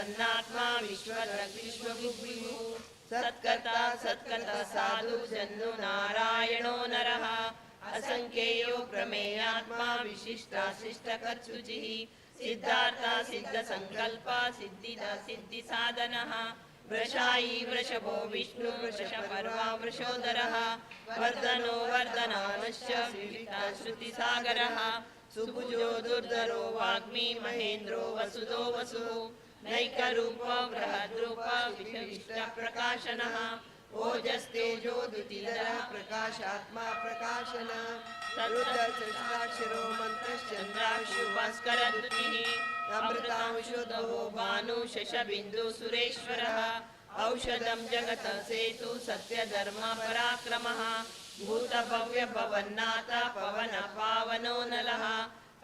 प्रसन्नात्मा विश्वविभुः सत्कर्ता सत्कर्ता साधु जन्नु नारायणो नरः असंख्येयो प्रमेयात्मा विशिष्टाशिष्टकर्तृचिः सिद्धार्था सिद्धसंकल्पा सिद्धिदा सिद्धिसाधनः वृषायी वृषभो विष्णु वृषपर्वा वृषोदरः वर्धनो वर्धनानश्च विविधा श्रुतिसागरः सुभुजो दुर्धरो वाग्मी महेन्द्रो वसुदो वसुः नैकरूपो बृहद्रूपो विशिष्टप्रकाशनः ओजस्तेजो द्युतिधरः प्रकाशात्मा प्रकाशन रुद्रचक्षुराक्षरो मन्त्रश्चन्द्रांशु भास्करद्युतिः अमृतांशुदो भानु शशबिन्दु सुरेश्वरः औषधं जगत सेतु सत्यधर्म पराक्रमः भूतभव्यभवन्नाथ पवन पावनो नलः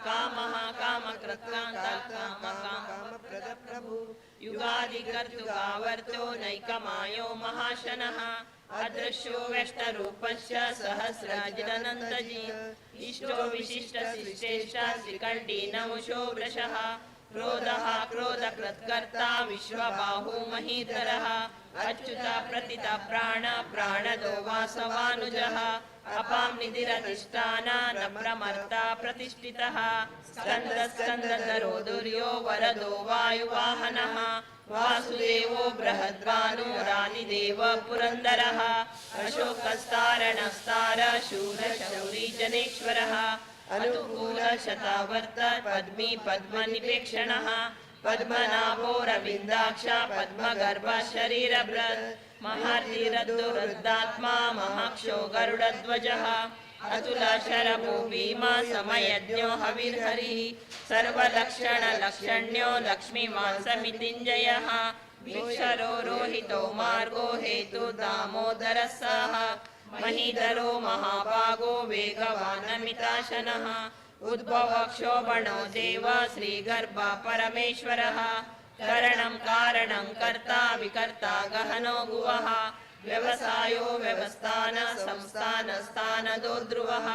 कामः कामकृत्कामप्रद प्रभु युगादिकर्तुकावर्तो नैकमायो महाशनः अदृश्यो व्यष्टरूपस्य सहस्राजिदनन्तजी इष्टो विशिष्टशिष्टेष्ट श्रीकण्ठी नमुषो वृषः क्रोधः क्रोधकृत्कर्ता विश्वबाहु महीधरः अच्युत प्रतित प्राण प्राणदो वासवानुजः अपां निधिरधिष्ठान न प्रमर्ता प्रतिष्ठितः स्कन्द स्कन्दधरो दुर्यो वरदो वायुवाहनः वासुदेवो बृहद्भानु रानिदेव पुरन्दरः अशोकस्तारणस्तार शूर शौरी जनेश्वरः अनुकूल शतावर्त पद्मी पद्मनिपेक्षणः पद्मनाभो रविन्दाक्ष पद्मगर्भ शरीरभृत् महार्तिरद्दुरुद्धात्मा महाक्षो गरुडध्वजः अतुल शरभो भीमा समयज्ञो हविर्हरिः सर्वलक्षणलक्षण्यो लक्ष्मीवान् समितिञ्जयः वीक्षरो रोहितो मार्गो हेतु दामोदरः सः महीधरो महाभागो वेगवानमिताशनः उद्भव क्षोभणो देव श्रीगर्भ परमेश्वरः करणं कारणं कर्ता विकर्ता गहनो गुवः व्यवसायो व्यवस्थान संस्थानस्थानदो ध्रुवः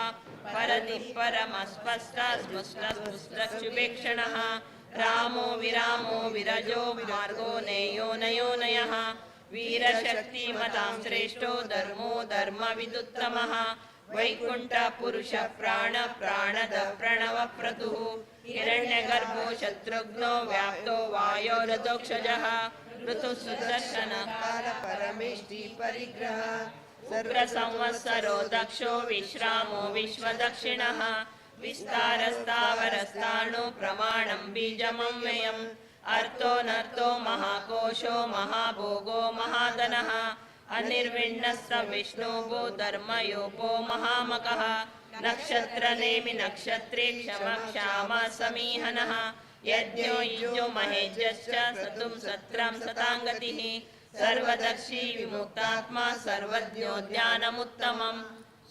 परदि परमस्पष्ट स्पष्टस्पुष्टक्षुभेक्षणः रामो विरामो विरजो मार्गो नेयो नयोनयः वीरशक्तिमतां श्रेष्ठो धर्मो धर्मविदुत्तमः वैकुण्ठ पुरुष प्राण प्राणद प्रणव प्रतुः हिरण्यगर्भो शत्रुघ्नो व्याप्तो वायोरधोक्षजः ऋतुसुदर्शन काल परमेष्टि परिग्रह उग्रसंवत्सरो दक्षो विश्रामो विश्वदक्षिणः विस्तारस्तावरस्ताणु प्रमाणं बीजमव्ययम् अर्थो महाकोशो महाभोगो महाधनः अनिर्विण्णस्त विष्णुभो धर्मयोपो महामकः नक्षत्रनेमि नक्षत्रे क्षम समीहनः यज्ञो युजो महेज्यश्च सतुं सत्रं सताङ्गतिः सर्वदर्शी विमुक्तात्मा सर्वज्ञो ज्ञानमुत्तमम्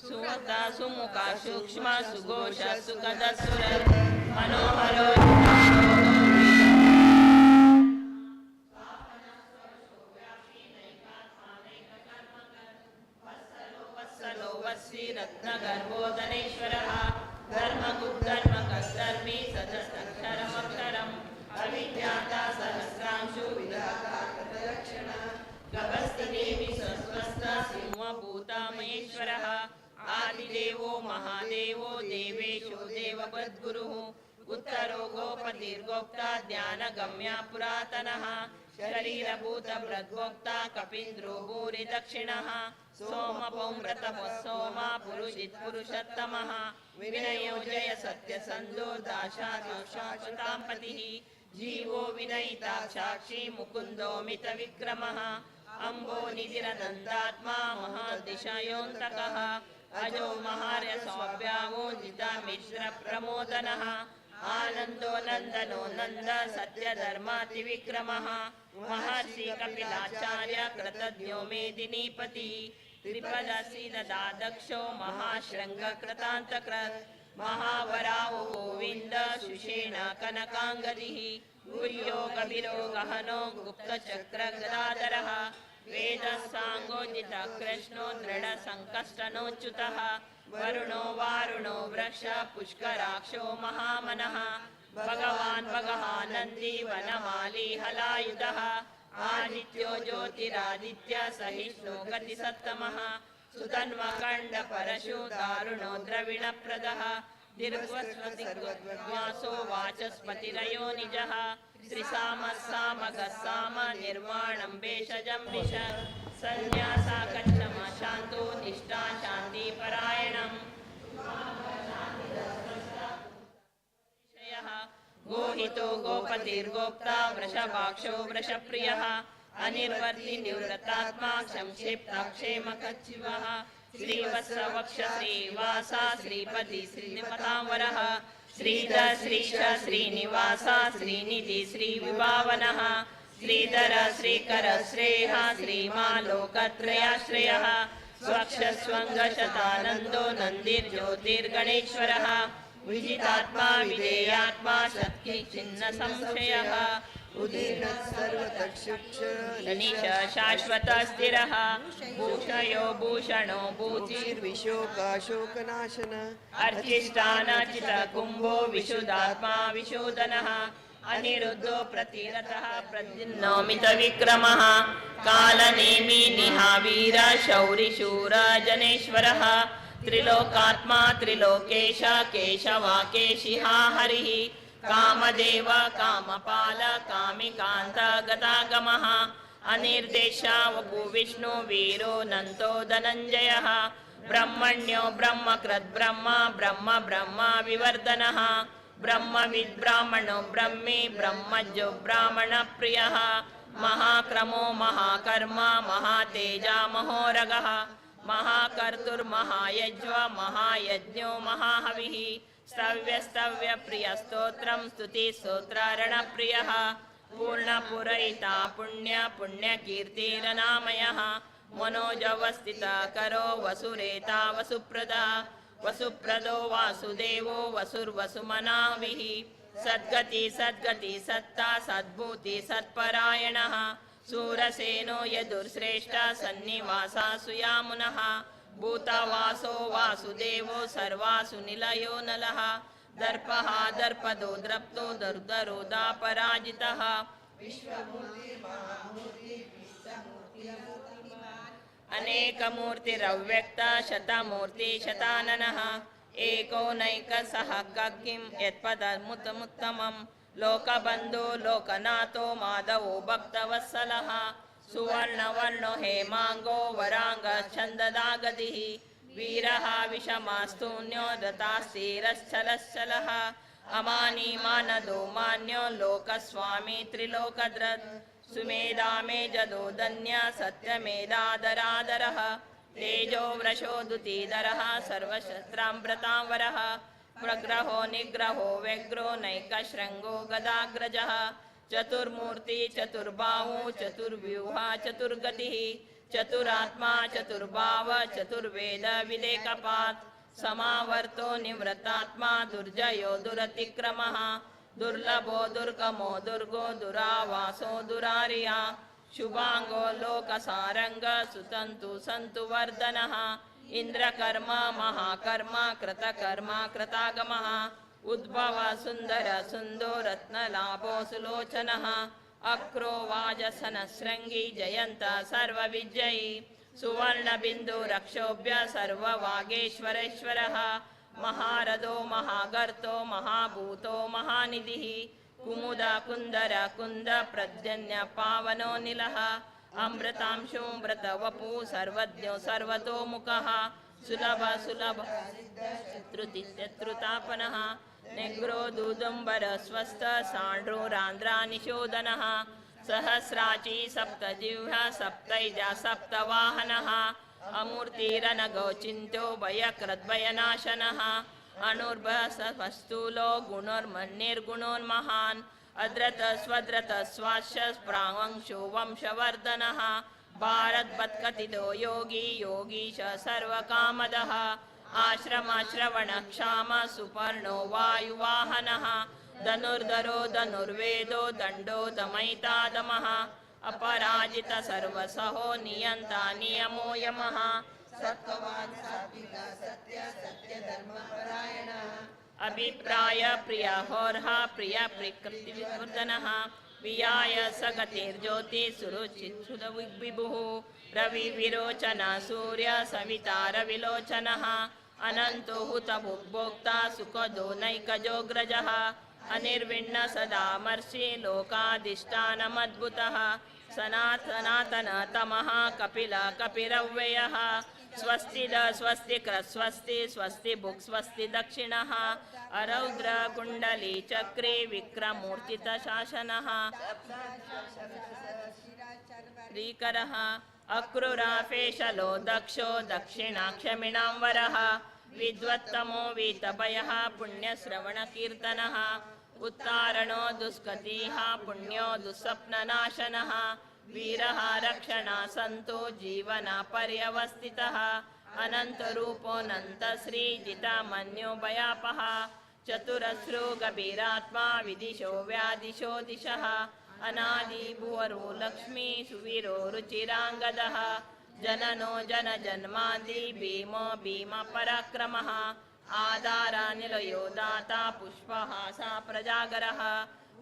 सुमुखा सुमुखा सूक्ष्म सुघोष सुखदसुर मनोहरो रत्नगर्भोदनेश्वरः धर्मगुद्धर्मकर्मी सदस्तक्षरमक्षरम् अविज्ञाता सहस्रांशु विधाता कृतलक्षण गभस्तिदेवी स्वस्वस्थ सिंहभूता महेश्वरः आदिदेवो महादेवो देवेशो देववद्गुरुः उत्तरो गोपतिर्गोप्ता ज्ञानगम्या पुरातनः शरीरभूत बृहद्भोक्ता कपीन्द्रो भूरि दक्षिणः सोमपौमृतपः सोमा पुरुषित् पुरुषोत्तमः विनयो जय सत्यसन्धो दाशाशाश्वतां पतिः जीवो विनयिता साक्षी मुकुन्दो मितविक्रमः अम्बो निधिरनन्दात्मा महादिशयोऽन्तकः अजो महार्य सौभ्यावो जिता मिश्र प्रमोदनः आनन्दो नन्दनो नन्द सत्यधर्मातिविक्रमः महर्षि कपिलाचार्य कृतज्ञो मेदिनीपति त्रिपदसीददादक्षो महाशृङ्गकृतान्तकृत् महावराहो गोविन्द सुषेण कनकाङ्गदिः गुह्यो गभीरो गहनो गुप्तचक्रगदाधरः वेदसाङ्गोजितः कृष्णो दृढसङ्कष्टनोच्युतः वरुणो वारुणो वृक्ष पुष्कराक्षो महामनः भगवान् भगवान् नंदी वनमाली हलायुधः आदित्यो ज्योतिरादित्य सहिष्णु गतिसत्तमः सुधन्वकण्ड परशु दारुणो द्रविणप्रदः दीर्घस्वतिर्वासो वाचस्पतिरयो निजः त्रिसामस्सामगस्साम निर्वाणं भेषजं विष संन्यासा कच्छम शान्तो निष्ठा शान्तिपरायणम् गोहितो गोपतिर्गोप्ता वृषभाक्षो वृषप्रियः अनिर्वर्ति निवृत्तात्मा संक्षिप्ताक्षेमकच्छिवः श्रीवत्सवक्ष श्रीवासा श्रीपति श्रीनिपतांवरः श्रीधर श्रीश श्रीनिवास श्रीनिधि श्रीविभावनः श्रीधर श्रीकर श्रेयः श्रीमालोकत्रयाश्रयः स्वक्ष स्वंग शतानंदो नंदिर्ज्योतिर्गणेश्वरः विजितात्मा विधेयात्मा सत्की छिन्न संशयः उदीर्णः सर्वतक्षुक्ष शाश्वत स्थिरः भूषयो भूषणो भूतिर्विशोकाशोकनाशन अर्चिष्टानचित कुंभो विशुद्धात्मा विशोधनः अनिरुद्धो प्रतिरतः प्रद्युम्नोमित विक्रमः कालनेमि निहावीर शौरि शूर जनेश्वरः त्रिलोकात्मा त्रिलोकेश केशवाकेशिहा हरिः कामदेव कामपाल कामिकान्त गतागमः अनिर्देशा वपु विष्णु वीरो नन्तो धनञ्जयः ब्रह्मण्यो ब्रह्मकृद् ब्रह्म ब्रह्म ब्रह्म विवर्धनः ब्रह्मविद् ब्राह्मणो ब्रह्मी ब्रह्मज्यो ब्राह्मणप्रियः महाक्रमो महाकर्म महातेजा महोरगः महाकर्तुर्महायज्व महायज्ञो महाहविः स्तव्य प्रिय स्तोत्रं स्तुति स्तोत्रारणप्रियः पूर्णपुरयिता पुण्य पुण्यकीर्तिरनामयः मनोजवस्थिता करो वसुरेता वसुप्रदा वसुप्रदो वासुदेवो वसुर्वसुमनाभिः सद्गति सद्गति सत्ता सद्भूति सत्परायणः सूरसेनो यदुर्श्रेष्ठ सन्निवासा सुयामुनः भूतवासो वासुदेवो सर्वासु निलयो नलः दर्पः दर्पदो द्रप्तो दर्दरोदा पराजितः अनेकमूर्तिरव्यक्त शतमूर्ति शताननः एकोनैकसः किं यत्पदमुत्तमम् लोकबन्धो लोकनाथो माधवो भक्तवत्सलः सुवर्णवर्णो हेमांगो वरांग छन्ददागतिः वीरः विषमास्तून्यो दतास्थिरश्चलश्चलः अमानी मानदो मान्यो लोकस्वामी त्रिलोकद्रत् सुमेधामे जदो धन्य सत्यमेधादरादरः तेजो वृषोदुतीधरः सर्वशस्त्राम्रतांवरः प्रग्रहो निग्रहो व्यग्रो नैकशृङ्गो गदाग्रजः चतुर्मूर्ति चतुर्बाहु चतुर्व्यूह चतुर्गतिः चतुरात्मा चतुर्भाव चतुर्वेद विदेकपात् समावर्तो निवृत्तात्मा दुर्जयो दुरतिक्रमः दुर्लभो दुर्गमो दुर्गो दुरावासो दुरारिया शुभांगो लोकसारंग सुतंतु संतु वर्धनः इंद्रकर्म महाकर्म कृतकर्म कृतागमः उद्भव सुंदर सुंदो रत्नलाभो सुलोचनः अक्रो वाजसन श्रृंगी जयंत सर्वविजयी सुवर्ण बिंदु रक्षोभ्य सर्ववागेश्वरेश्वरः महारथो महागर्तो महाभूतो महानिधिः कुमुद कुंदर कुंद प्रद्यन्य पावनो निलः अमृतांशो मृतवपु सर्वज्ञो सर्वतोमुखः सुलभ सुलभ शत्रुतिशत्रुतापनः निग्रो दूदुम्बर स्वस्थ सांड्रोरांध्रा निशोधनः सहस्राची सप्तजिह्वा सप्तैजा सप्तवाहनः अमूर्तिरनगो चिन्त्यो भयकृद्भयनाशनः अनुर्भसस्तूलो गुणोर्मन्निर्गुणोन्महान् अद्रत स्वद्रत स्वाश्च प्रावंशो वंशवर्धनः भारद्वत्कथितो योगी योगीश सर्वकामदः आश्रमाश्रवण क्षाम सुपर्णो वायुवाहनः धनुर्धरो धनुर्वेदो दण्डो दमयितादमः अपराजित सर्वसहो नियंता नियमो यमः सत्त्ववान् सात्विक सत्य सत्य धर्मपरायणः अभिप्राय प्रियहोर्ह प्रिय प्रकृतिवर्धनः वियाय सगतिर्ज्योति सुरुचित्सुद विभुः रवि विरोचन सूर्य सविता रविलोचनः अनंतो हुत भोक्ता सुखदो नैकजोग्रजः अनिर्विण्ण सदा मर्षि लोकाधिष्ठानमद्भुतः सनातन तमः कपिल कपिरव्ययः स्वस्ति द स्वस्ति कृ स्वस्ति स्वस्ति भुक् स्वस्ति दक्षिणः अरौद्र कुंडली चक्रे विक्रमूर्तित शासनः श्रीकरः अक्रूराफेशलो दक्षो दक्षिणाक्षमिणांवरः विद्वत्तमो वीतभयः पुण्यश्रवणकीर्तनः उत्तारणो दुष्कतिः पुण्यो दुःस्वप्ननाशनः वीरः रक्षणा सन्तो जीवना पर्यवस्थितः अनन्तरूपोऽनन्तश्रीजितामन्यो भयापः चतुरस्रो गभीरात्मा विदिशो व्यादिशो दिशः अनादिभुवरो लक्ष्मी सुवीरो रुचिराङ्गदः जननो जनजन्मादि भीमो भीमपराक्रमः आधारानिलयो दाता पुष्पहासा प्रजागरः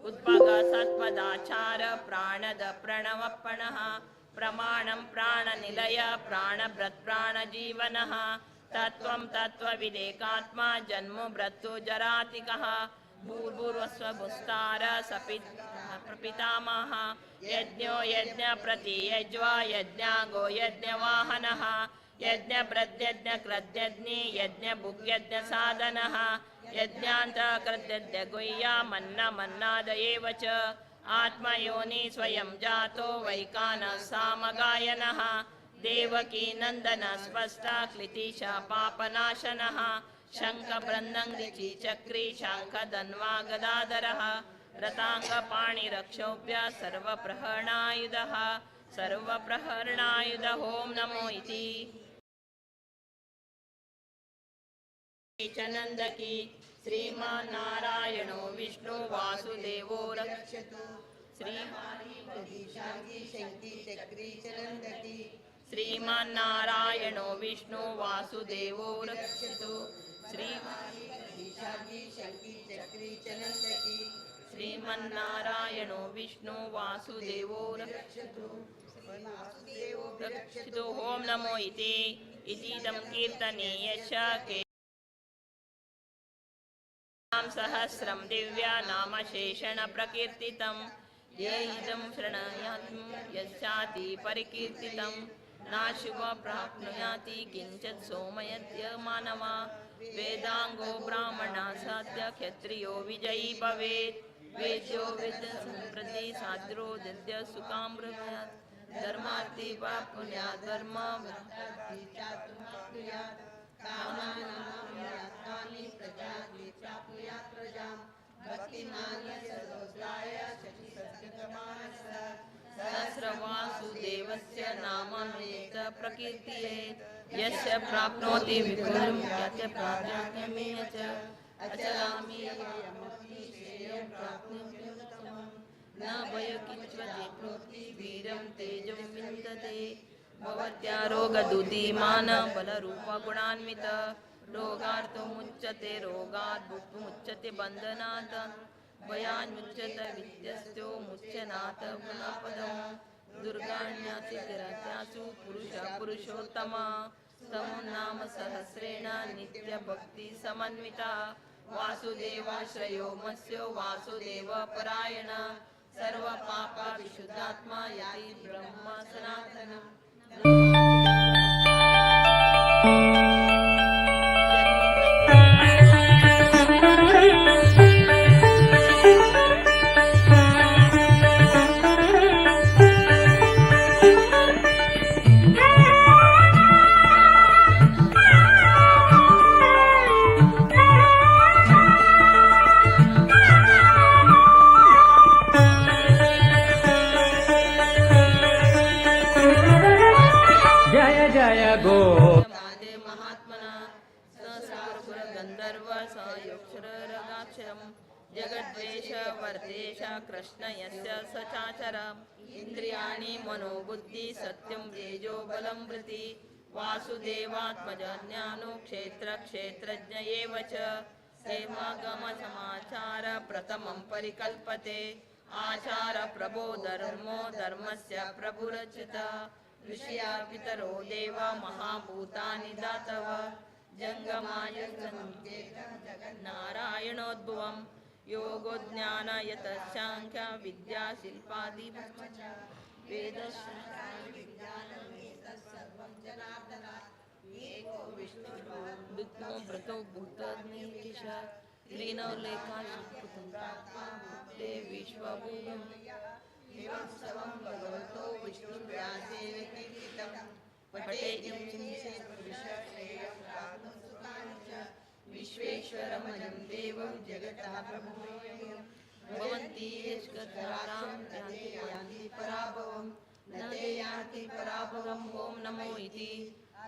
उद्भग सत्पदाचार प्राणद प्रणवपणः प्रमाणं प्राणनिलय प्राणभृत् प्राणजीवनः तत्त्वं तत्त्वविदेकात्मा जन्मो मृत्यु जरातिकः भूर्भुवस्वभुस्तार प्रपितामहः यज्ञो यज्ञप्रतियज्वा यज्ञागो यज्ञवाहनः यज्ञप्रत्यज्ञकृत्यज्ञे यज्ञभुग्यज्ञसाधनः यज्ञान्तकृत्यज्ञगुह्यमन्नमन्नाद एव च आत्मयोनि स्वयं जातो वैकानः सामगायनः देवकी नन्दन स्पष्टा क्लितिश पापनाशनः शङ्खबृन्दङ्गिचि चक्री शङ्खधन्वा गदाधरः रताङ्गपाणिरक्षोभ्य सर्वप्रहरणायुधः सर्वप्रहरणायुध ओं नमो इति नंदकी श्रीमान नारायणो विष्णु वासुदेवो रक्षतु श्रीमान नारायणो विष्णु वासुदेवो रक्षतु श्रीमन्नारायणो विष्णु वासुदेवो रक्षतु ओं नमो इति इतीदं कीर्तनीयश्च सहस्रं दिव्या नाम शेषण प्रकीर्तितं ये इदं शृणुयात् यस्याति परिकीर्तितं नाशुभ प्राप्नुयाति किंचित् सोमयत्य मानवा वेदांगो ब्राह्मणा साध्य क्षत्रियो विजयी भवेत् वेद्यो विद्य संप्रति साद्रो दद्य सुकामृयात् धर्मार्थी प्राप्नुयात् धर्म सहस्रवासुदेवस्य नामामृत प्रकीर्तयेत् यस्य प्राप्नोति विपुलं यस्य प्राप्नोति च अचलामि श्रेयं प्राप्नोति न भयकिञ्चित् प्रोक्ति वीरं तेजं विन्दते भवत्या रोगदुदीमान बलरूपगुणान्वित रोगार्थमुच्यते रोगात् मुच्यते बन्धनात् भयान्मुच्यते विद्यस्तो मुच्यनाथ गुणपदं दुर्गाण्यासितिरत्यासु पुरुषोत्तमा तमो नाम सहस्रेण नित्यभक्ति समन्विता वासुदेवाश्रयो मत्स्यो वासुदेव परायण सर्वपाप विशुद्धात्मा यति ब्रह्म सनातनम् जगद्वेश वर्देश कृष्ण यस्य सचाचर इंद्रियाणि मनोबुद्धि सत्यं तेजो बलं वृत्ति वासुदेवात्मज ज्ञानो क्षेत्र क्षेत्रज्ञ एव च क्षेमगमसमाचार प्रथमं परिकल्पते आचार प्रभो धर्मो धर्मस्य प्रभुरचित ऋषिया पितरो देव महाभूतानि दातव नारायणोद्भवं योगो ज्ञान यतश्चाङ्ख्य विद्या शिल्पादि विष्णु व्रतो भूतग्निकेश लीनो लेखाशुते विश्वभूगं भगवतो विष्णुव्यासेन कीर्तितं पठेयं विश्वेश्वरमजं देवं जगतः प्रभुं भवन्ति यस्करां यान्ति पराभवं न ते यान्ति पराभवम् ॐ नमो इति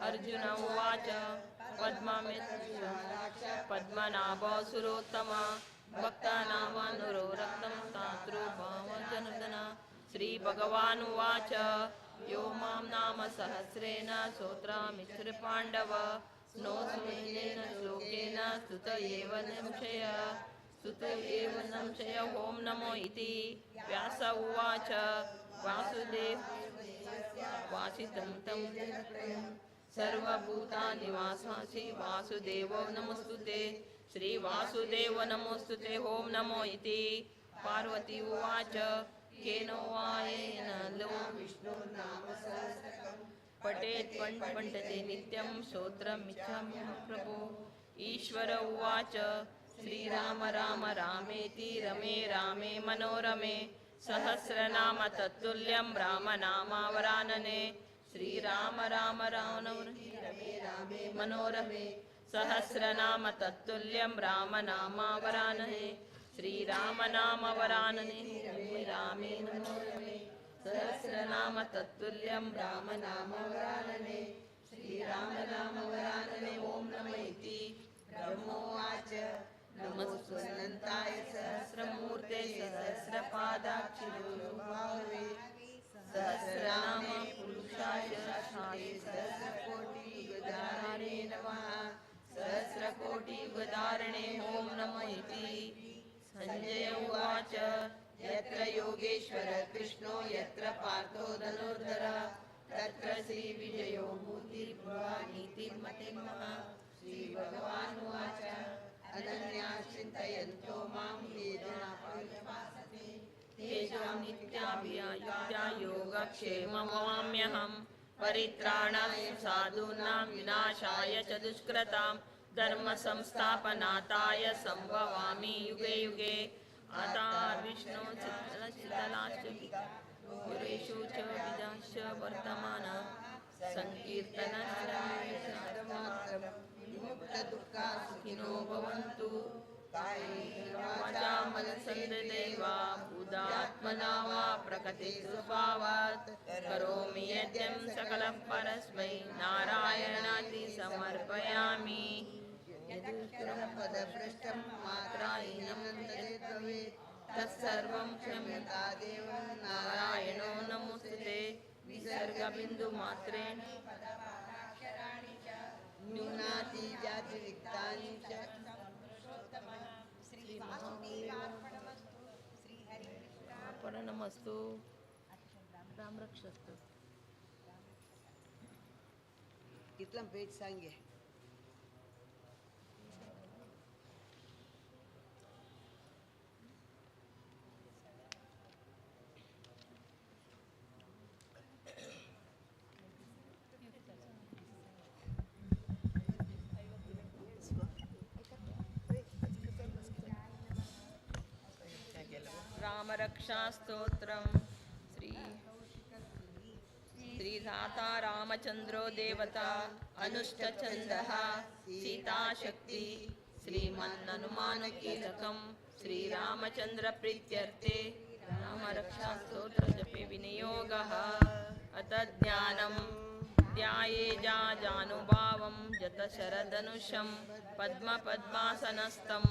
अर्जुन उवाच पद्मनाभसुरोत्तम भक्तानामानुरोरक्तं तातृ भावजनगण श्रीभगवानुवाच यो मां नाम सहस्रेण स्तोत्रामित्रपाण्डव नो सुमेनेन श्लोकेन स्तुत एव संशय ॐ नमो इति व्यास उवाच वासुदेव वासितं तं सर्वभूतानिवासासि वासुदेवो नमोस्तुते श्रीवासुदेव नमोस्तुते ॐ नमो इति पार्वती उवाच केन वायेन लो विष्णुर्नाम सहस्रकं पठते नित्यं स्तोत्रमिच्छामि प्रभो ईश्वर उवाच श्रीराम राम रामेति रमे रामे मनोरमे सहस्रनाम तत्तुल्यं रामनामावरानने श्रीराम राम राम रमे रामे मनोरमे सहस्रनाम तत्तुल्यं रामनामावरानने श्रीराम नाम वरानने रामे मनोरमे सहस्रनाम तत्तुल्यं राम नाम वरानने श्रीराम नाम वरानने ॐ नमः इति ब्रह्मोवाच नमस्ते सहस्रमूर्ते सहस्रपादाक्षिरोभावे सहस्रनाम पुरुषाय सहस्रकोटियुगधारणे नमः सहस्रकोटियुगधारणे ॐ नमः इति संजय उवाच यत्र योगेश्वर कृष्णो यत्र पार्थो धनुर्धर तत्र श्रीविजयो भूतिर्भुवा नीतिर्मतिर्मः श्रीभगवानुवाच अनन्या चिन्तयन्तो मां तेषां नित्याभियुक्त्या योगक्षेममाम्यहं परित्राणाय साधूनां विनाशाय च दुष्कृतां धर्मसंस्थापनार्थाय सम्भवामि युगे युगे आता विष्णु चित्तलाश्च च विदाश्च वर्तमान संकीर्तनश्च सुखिनो भवन्तु वाचा मनसन्देवा बुधात्मना वा प्रकृतिस्वभावात् करोमि यज्ञं सकलं परस्मै नारायणाति समर्पयामि यदुष्करं पदभ्रष्टं मात्राहीनं भवेत् तत्सर्वं क्षम्यतादेव नारायणो नमोस्तुते विसर्गबिन्दुमात्रेण न्यूनातिजातिरिक्तानि च अर्पणमस्तु राम रक्षस्तु कितला पेज सांगे रामरक्षास्तोत्रं श्रीधाता रामचन्द्रो देवता अनुष्टचन्दः सीताशक्ति श्रीमन्हनुमानकीलकं श्रीरामचन्द्रप्रीत्यर्थे रामरक्षास्तोत्रजपे विनियोगः अत ज्ञानं ध्यायेजानुभावं जतशरधनुषं पद्मपद्मासनस्थं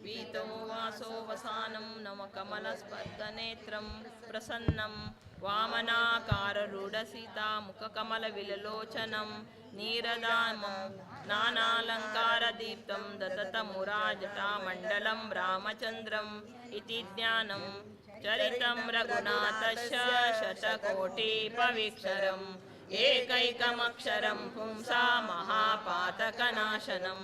वीतो वासो वसानं नवकमलस्पर्धनेत्रं प्रसन्नं वामनाकाररूढसीतामुखकमलविललोचनं नीरदामं नानालङ्कारदीप्तं दततमुराजटामण्डलं रामचन्द्रम् इति ज्ञानं चरितं रघुनाथस्य शतकोटिपवीक्षरम् एकैकमक्षरं पुंसा महापातकनाशनं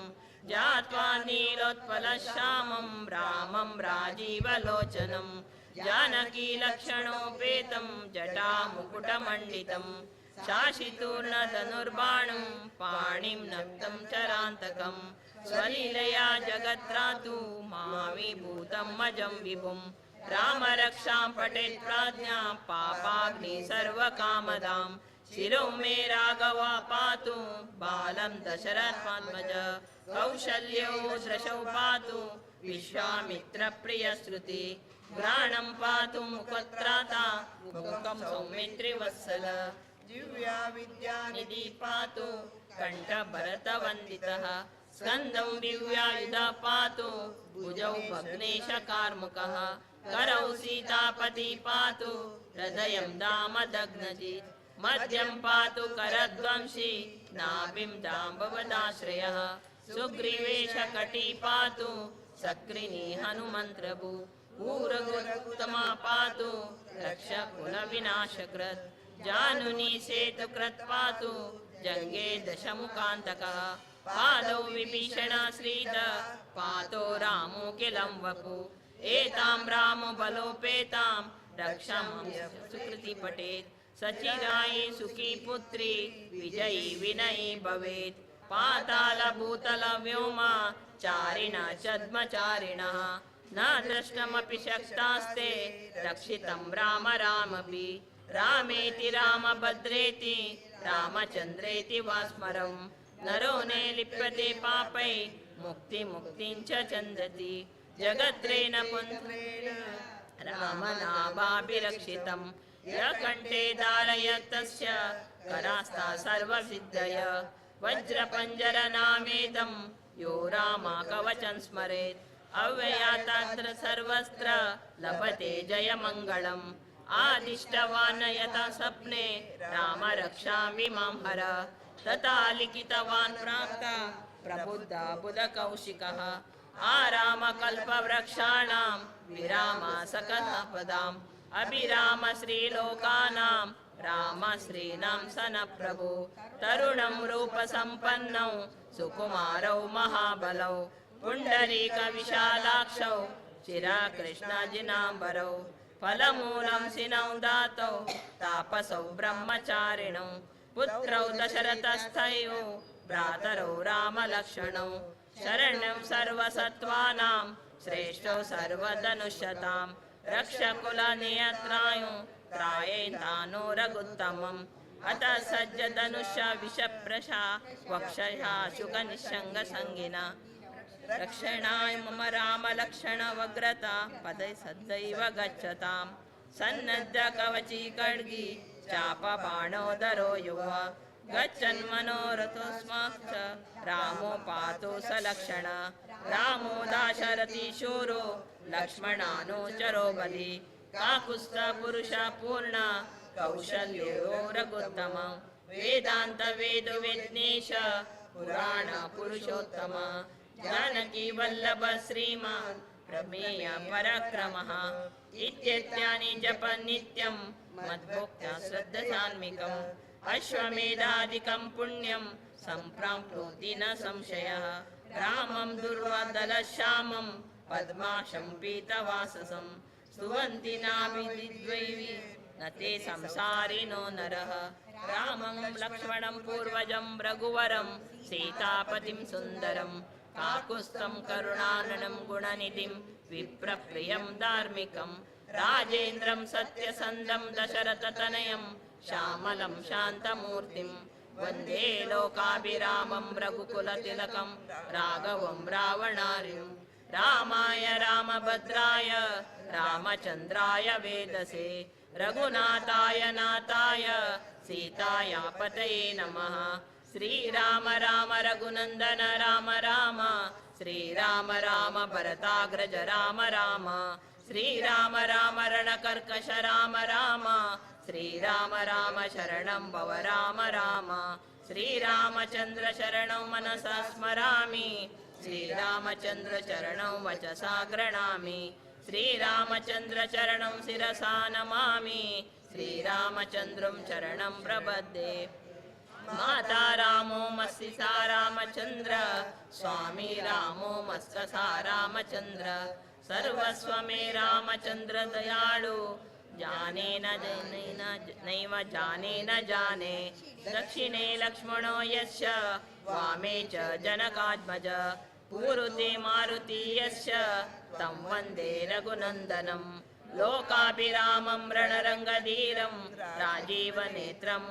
ज्ञात्वा नीलोत्पलश्यामं रामं राजीवलोचनं जानकीलक्षणोपेतं जटामुकुटमण्डितं शाशितूर्णधनुर्बाणं पाणिं नक्तं चरान्तकं स्वलीलया जगत्रातु मामीभूतं मजं विभुं रामरक्षां पठेत् प्रज्ञा पापाग्नि सर्वकामदां शिरो मे राघवा पातु बालं दशरथात्मज कौशल्यो दृशौ पातु विश्वामित्रप्रियश्रुति घ्राणं पातु मुखत्राता मुखं सौमित्रिवत्सल दिव्या विद्यानिधि पातु कण्ठभरतवन्दितः स्कन्दं दिव्यायुधा पातु भुजौ भग्नेशकार्मुकः करौ सीतापति पातु हृदयं दामदग्नजित् मध्यं पातु करध्वंसी नाभिं जाम्बवदाश्रयः सुग्रीवेशकटी पातु सक्रिणी हनुमन्त्रभु ऊरगुरुत्तमा पातु रक्षकुलविनाशकृत् जानुनी सेतुकृत् पातु जङ्गे दशमुखान्तकः पादौ विभीषणाश्रित पातो रामो किलं वपु एतां रामो बलोपेतां रक्षां सुकृति पठेत् सचिरायि सुखी पुत्री विजयी विनयी भवेत् पाताल भूतल व्योमा चारिण छद्मचारिणः न दृष्टमपि शक्तास्ते रक्षितं राम रामपि रामेति रामभद्रेति रामचन्द्रेति वा स्मरं नरो ने लिप्यते पापै मुक्तिं च चन्दति जगत्रेण पुण्येन रामनामाभिरक्षितं यकण्ठे धारयतस्य करास्ता सर्वसिद्धय वज्रपञ्जरनामेदं यो रामा कवचं स्मरेत् अव्ययातात्र सर्वस्त्र लभते जयमङ्गलम् आदिष्टवान् यथा स्वप्ने राम रक्षामि मां हर तथा लिखितवान् प्राप्ता प्रबुद्धा बुधकौशिकः आरामकल्पवृक्षाणां विराम सकलपदाम् अभिराम श्रीलोकानां राम श्रीणां सनप्रभु तरुणं रूपसम्पन्नौ सुकुमारौ महाबलौ पुण्डरीकविशालाक्षौ चिरकृष्णजिनाम्बरौ फलमूलं सिनौ दातौ तापसौ ब्रह्मचारिणौ पुत्रौ दशरथस्थयो भ्रातरौ रामलक्ष्मणौ शरण्यं सर्वसत्त्वानां श्रेष्ठौ सर्वधनुष्यतां रक्षकुलनियत्रायो त्रायेतानो रघुत्तमम् अतः सज्जधनुष्य विषप्रशा वक्षया शुकनिःशङ्गसङ्गिना रक्षणाय मम रामलक्ष्मण वग्रता पदै सदैव गच्छतां सन्नद्ध कवची खड्गी चापबाणोदरो युव गच्छन् मनोरथोऽस्माक्ष रामो पातु सलक्षण रामो दाशरथी शूरो लक्ष्मणानुचरो बलि काकुत्स्थ पुरुष पूर्ण कौशल्यो रघुत्तम वेदान्त वेद विघ्नेश पुराण पुरुषोत्तम जानकी वल्लभ श्रीमान् प्रमेय पराक्रमः इत्येतानि जपन् नित्यं मद्भोक्ता श्रद्धसान्मिकम् अश्वमेधादिकं पुण्यं सम्प्राप्नोति न संशयः रामं दुर्वादलश्यामं पद्माशं पीतवाससं स्तुवन्ति नाभिद्वैवी न ते संसारिणो नरः रामं लक्ष्मणं पूर्वजं रघुवरं सीतापतिं सुन्दरं काकुत्स्थं करुणाननं गुणनिधिं विप्रप्रियं धार्मिकं राजेन्द्रं सत्यसन्धं दशरथतनयं श्यामलं शान्तमूर्तिं वन्दे लोकाभिरामं रघुकुलतिलकं राघवं रावणार्युं रामाय रामभद्राय रामचन्द्राय वेदसे रघुनाथाय नाथाय सीताया पतये नमः श्रीराम राम रघुनन्दन राम राम श्रीराम राम भरताग्रज राम राम श्रीराम राम रणकर्कश राम राम श्रीराम राम शरणं भव राम राम श्रीरामचन्द्र शरणं मनसा स्मरामि श्रीरामचन्द्र चरणं वचसा गृह्णामि श्रीरामचन्द्र चरणं शिरसा नमामि श्रीरामचन्द्रं शरणं प्रपद्ये माता रामो मस्तिसा रामचन्द्र स्वामी रामो मस्तसा रामचन्द्र सर्वस्व मे रामचन्द्र दयाळु जाने न जाने नैव जाने न जाने दक्षिणे लक्ष्मणो यस्य वामे च जनकात्मज पूर्वे मारुति यस्य तं वन्दे रघुनन्दनं लोकाभिरामं रणरङ्गधीरं राजीवनेत्रं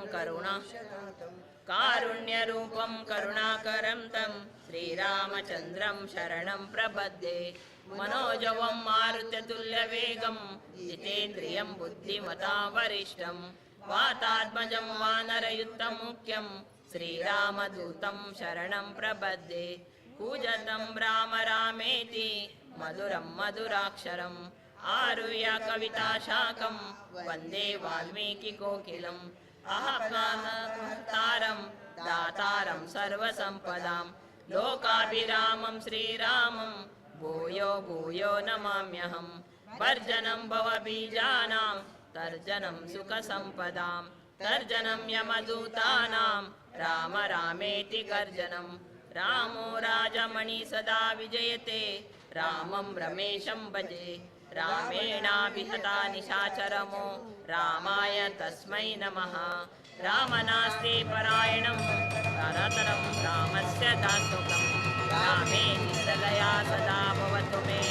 कारुण्यरूपं करुणाकरं तं श्रीरामचन्द्रं शरणं प्रपद्ये मनोजवं मारुत्यतुल्यवेगं जितेन्द्रियं बुद्धिमतां वरिष्ठं वातात्मजं वानरयुक्तमुख्यं श्रीरामदूतं शरणं प्रपद्ये पूजतं राम रामेति मधुरं मधुराक्षरम् आरुह्य कविताशाकं वन्दे वाल्मीकिकोकिलम् अहंतारं दातारं सर्वसम्पदां लोकाभिरामं श्रीरामं भूयो भूयो नमाम्यहं वर्जनं भवबीजानां तर्जनं सुखसम्पदां तर्जनं यमदूतानां राम रामेति गर्जनं रामो राजमणि सदा विजयते रामं रमेशं भजे रामेणाभिहता निशाचरमो रामाय तस्मै नमः रामनास्ति परायणं तरतरं रामस्य दासुकं रामे निसलया सदा भवतु मे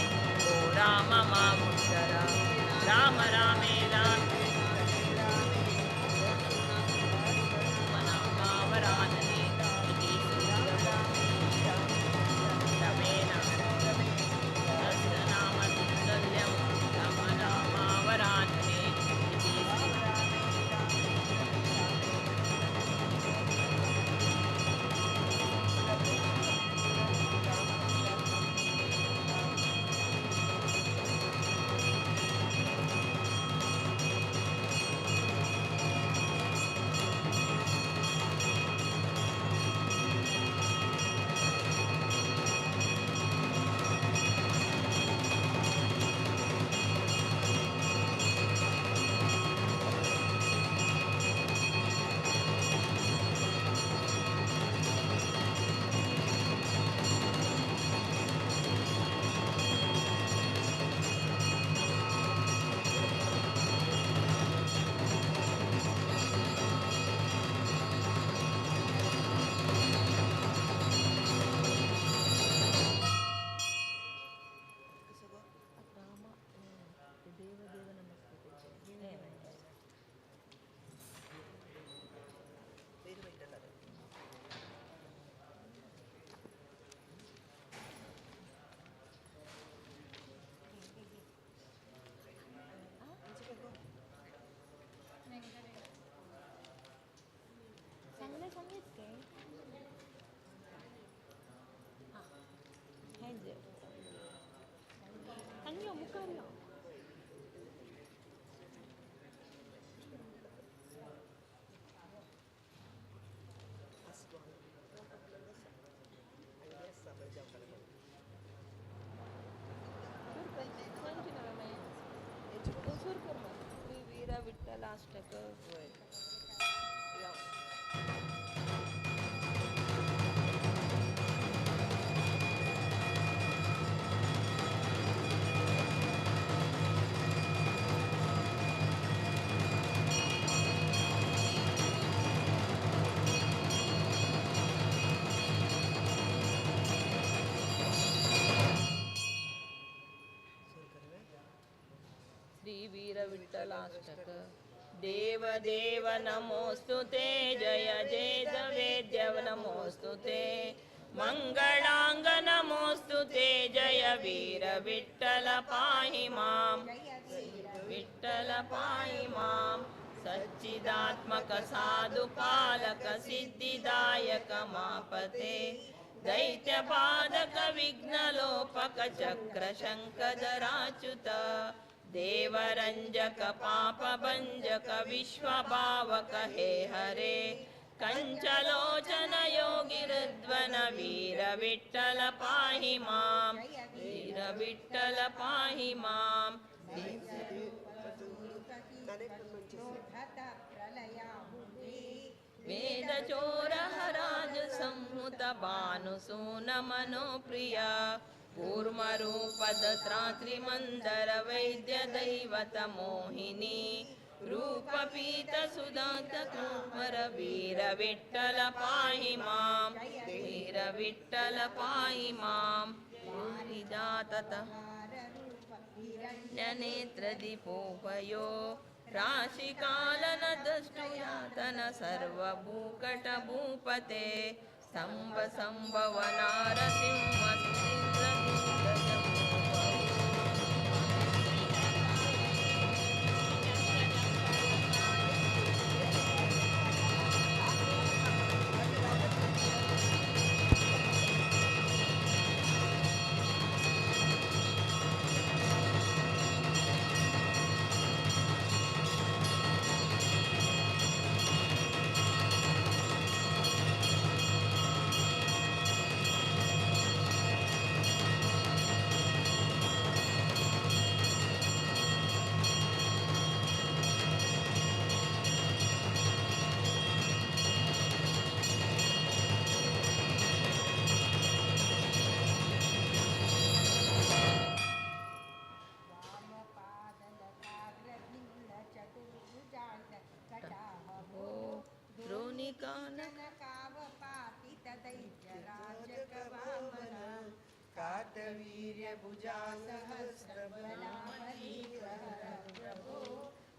ओ राम मामुद्धर राम रामे रामनामावरानने इति रमेण तस्य नाम तुल्यं रामनामावरानने इति विठ्ठलाष्टक श्रीवीर विठ्ठलाष्टक देव देव नमोस्तु ते जय जय वेद्य नमोस्तु ते मंगलांग नमोस्तु ते जय वीर विठ्ठल पाहि मां विठ्ठल पाहि मां सच्चिदात्मक साधुपालक सिद्धिदायक मापते दैत्यपादक विघ्नलोपक चक्र शङ्खधराच्युत देवरञ्जक पापभञ्जक विश्वभावक हे हरे कंचलोचन योगिरुद्वन वीर विठ्ठल पाहि मां वीर विठ्ठल पाहि मां वेद चोर हराज संहुत भानुसून मनोप्रिया कूर्मरूपद त्रात्रिमंदर वैद्य दैवत मोहिनी रूपपीत सुदात कुमार वीर विठ्ठल पाहि मां वीर विठ्ठल पाहि मां विदातत नेत्र दीपोपयो राशिकालन दष्टुयातन सर्वभूकट भूपते संभ संभव नारसिंह कातवीर्य भुजा सहस्र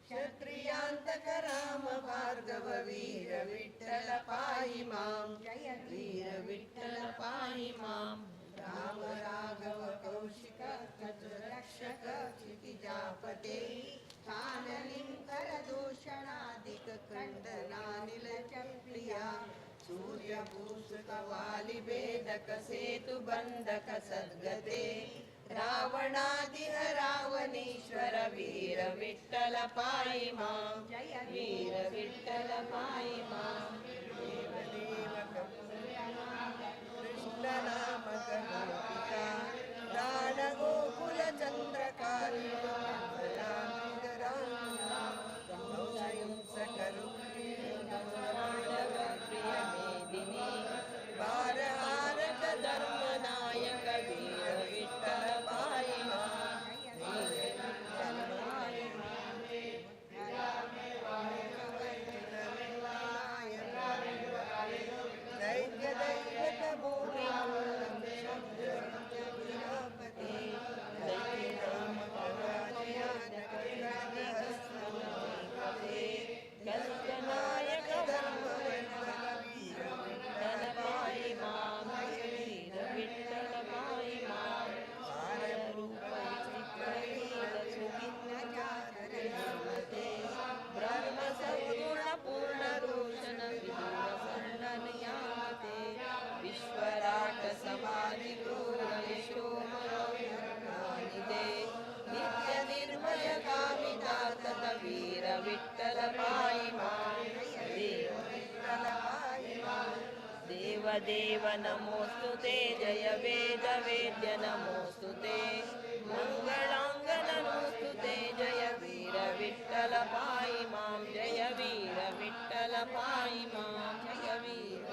क्षत्रियांतक राम भार्गव वीर विठ्ठल पाहि मां वीर विठ्ठल पाहि मां राम राघव कौशिक रक्षक क्षितिजापते काननिं करदूषणादिक खण्डनानिल चप्रिया सूर्यभूषुतवालि भेदक सेतु बंधक सद्गते रावणादिह रावणेश्वर वीर विठ्ठल पाहि मां वीर विठ्ठल पाहि मां देवदेव कृष्ण नामक गोपिका प्राण गोकुल चंद्रकाली बारहारक धर्मनायक वीर विठ्ठल पाहि मां दैत्य दैवत भूमि शब्दपति दैत्य नाम नायक धर्म विश्वराट समाधि नित्य निर्भय कामिदात वीर विठ्ठल पाहि मां देव देव नमोस्तुते जय वेद वेद्य नमोस्तुते मंगलांग नमोस्तुते जय वीर विठ्ठल पाहि मां जय वीर विठ्ठल पाहि मां जय वीर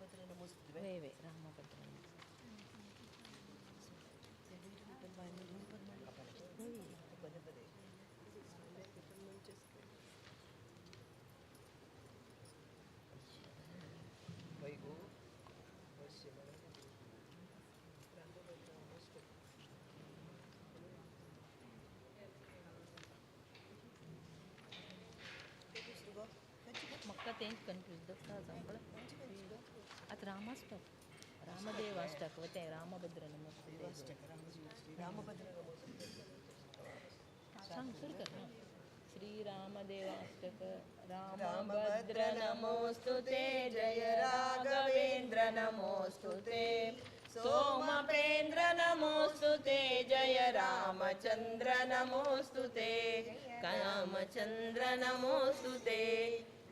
रामभद्र नमोस्तुते वे रामभद्र पदे पदे वैगो मक्का तेंच कन्फ्यूज दत्ता सांगळ आता रामाष्टक रामदेवाष्टक वते रामभद्र नमोस्तुते रामभद्र नमोस्तुते सांग सुरू कर ना श्री रामदेवाष्टक रामभद्र नमोस्तुते जय राघवेंद्र नमोस्तुते सोमपेंद्र नमोस्तुते जय रामचंद्र नमोस्तुते कामचंद्र नमोस्तुते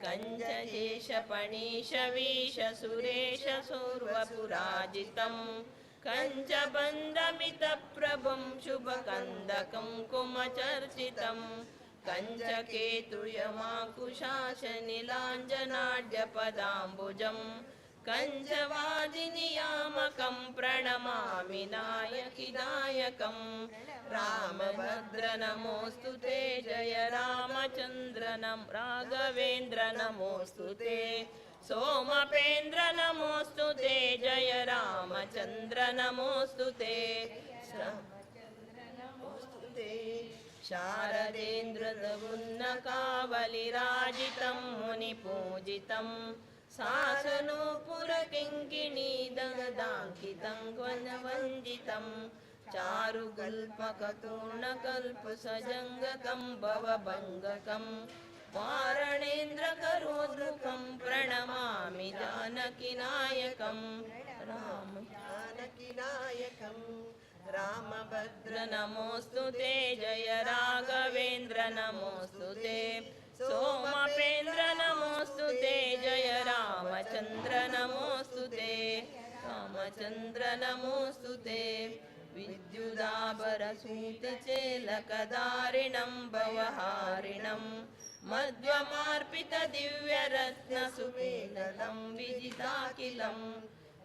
कंजकेश पणीश वीश सुरेश सूर्वपुराजितं कंचबन्धमितप्रभुं शुभकन्दकं कुमचर्चितं कञ्चकेतुयमाकुशासनिलाञ्जनाढ्यपदाम्बुजं कञ्चवादिनियामकं प्रणमामि नायकिनायकं रामभद्र नमोस्तुते जय रामचन्द्र राघवेन्द्र नमोस्तुते सोमपेन्द्र नमोस्तुते जय रामचन्द्र नमोस्तुते शारदेन्द्रदमुन्नकावलिराजितं मुनिपूजितं शासनोपुरकिङ्किणीदगदाङ्कितं वनवञ्जितं चारुकल्पकतूर्णकल्पसजङ्गकं भवभङ्गकं वारणेन्द्रकरोद्रुकं प्रणमामि जानकीनायकं जानकीनायकं रामभद्र नमोस्तुते जय राघवेन्द्र नमोस्तुते सोमपेन्द्र नमोस्तुते जय रामचन्द्र नमोस्तुते रामचन्द्र नमोस्तुते विद्युदाभरसूतचेलकदारिणं भवहारिणं मध्वमार्पितदिव्यरत्नसुमेलनं विजिताखिलं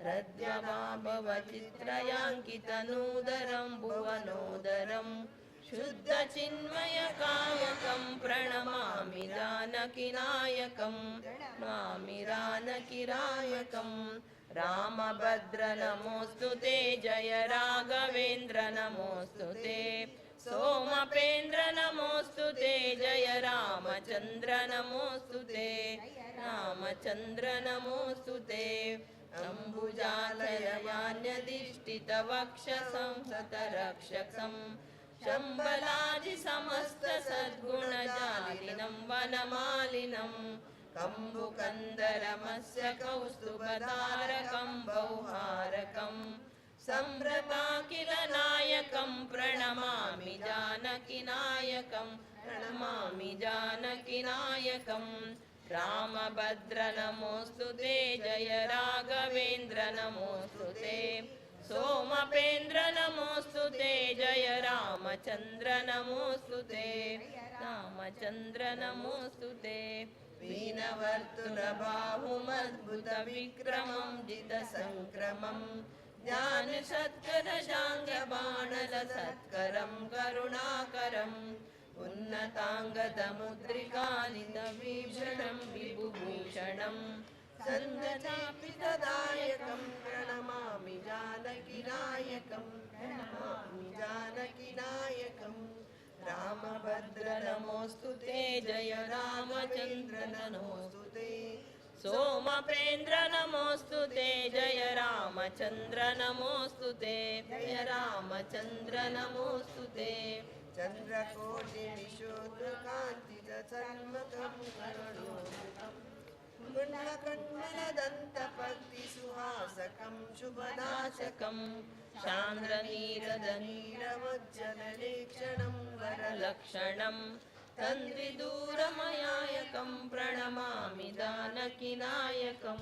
रद्यभाभवचित्रयाङ्कितनूदरं भुवनोदरं शुद्धचिन्मयकामकं प्रणमामि जानकीनायकं नमामि जानकीनायकं रामभद्र नमोस्तुते जय राघवेन्द्र नमोस्तुते सोमपेन्द्र नमोस्तुते जय रामचन्द्र नमोस्तुते रामचन्द्र नमोस्तुते अम्बुजालयमान्यदिष्टितवक्षसं सतरक्षसं शम्बलादिसमस्तसद्गुणजालिनं वनमालिनं कम्बुकन्दरमस्य कौस्तुभधारकं बौहारकं सम्भ्रताखिलनायकं प्रणमामि जानकीनायकं प्रणमामि जानकीनायकं रामभद्र नमोस्तुते जय राघवेन्द्र नमोस्तुते सोमपेन्द्र नमोस्तुते जय रामचन्द्र नमोस्तुते रामचन्द्र नमोस्तुते वीणवर्तुरबाहुमद्भुतविक्रमं जितसङ्क्रमं ज्ञानसत्करजाङ्गबाणलसत्करं करुणाकरम् उन्नताङ्गदमुद्रिकालितभीषणं विभुभूषणं सन्दचापितदायकं प्रणमामि जानकीनायकं प्रणमामि जानकीनायकं रामभद्र नमोस्तुते जय रामचन्द्र नमोस्तुते सोमपेन्द्र नमोस्तुते जय रामचन्द्र नमोस्तुते जय रामचन्द्र नमोस्तुते चन्द्रकोटिनिशोधकान्तिजन्मकं करुणोदकं गुण्डकण्डलदन्तपक्तिसुहासकं शुभनाशकं चान्द्रनीरदनीरवज्जललेक्षणं वरलक्षणं तन्द्विदूरमयायकं प्रणमामि जानकीनायकं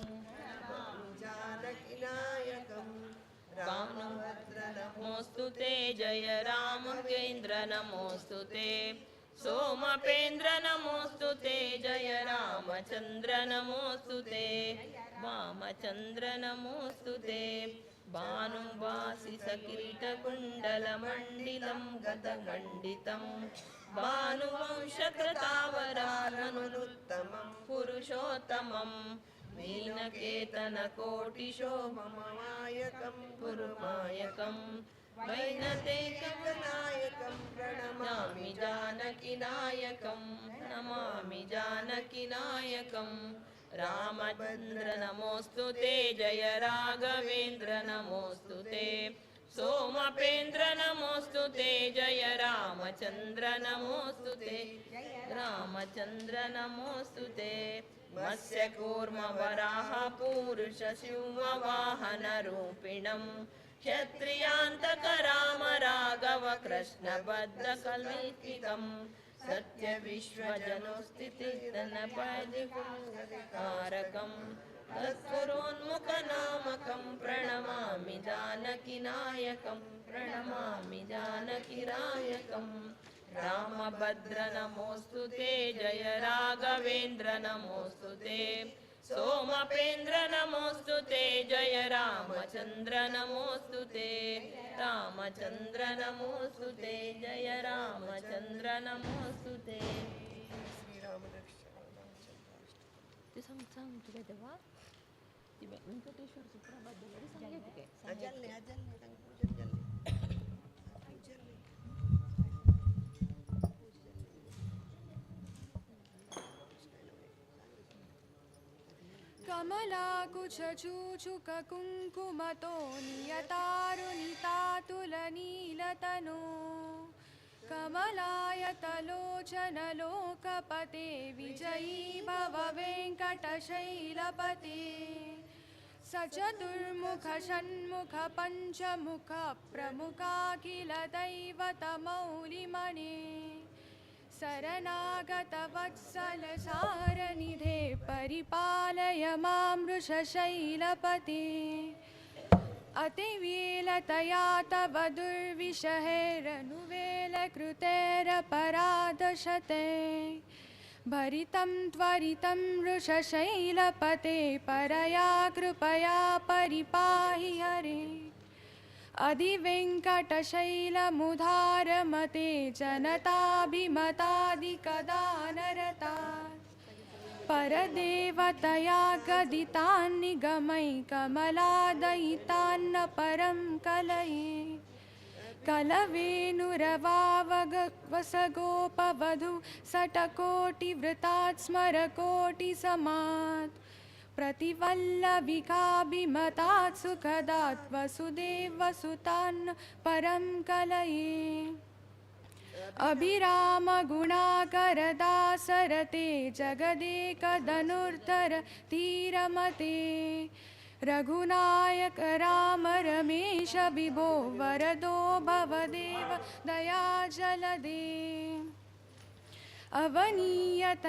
जानकीनायकं रामभद्र नमोस्तुते जय रामकेन्द्र नमोस्तुते सोमपेन्द्र नमोस्तुते जय रामचन्द्र नमोस्तुते वामचन्द्र नमोऽस्तु ते भानुवासि सकिरीटकुण्डलमण्डिलं गतखण्डितं भानुवंशकृतावराननुत्तमं पुरुषोत्तमं मीनकेतनकोटिशोभममायकं पुरुमायकं वैनतेयकनायकं प्रणमामि जानकीनायकं नमामि जानकीनायकं रामचन्द्र नमोऽस्तु ते जय राघवेन्द्र नमोऽस्तु ते सोमपेन्द्र नमोऽस्तु ते जय रामचन्द्र नमोऽस्तु ते रामचन्द्र नमोऽस्तु ते मत्स्यकूर्म वराह पूरुष सिंहवाहनरूपिणं क्षत्रियान्तक राम राघव कृष्ण बद्धकल्पितं सत्य विश्वजनोस्थितिधनपदिकारकं तत्पुरोन्मुखनामकं प्रणमामि जानकीनायकं प्रणमामि जानकीनायकं रामभद्र नमोऽस्तु ते जय राघवेन्द्र नमोऽस्तु ते सोमपेन्द्र नमोऽस्तु ते जय रामचन्द्र नमोऽस्तु ते रामचन्द्र नमोऽस्तु ते जय रामचन्द्र नमोऽस्तु ते वेंकटेश्वर सुप्रभात अजल्ले अजल्ले पूजन जल्ले कमलाकुचूचुककुङ्कुमतो नियतारुणितातुलनीलतनो कमलायतलोचनलोकपते विजयी भव वेङ्कटशैलपते स चतुर्मुख षण्मुख पञ्चमुख प्रमुखाखिल दैवतमौलिमणे शरणागत वत्सल सारनिधे परिपालय मां वृषशैलपते अतिवेलतया तव दुर्विषहैरनुवेलकृतेरपराधशते भरितं त्वरितं वृषशैलपते परया कृपया परिपाहि हरे अधिवेङ्कटशैलमुधारमते जनताभिमतादिकदानरता परदेवतया गदितान्निगमै कमलादयितान्न परं कलये कलवेणुरवावसगोपवधू सटकोटिवृतात् स्मरकोटिसमात् प्रतिवल्लभिकाभिमतात् सुखदात् वसुदेवसुतान्न परं कलये अभिरामगुणाकरदासरते जगदेकधनुर्धर धीरमते रघुनायक राम रमेश विभो वरदो भवदेव दयाजलदे अवनीयत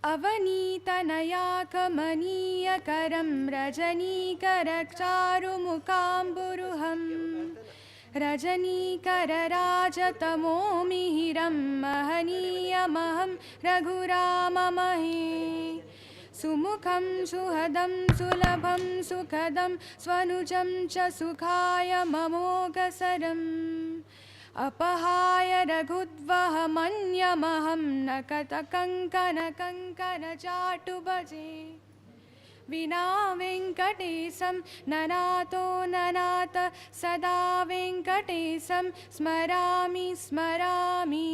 अवनीतनया कमनीयकरं रजनीकरचारुमुकाम्बुरुहं रजनीकरराजतमो मिहिरं महनीयमहं रघुराममहे सुमुखं सुहदं सुलभं सुखदं स्वनुजं च सुखाय ममोघसरम् अपहाय रघुद्वहमन्यमहं न कतकङ्कणकङ्कणचाटु भजे विना वेङ्कटेशं ननातो ननाथ सदा वेङ्कटेशं स्मरामि स्मरामि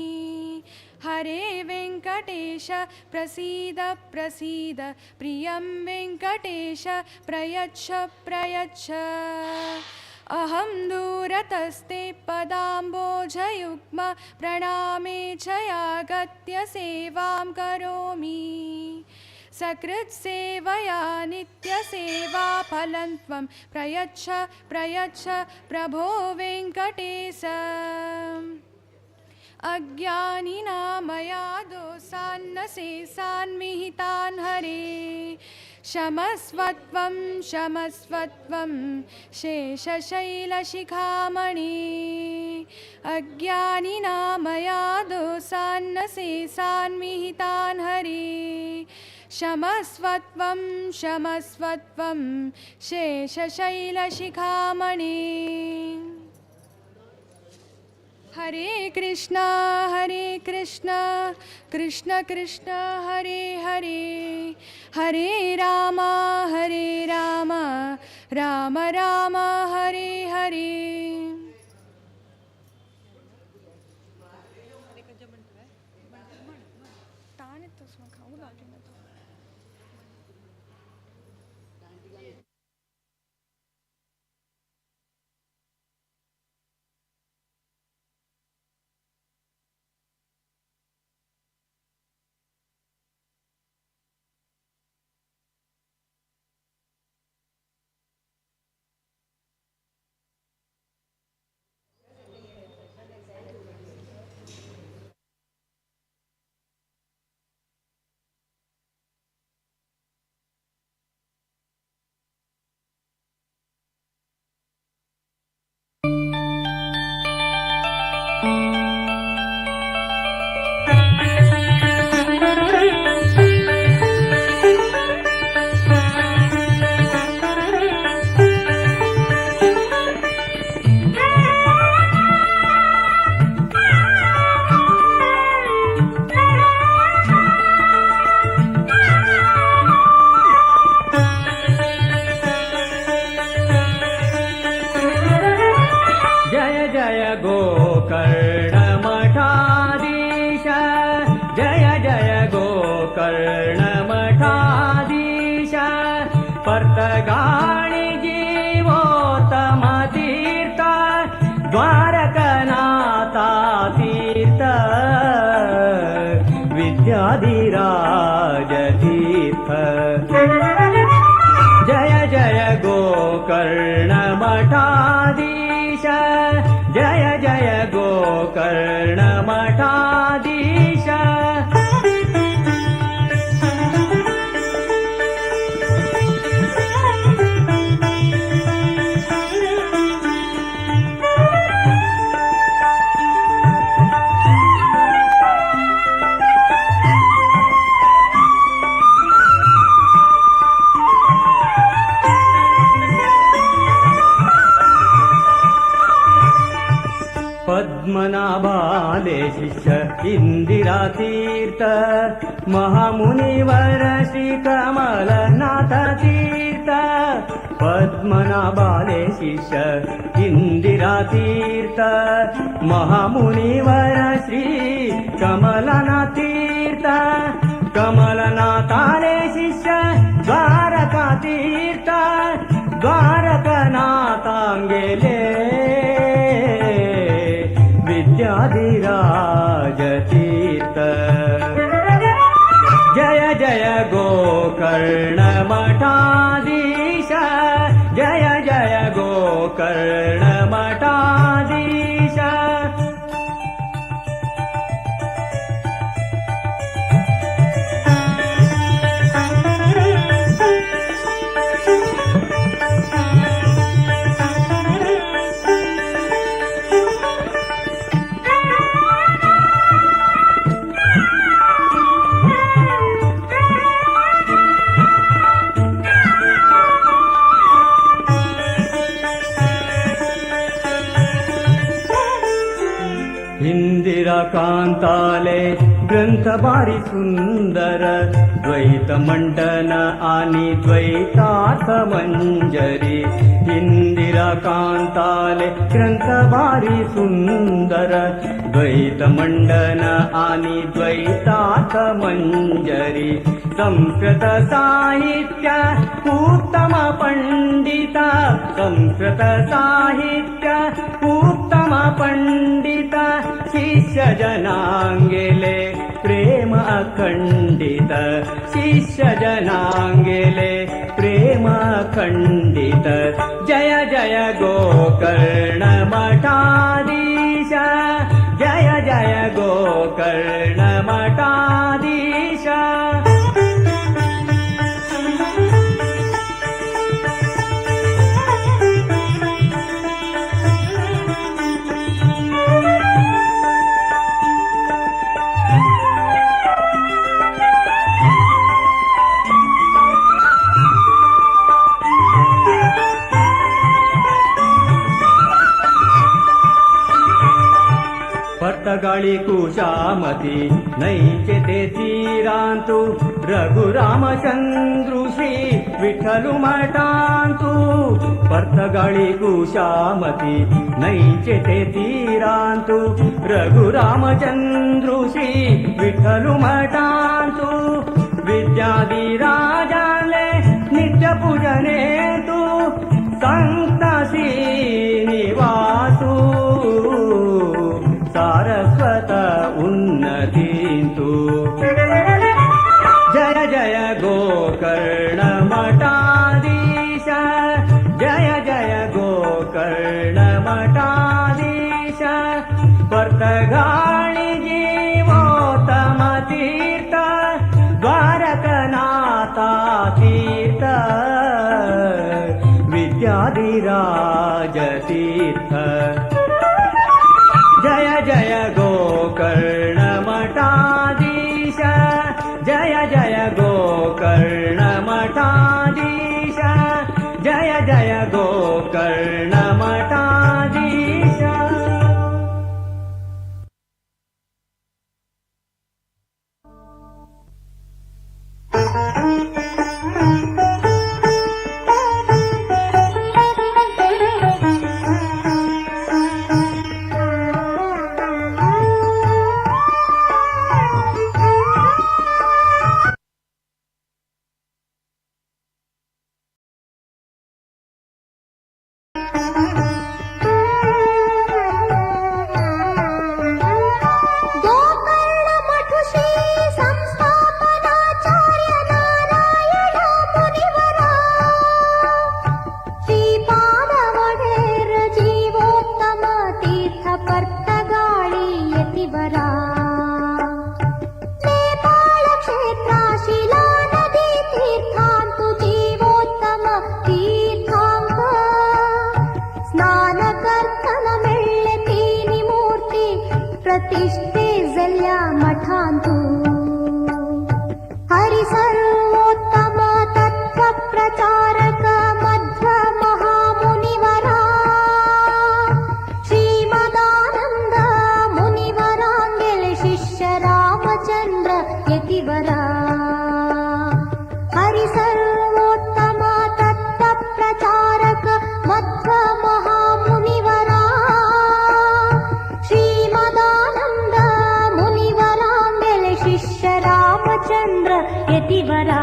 हरे वेङ्कटेश प्रसीद प्रसीद प्रियं वेङ्कटेश प्रयच्छ प्रयच्छ अहं दूरतस्ते पदाम्बोजयुग्म प्रणामे च यागत्य सेवां करोमि सकृत्सेवया नित्यसेवाफलं त्वं प्रयच्छ प्रयच्छ प्रभो वेङ्कटेश अज्ञानिना मया दोषान्न शेषान्विहितान् हरे क्षमस्वत्वं क्षमस्वत्वं शेषशैलशिखामणि अज्ञानिना मया दोषान्न शेषान्विहितान् हरे क्षमस्वत्वं क्षमस्वत्वं शेषशैलशिखामणि हरे कृष्णा कृष्ण कृष्ण हरे हरे हरे राम राम राम हरे हरे पर्तगाणि जीवोत्तम तीर्थ द्वारकनाथा तीर्थ विद्याधिराज तीर्थ जय जय गोकर्ण मठाधीश जय जय गोकर्ण मठाधीश पद्मनाभाले शिष्य इंदिरा तीर्थ महामुनिवर श्री कमलनाथ तीर्थ पद्मनाभाले शिष्य इंदिरा तीर्थ महामुनिवर श्री कमलनाथ तीर्थ कमलनाथाले शिष्य द्वारका तीर्थ द्वारकनाथांगेले विद्याधिराज तीर्थ जय जय गोकर्ण मठाधीश जय जय गोकर्ण मठाधीश कांताले ग्रंथ भारी सुंदर द्वैत मंडन आणि द्वैतार्थ मंजरी इंदिरा कांताले ग्रंथ भारी सुंदर द्वैत मंडन आणि द्वैतार्थ मंजरी संस्कृत साहित्य उत्तम पंडित संस्कृत साहित्य उत्तम पंडित शिष्य जनांगेले प्रेम अखंडित शिष्य जनांगेले प्रेम अखंडित जय जय गोकर्ण मठाधीश जय जय जय गोकर्ण मठाधीश पर्तगाळी कुशामती नैचे तीरांतु रघुरामचंद्रुषी विठ्ठलु मठांतु पर्तगाळी कुशामती नैचे तीरांतु रघुरामचंद्रुषी विठ्ठलु मठांतु विद्याधिराजाले नित्य पूजने तु संतासी निवासु सारस्वत उन्नतीन्तु जय जय गोकर्ण मठाधीश जय जय गोकर्ण मठाधीश पर्तगाळी जीवोत्तम तीर्थ द्वारकनाथा तीर्थ विद्याधिराज तीर्थ जय जय गोकर्ण मठाधीश जय जय गोकर्ण मठाधीश जय जय गोकर्ण मठाधीश प्रतिष्ठे जल्या मठांतु हरि सर्वोत्तम तत्व प्रचारक मध्व महामुनिवरा श्रीमदानंद मुनिवरांगेले शिष्य रामचंद्र यतिवरा हरि सर्वोत्तम तत्व प्रचारक मध्व महामुनिवरा श्रीमदानंद मुनिवरांगेले शिष्य रामचंद्र यतिवरा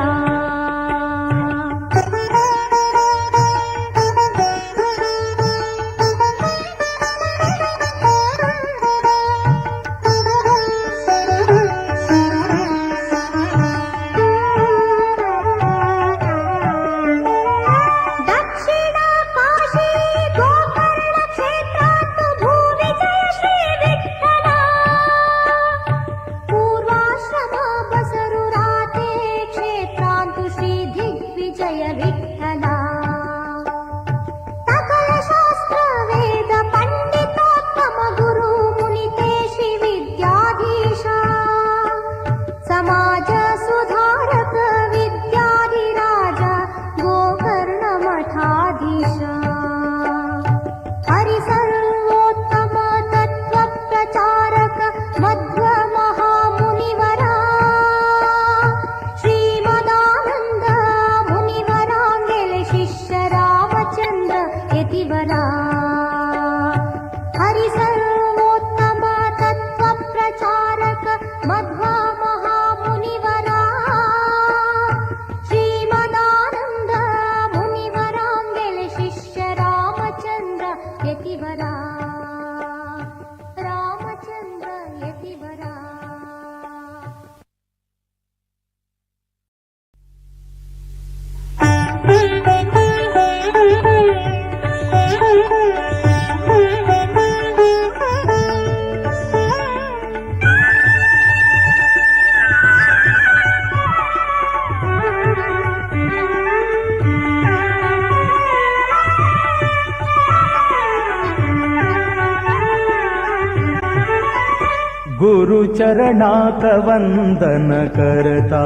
गुरुचरणाक वंदन करता,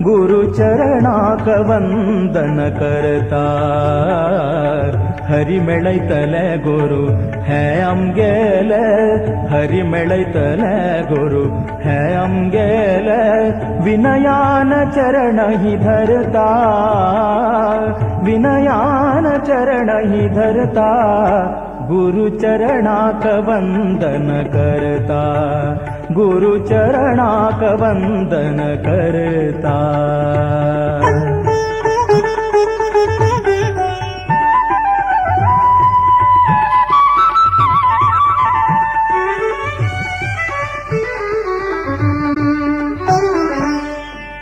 गुरुचरणाक वंदन करता. हरी मेळयतले गुरु हे आमगेले, हरी मेळयतले गुरु हे आमगेले. विनयान चरण ही धरता, विनयान चरण ही धरता. गुरुचरणाक वंदन करता, गुरुचरणाक वंदन करता.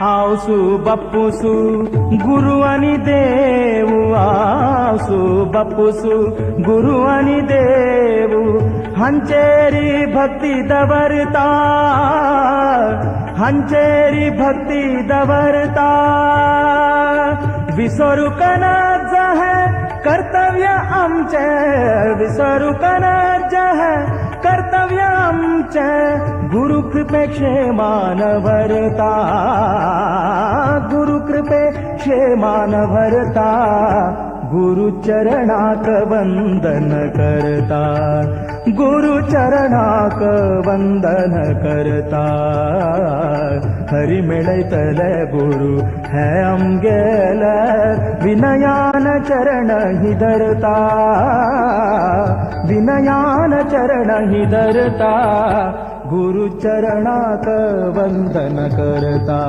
आवसु बप्पुसु गुरु आणि देऊ, आवसु बप्पुसु गुरु आणि देऊ. हंचेरी भक्ती दवरता, हंचेरी भक्ती दवरता. विसरू कनज है कर्तव्य आमचे, विसरू कनज है कर्तव्य आमचे. गुरु कृपे क्षेमान भरता, गुरु कृपे क्षेमान भरता. गुरुचरणाक वंदन करता, गुरुचरणाक वंदन करता. हरी मेळयतले गुरु हे आमगेले, विनयान चरण ही धरता, विनयान चरण ही धरता. गुरुचरणाक वंदन करता,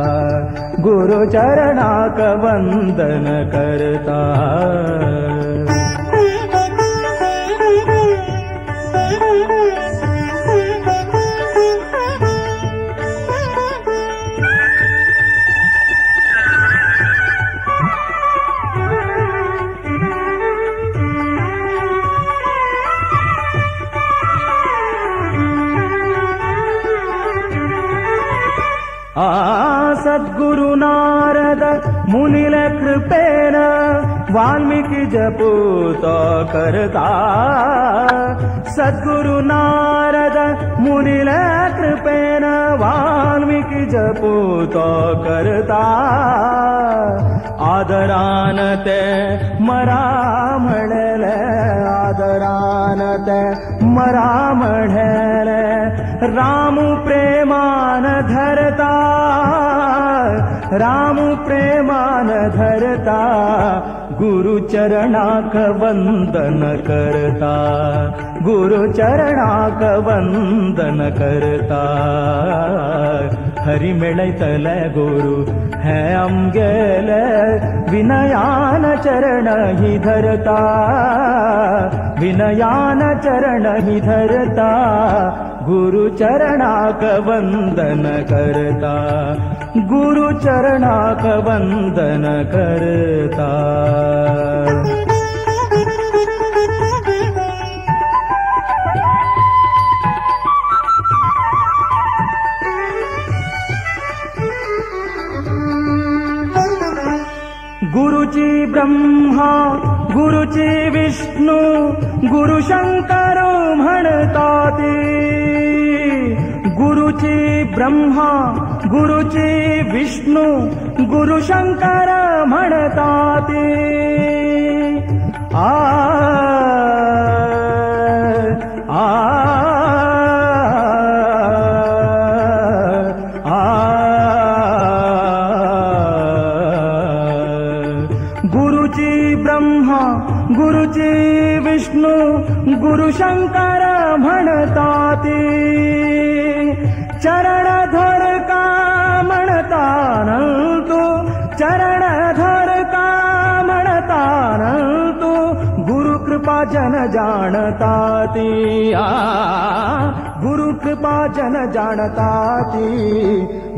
गुरुचरणाक वंदन करता. सद्गुरु नारद मुनिल कृपेन वाल्मीकि जपूत करता. सद्गुरु नारद मुनिल कृपेन वाल्मीकि जपूत करता. आदरान ते मरा म्हणले, आदरान ते मरा म्हणले. रामू प्रेमान धरता, रामू प्रेमान धरता. गुरुचरणाक वंदन करता, गुरुचरणाक वंदन करता. हरी मेळयतले गुरु हे आमगेले, विनयान चरण ही धरता, विनयान चरण ही धरता. गुरुचरणाक वंदन करता, गुरुचरणाक वंदन करता. गुरुची ब्रह्मा, गुरुची विष्णू, गुरु शंकर म्हणतात. गुरुची ब्रह्मा, गुरुची विष्णू, गुरु शंकर म्हणतात. आ आ गुरुची ब्रह्मा, गुरुची विष्णू, गुरु शंकर म्हणतात. चरण धर का म्हणतान तू, चरण धर का म्हणतान तू. गुरु कृपा जन जाणताती, गुरु कृपा जन जाणताती.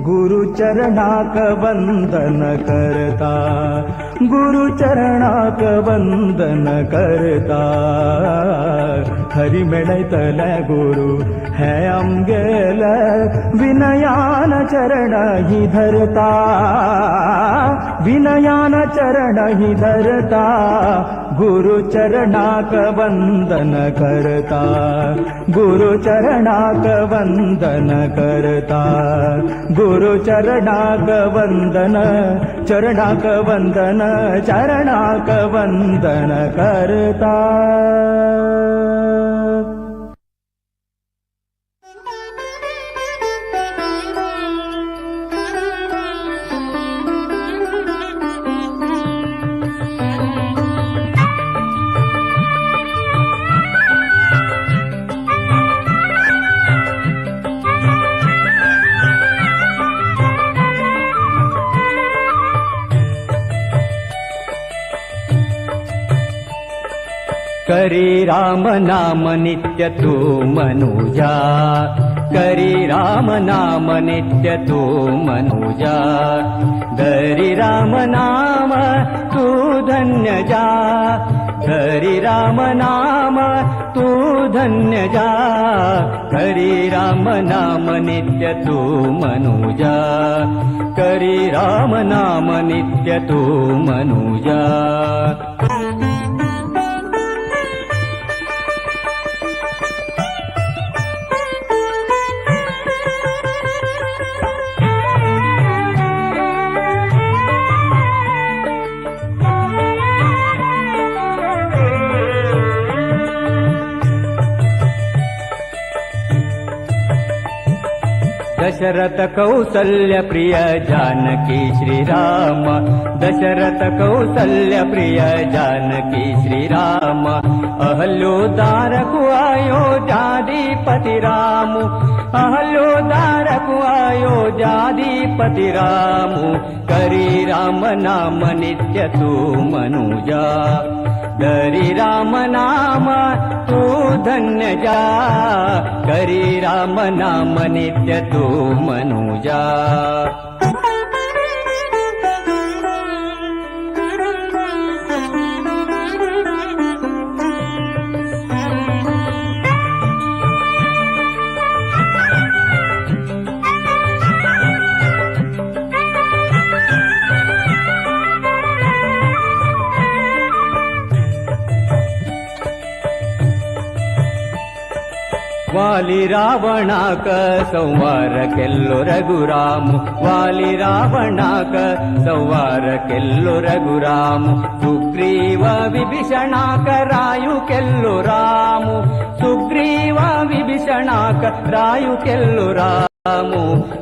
गुरुचरणाक वंदन करता, गुरुचरणाक वंदन करता. हरी मेळयतले गुरु है अंगेल विनयान चरण ही धरता, विनयान चरण ही धरता, गुरु चरणाक वंदन करता, गुरु चरणाक वंदन करता, गुरु चरणाक वंदन, चरणाक वंदन, चरणाक वंदन करता. करी राम नाम नित्य तू मनुजा, करी राम नाम नित्य तू मनुजा, धरी राम नाम तू धन्य जा, धरी राम नाम तू धन्य जा, करी राम नाम नित्य तू मनुजा, करी राम नाम नित्य तू मनुजा. दशरथ कौसल्य प्रिय जानकी श्रीराम, दशरथ कौसल्य प्रिय जानकी श्रीराम, अहल्योद्धारकु अयोध्याधिपति राम, अहल्योद्धारकु अयोध्याधिपति राम, करी राम नाम नित्य तू मनुजा, धरी राम नाम तू धन्य जा, करी राम नाम नित्य तू मनुजा. वाली रावणाक संवार केल्लो रघुराम, वाली रावणाक संवार केल्लो रघुराम, सुग्रीव विभीषणाक रायु केल्लो राम, सुग्रीव विभीषणाक रायु केल्लो राम,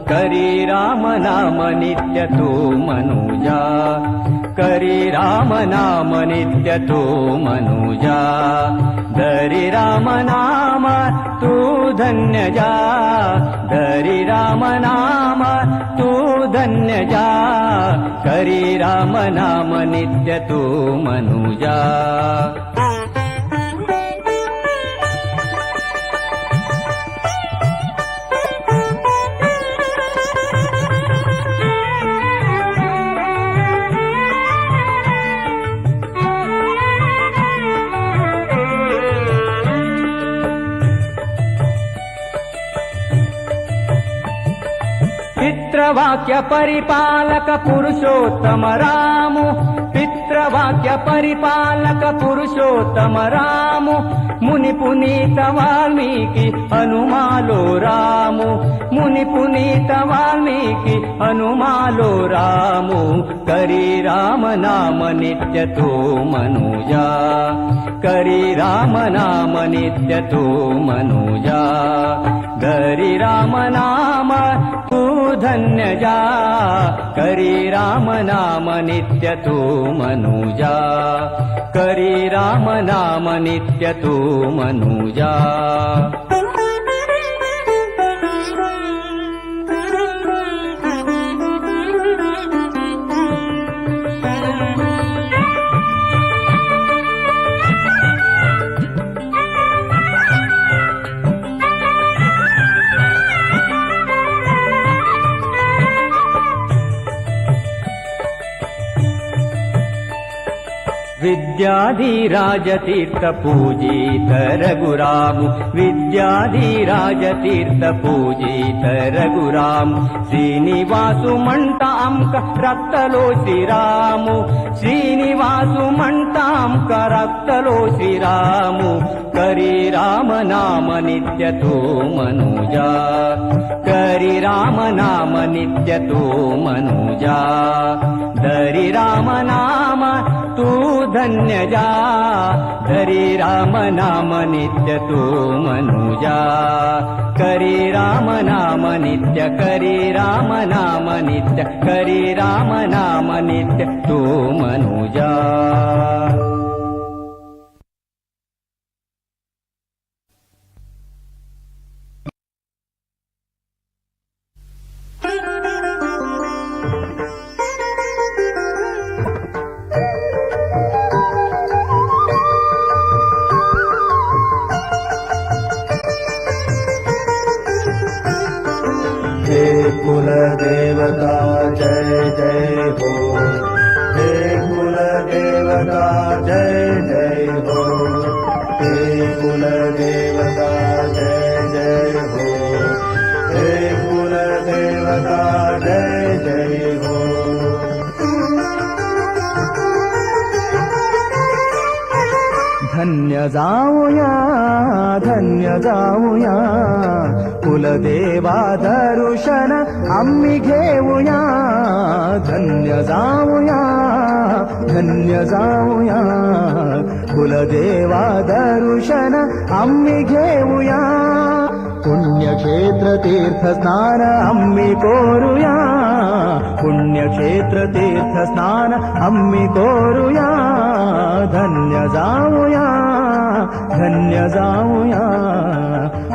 करी राम नाम नित्य तू मनुजा, करी राम नाम नित्य तू मनुजा, धरी राम नाम तू धन्य जा, धरी राम नाम तू धन्य जा, करी राम नाम नित्य तू मनुजा. पितृवाक्य परिपालक पुरुषोत्तम राम, पितृवाक्य परिपालक पुरुषोत्तम राम, मुनि पुनीत वाल्मीकि हनुमालो राम, मुनि पुनीत वाल्मीकि हनुमालो राम, करी राम नाम नित्य तू मनुजा, करी राम नाम नित्य तू मनुजा, धरी राम नाम तू धन्य जा, करी राम नाम नित्य तू मनुजा, करी राम नाम नित्य तू मनुजा. विद्याधिराजतीर्थ पूजित रघुरामु विद्याधिराजतीर्थ पूजित रघुरामु श्रीनिवासु मंटांक रक्तलो श्रीरामु श्रीनिवासु मंटांक रक्तलो श्रीरामु करी राम नाम नित्य तो मनुजा करी राम नाम नित्य तो मनुजा धरी राम नाम तू धन्य जा धरी राम नाम नित्य तू मनुजा करी राम नाम नित्य करी राम नाम नित्य करी राम नाम नित्य तू मनुजा कुल देवता जय जय हो हे कुल देवता जय जय हो हे कुल देवता जय जय हो हे कुल देवता जय जय हो धन्य जाऊया कुलदेवा दर्शन आम्ही घेऊया धन्य जाऊया कुलदेवा दर्शन आम्ही घेऊया पुण्यक्षेत्र तीर्थ स्नान आम्ही कोरूया पुण्यक्षेत्र तीर्थ स्नान आम्ही कोरूया धन्य जाऊया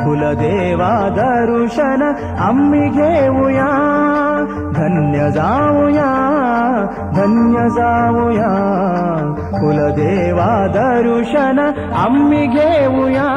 कुलदेवा दर्शन आम्ही घेऊया धन्य जाऊया कुलदेवा दर्शन आम्ही घेऊया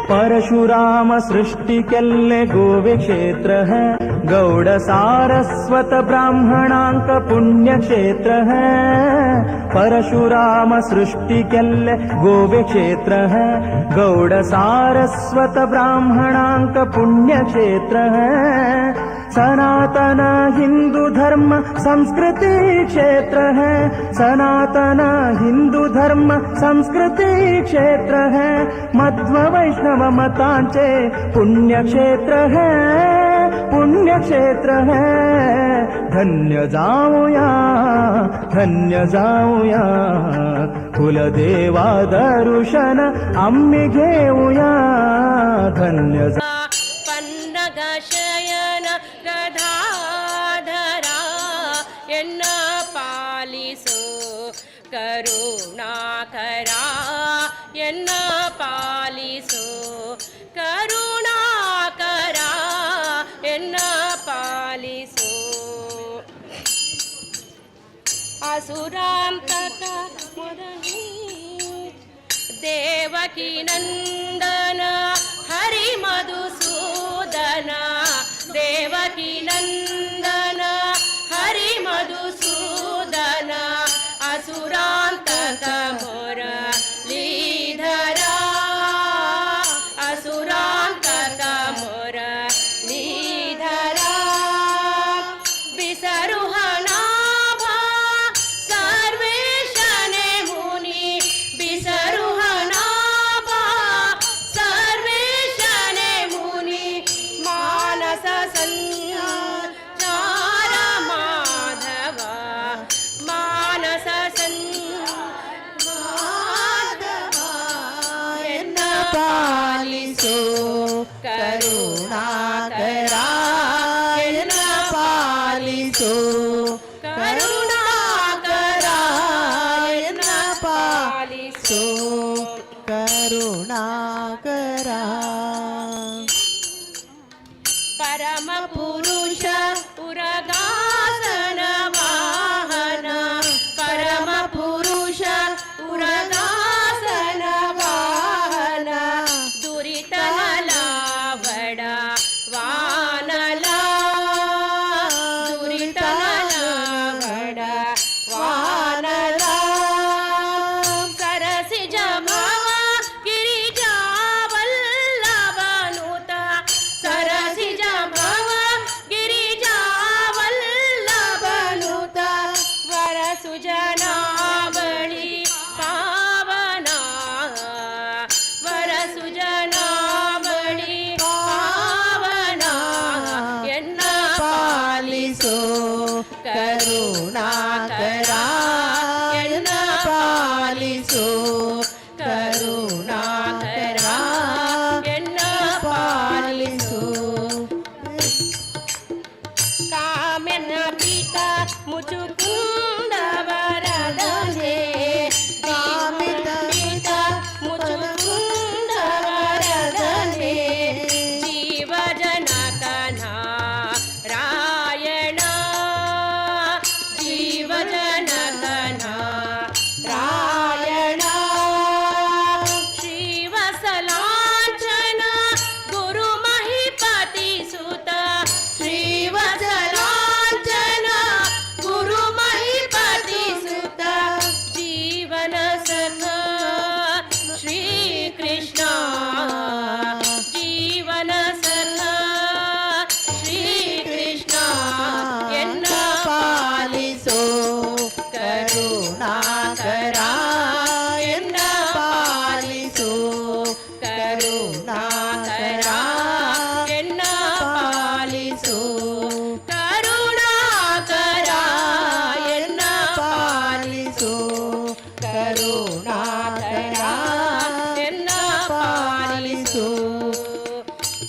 परशुराम सृष्टि केल्ले गोवे क्षेत्र है गौड़ सारस्वत ब्राह्मणांक पुण्य क्षेत्र है परशुराम सृष्टि केल्ले गोवे क्षेत्र है गौड़ सारस्वत ब्राह्मणांक पुण्य क्षेत्र है सनातन हिंदू धर्म संस्कृति क्षेत्र है सनातन हिंदू धर्म संस्कृति क्षेत्र है मध्व वैष्णव मतांचे पुण्य क्षेत्र है धन्य जाऊया कुलदेवा दर्शन आम्ही घेऊया धन्य पन्नगशयन गदाधरा एन्न पालिसो करुणाकरा एन्न पालिसो करुणाकरा एन्न पालिसो असुरांतक मुरली देवकी नंदन हरि मधुसूदन देवकी नंदन हरि मधुसूदन असुरांतक मुरलीधरा असुरांतक मुरलीधरा बिसरुहनाभा सर्वेशने मुनि बिसरुहनाभा सर्वेशने मुनि मानस संचार माधव मानस माधव एन्न पालिसो करुणाकरा एन्न पालिसो करुणाकरा एन्न पालिसो करुणाकरा परम पुरुष उरगासन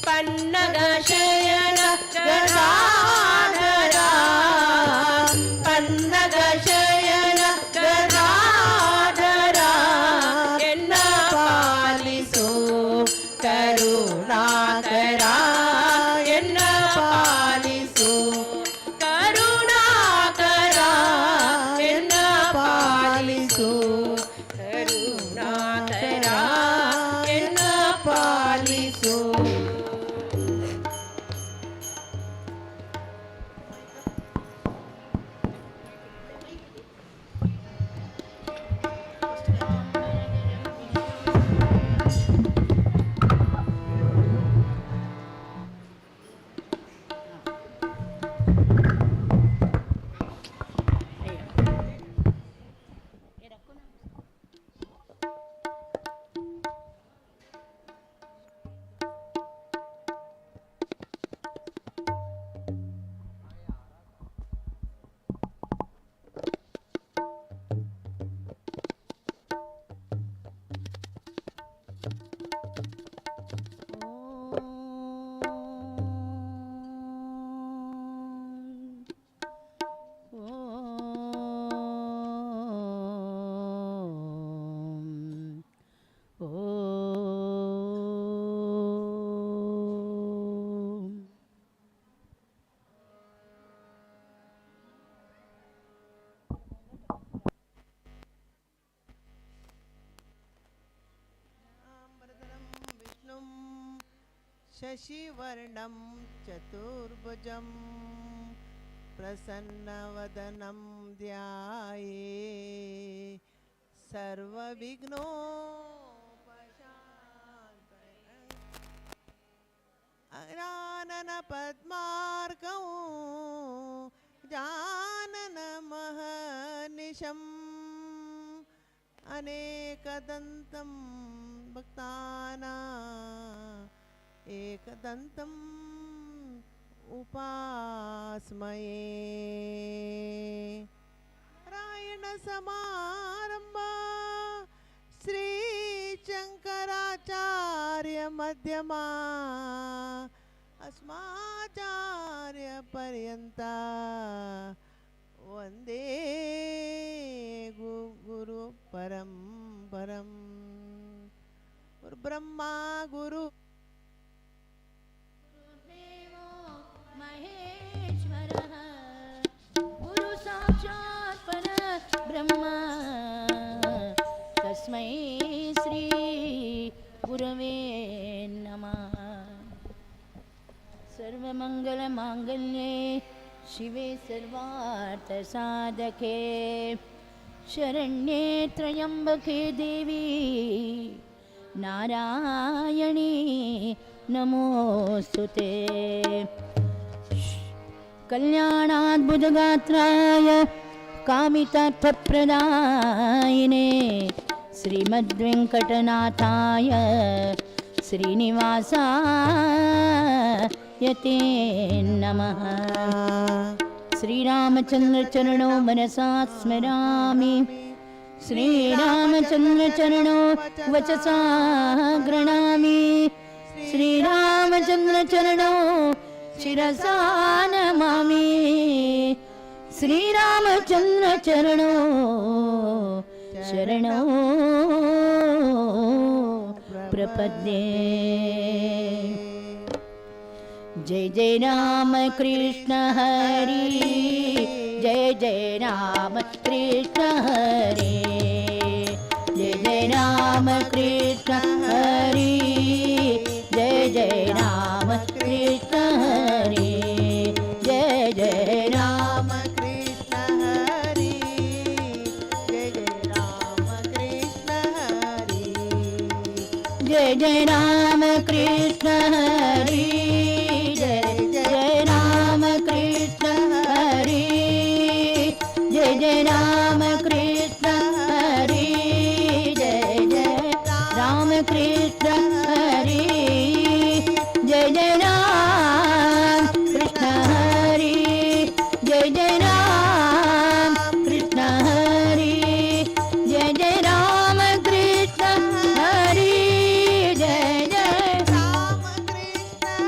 पन्नगशयन गदाधरा पन्नगशयन गदाधरा एन्न पालिसु करुणाकरा एन्न पालिसु करुणाकरा एन्न पालिसु करुणाकरा एन्न पालिसु शशिवर्णं चतुर्भुजं प्रसन्नवदनं ध्याये सर्वविघ्नोपशान्तये अज्ञाननपद्मार्गं जाननमहर्निशम् अनेकदन्तं भक्तानां एकदन्तम् उपास्महे नारायणसमारम्भा श्रीशङ्कराचार्यमध्यमा अस्माचार्यपर्यन्ता वन्दे गुरुपरम्परं गुरुब्रह्मा गुरु महेश्वरः गुरु साक्षात् परब्रह्म तस्मै श्री गुरवे नमः। सर्वमङ्गलमाङ्गल्ये शिवे सर्वार्थसाधके शरण्ये त्र्यम्बके देवी नारायणी नमोस्तुते। कल्याणाद्भुतगात्राय कामितार्थप्रदायिने श्रीमद्वेङ्कटनाथाय श्रीनिवासाय ते नमः। श्रीरामचन्द्रचरणो मनसा स्मरामि श्रीरामचन्द्रचरणो वचसा गृह्णामि श्रीरामचन्द्रचरणो शिरसा नमामि श्रीरामचन्द्रचरणो शरणो प्रपद्ये। जय जय राम कृष्ण हरि जय जय राम कृष्ण हरि जय जय राम कृष्ण हरि जय जय राम कृष्ण हरि जय जय राम कृष्ण हरि जय जय राम कृष्ण हरि जय जय राम कृष्ण हरि जय जय राम कृष्ण हरि जय जय राम कृष्ण हरि जय जय राम कृष्ण हरि जय जय राम कृष्ण हरि जय जय राम कृष्ण हरि जय जय राम कृष्ण हरि जय जय राम कृष्ण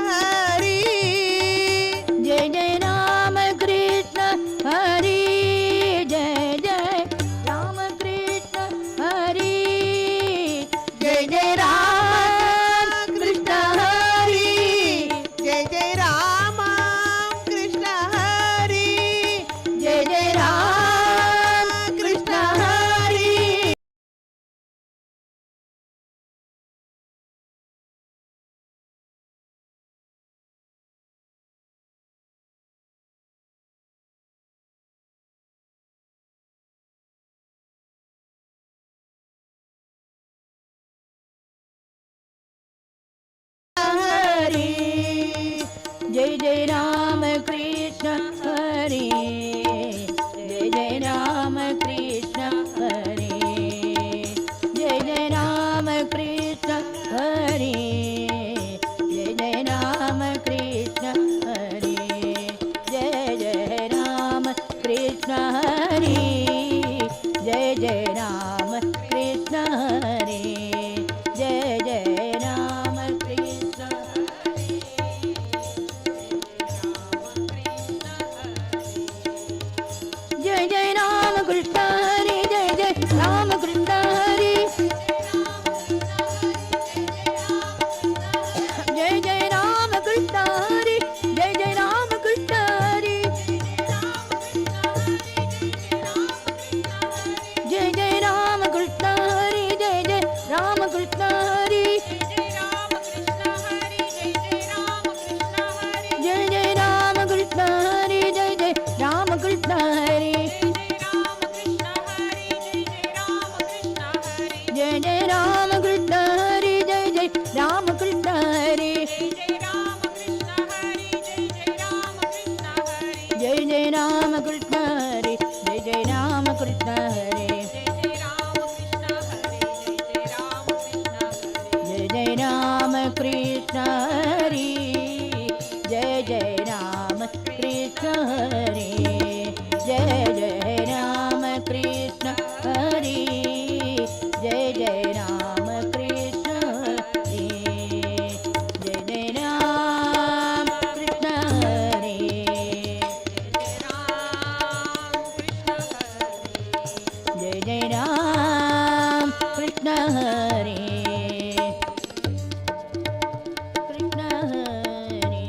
कृष्ण हरी जय जय राम कृष्ण हरी जय जय राम कृष्ण हरी जय जय राम कृष्ण हरी जय जय राम कृष्ण हरी जय जय राम कृष्ण हरी कृष्ण हरी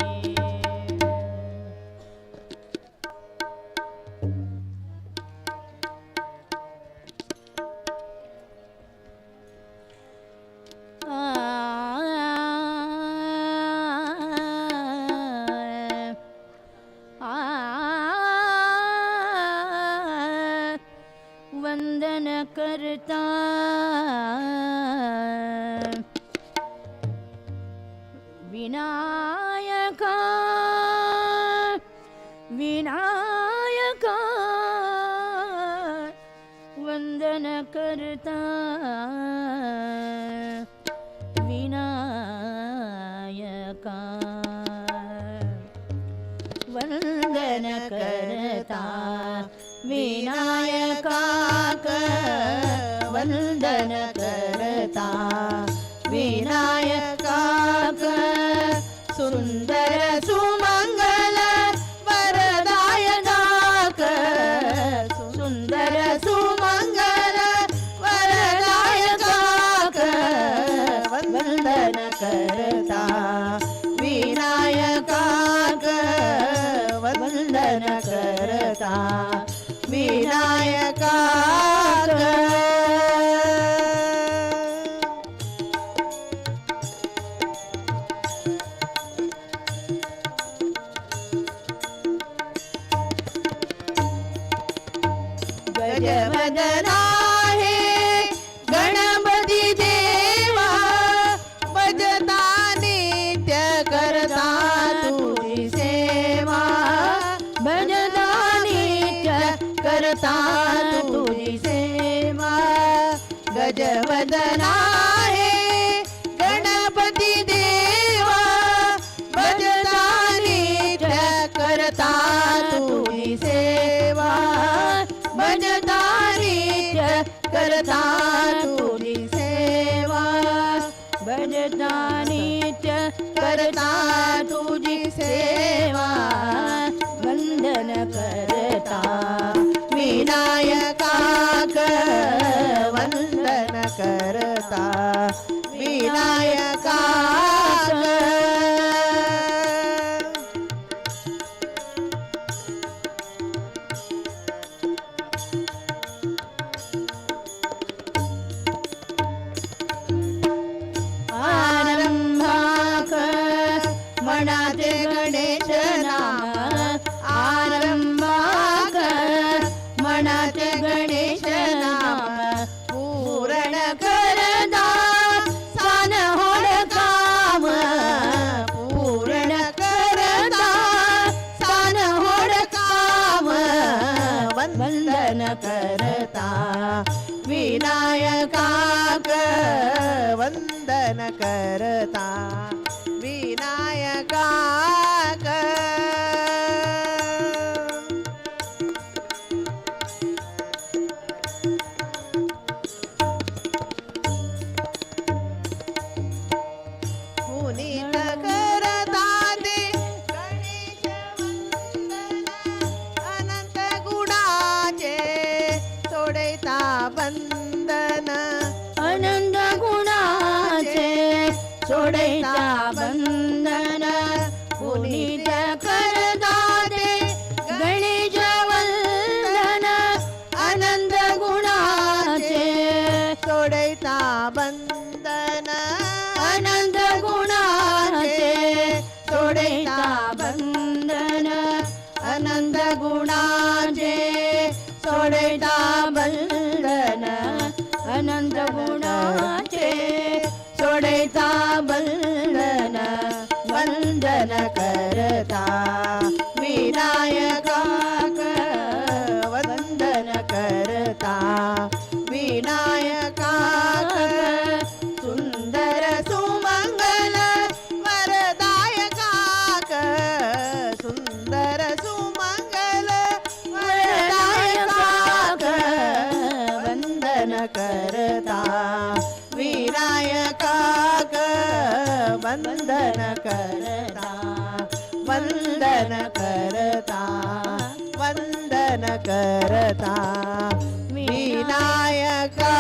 वंदन करता विनायका विनायका वंदन करता विनायका वंदन करता विनायका वंदन करता विनायका सुंदर सुमंगल वरदायक सुंदर सुमंगल वरदायक वंदन करता विनायका वंदन करता विनायका गजवदना हे गणपती देवा भजता नित्य करता तुझी सेवा भजता नित्य करता तुझी सेवा गजवदना हे गणपती देवा भजता नित्य करता तुझी सेवा भजता नित्य करता तुझी सेवा भजता नित्य करता तुझी सेवा वंदन करता विनायका वंदन करता विनायका आरंभाक मनाचे गणेश नाम आरंभाक मनाचे गणेश नाम पूर्ण करता सान होड काम पूर्ण करता सान होड काम वंदन करता विनायका वंदन करता विनायका पुनीत करता ते गणेश वंदन अनंत गुणाचे सोडता बंधन अनंत गुणाचे सोडता बंधन पुनीत करता ते गणेश वंदन अनंत गुणाचे सोडता बंधन अनंत गुणाचे सोडता बंधन अनंत गुणाचे सोडता बंधन अनंत गुणाचे सोडता बंधन वंदन करता विनायका वंदन करता विनायका सुंदर सुमंगल करता वंदन करता वंदन करता विनायका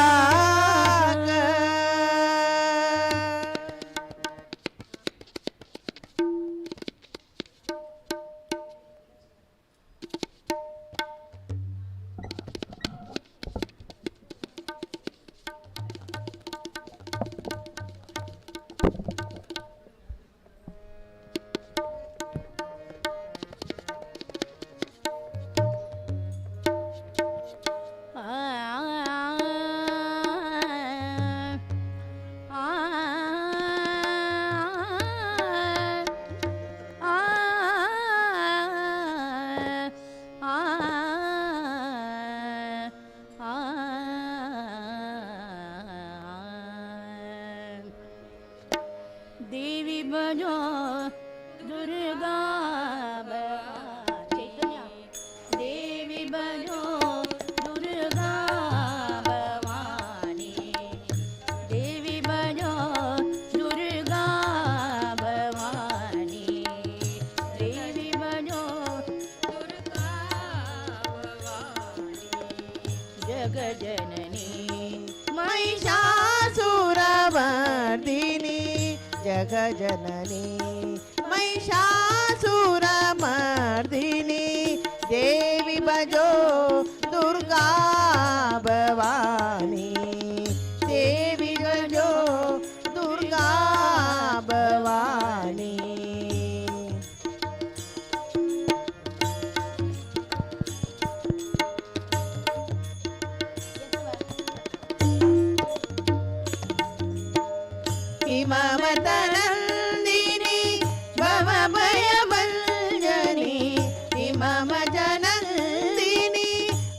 देवी बजो दुर्गा चैतन्य देवी बजो दुर्गा भवानी देवी बजो दुर्गा भवानी देवी बजो दुर्गा भवानी जग जननी महिषासुरमर्दिनी जग जननी महिषासुरमर्दिनी देवी बजो दुर्गा भवानी देवी बजो दुर्गा भवानी हिमवतनन्दिनी भवभयभञ्जनी हिमवतनन्दिनी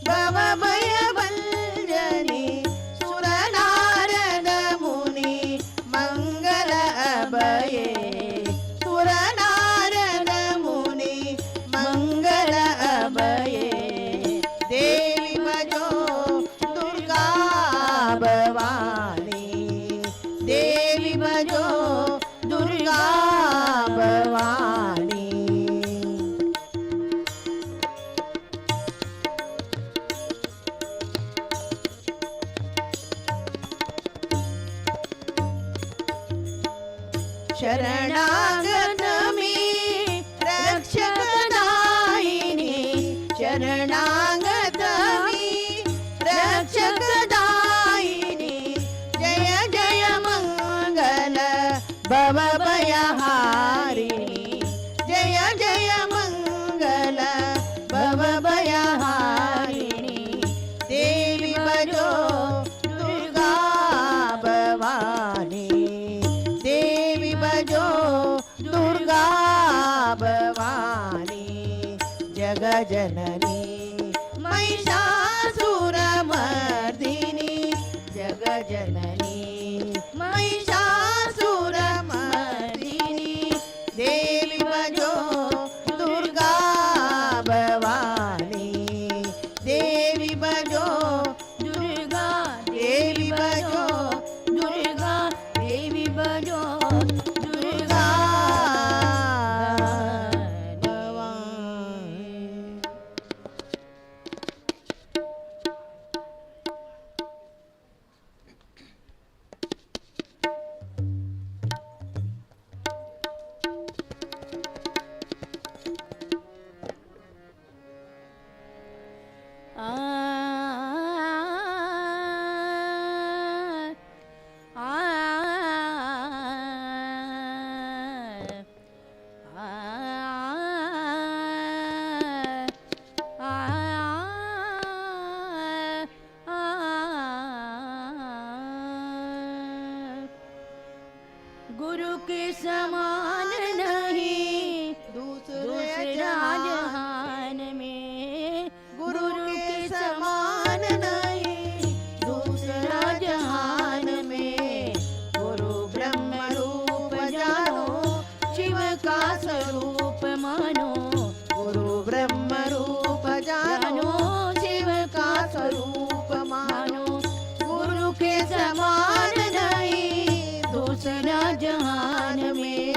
भवभयभञ्जनी सुरनारद मुनि मङ्गल अभये सुरनारद मुनि मङ्गल अभये देवी भजो दुर्गा भवानी देवी भजो दुर्गा भवानी शरणागत में रक्षक दायिनी शरणागत में रक्षक दायिनी जय जय मंगल भवभयहारिणी जय जय मंगल भवभयहारिणी देवी भजो दुर्गा भवानी देवी भजो दुर्गा भवानी जग जननी महिषासुरमर्दिनी जग जननी महिषासुरमर्दिनी देवी भजो दुर्गा भवानी देवी भजो दुर्गा देवी भजो दुर्गा देवी भजो दुर्गा भवानी गुरु के समान नहीं दूसरा जहान में गुरु के समान नहीं दूसरा जहान में गुरु ब्रह्म रूप जानो शिव का स्वरूप मानो गुरु ब्रह्म रूप जानो शिव का स्वरूप मानो गुरु के समान नहीं दूसरा जहान में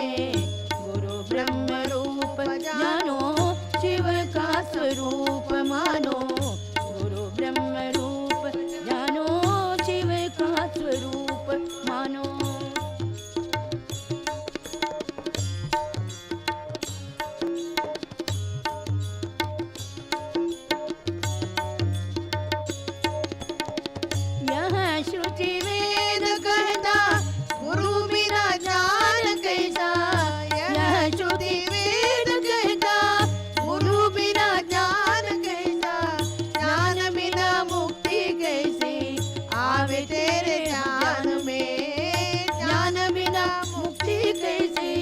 श्रुति वेद कहता, गुरु बिना ज्ञान कैसा, ज्ञान बिना मुक्ति कैसी आवे तेरे ध्यान में, ज्ञान बिना मुक्ति कैसी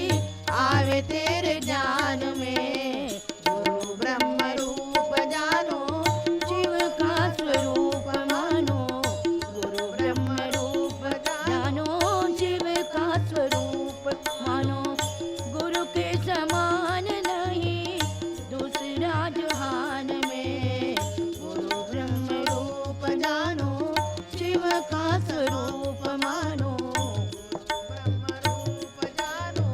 आवे तेरे ध्यान में। गुरु ब्रह्म रूप जानो, शिव का स्वरूप मानो, गुरु ब्रह्म रूप जानो, शिव का स्वरूप मानो। गुरु के समान नहीं दूसरा जहान में, गुरु ब्रह्म रूप जानो, शिव का स्वरूप मानो, ब्रह्म रूप जानो,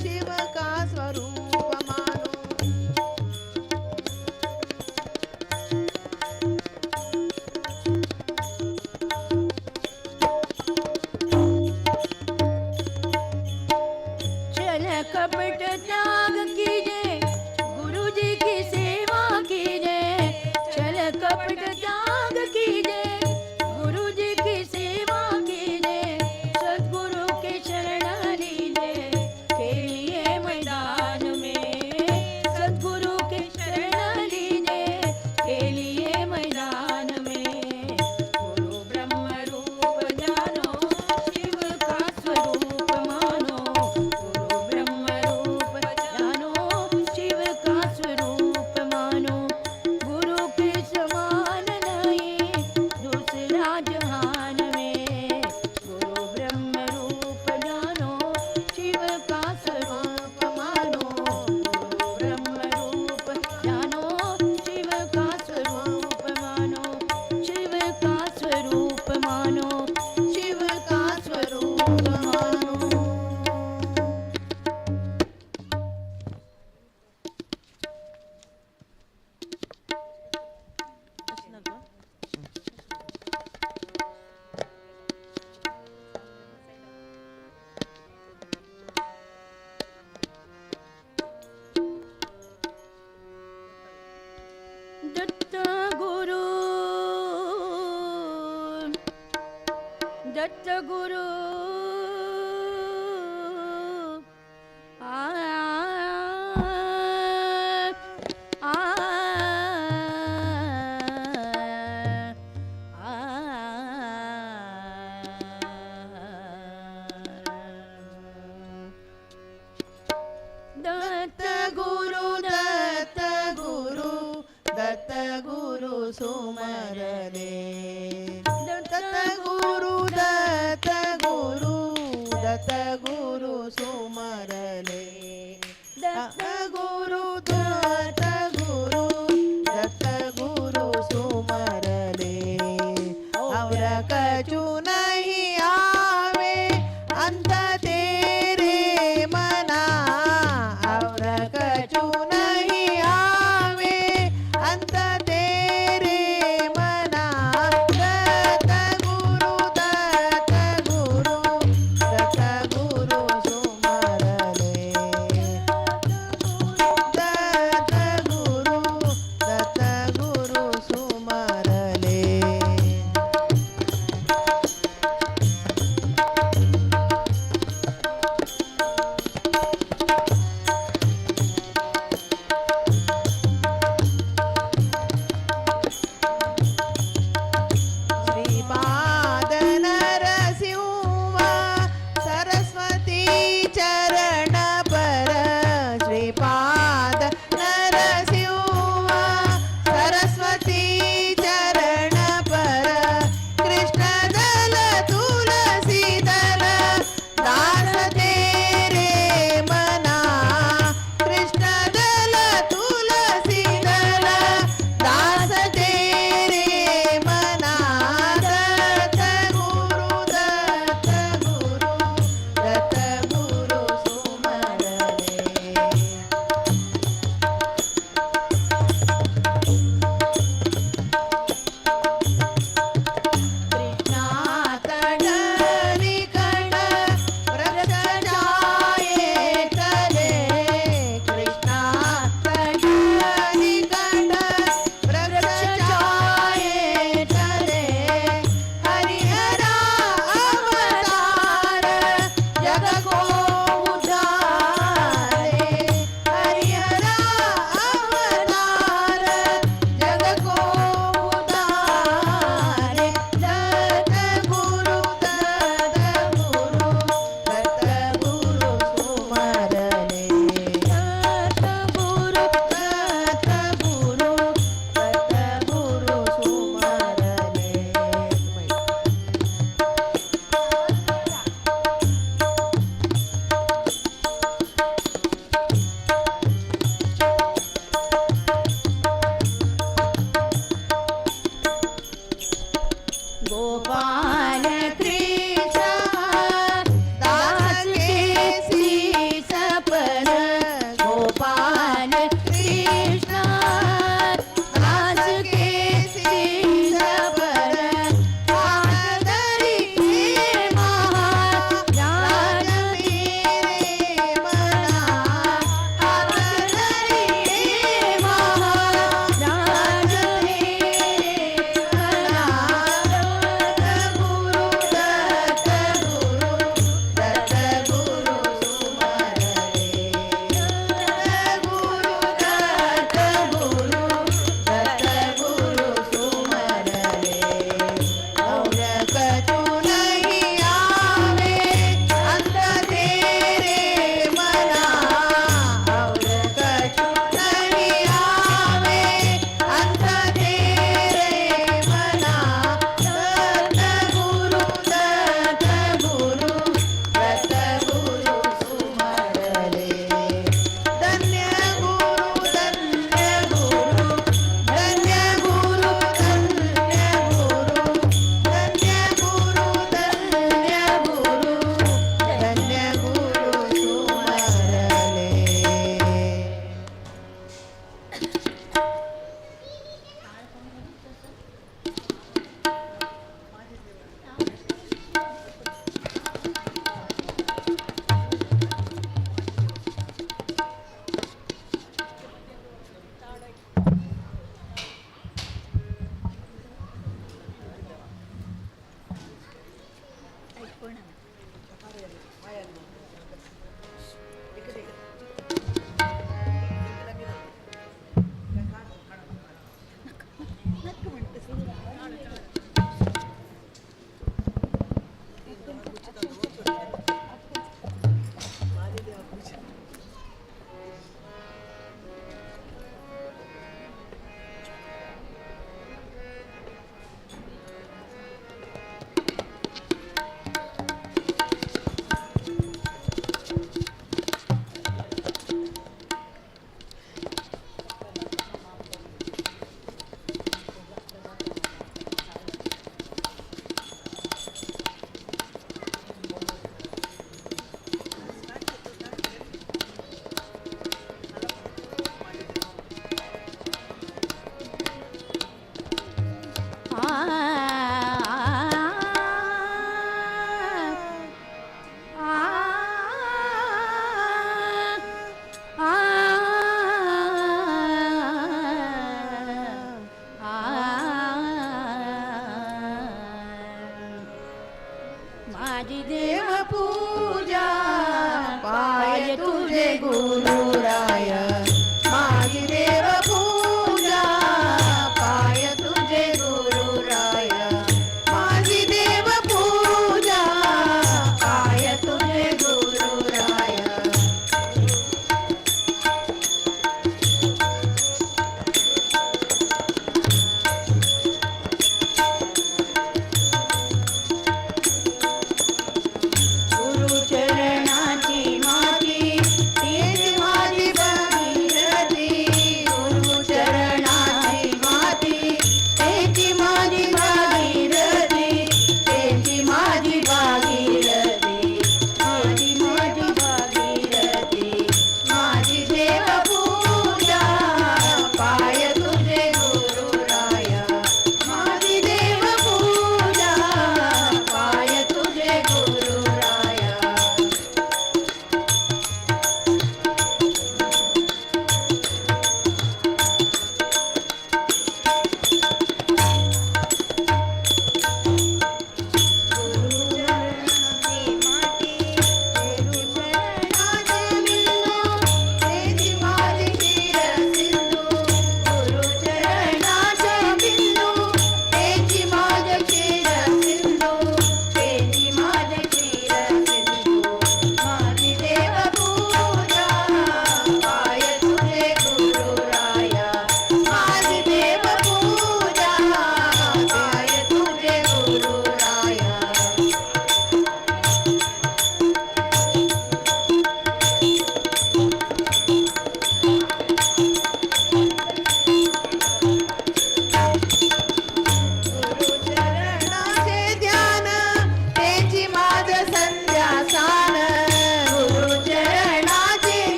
शिव का स्वरूप मानो। छल कपट त्याग कीजिए, गुरु जी की सेवा कीजिए, छल कपट त्याग कीजिए, गुरु जी की सेवा कीजिए, सद्गुरु के शरण लीजिए, खेलिए मैदान में, सद्गुरु के शरण लीजिए, खेलिए मैदान में। गुरु ब्रह्म रूप जानो, शिव का स्वरूप मानो, गुरु ब्रह्म रूप जानो, शिव का स्वरूप मानो। गुरु के समान नहीं दूसरा जहान में, गुरु ब्रह्म रूप जानो, शिव का स्वरूप मानो, गुरु ब्रह्म रूप जानो, शिव का स्वरूप मानो, शिव का स्वरूप मानो, शिव का स्वरूप मानो। दत्त गुरु, दत्त गुरु, आ आ दत्त गुरु, दत्त गुरु, दत्त गुरु सुमरले। दत्त गुरु, दत्त गुरु, दत्त गुरु सुमरले। दत्त गुरु, दत्त गुरु, दत्त गुरु सुमरले। और कछु नहीं आवे अंत तेरे मना, और कछु नहीं आवे अंत तेरे मना। दत्त गुरु, दत्त गुरु, दत्त गुरु सुमरले।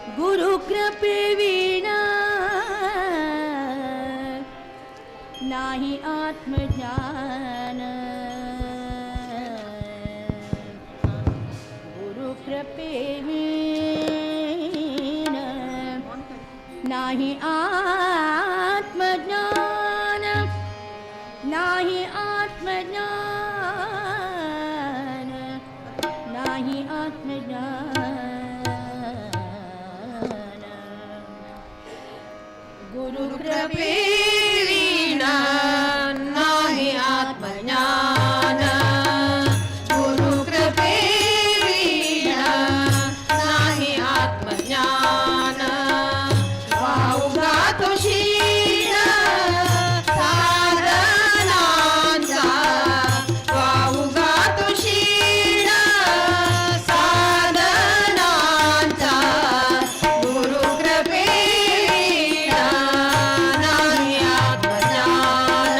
गुरु कृपे विना नाही आत्मज्ञान गुरु कृपे विना नाही आत्मज्ञान नाही आत्मज्ञान नाही आत्मज्ञान गुरु कृपे विना नाही आत्मज्ञान गुरु कृपे विना नाही आत्मज्ञान वाऊगा तो शीळ साधनांचा वाऊगा तो शीळ साधनांचा गुरु कृपे विना नाही आत्मज्ञान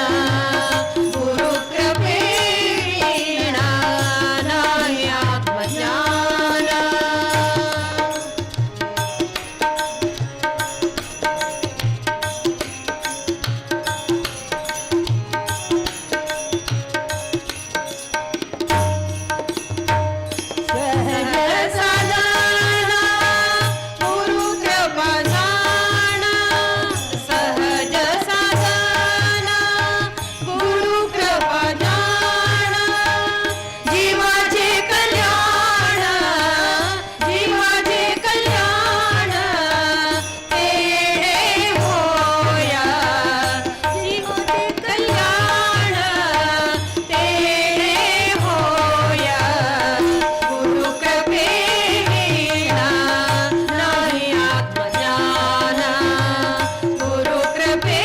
गुरु कृपे विना नाही आत्मज्ञान सहज साधना गुरु कृपा जाणा सहज साधना गुरु कृपा जाणा जीवाचे कल्याण जीवाचे कल्याण तेणे होया जीवाचे कल्याण तेणे होया गुरु कृपे विना नाही आत्मज्ञान गुरु कृपे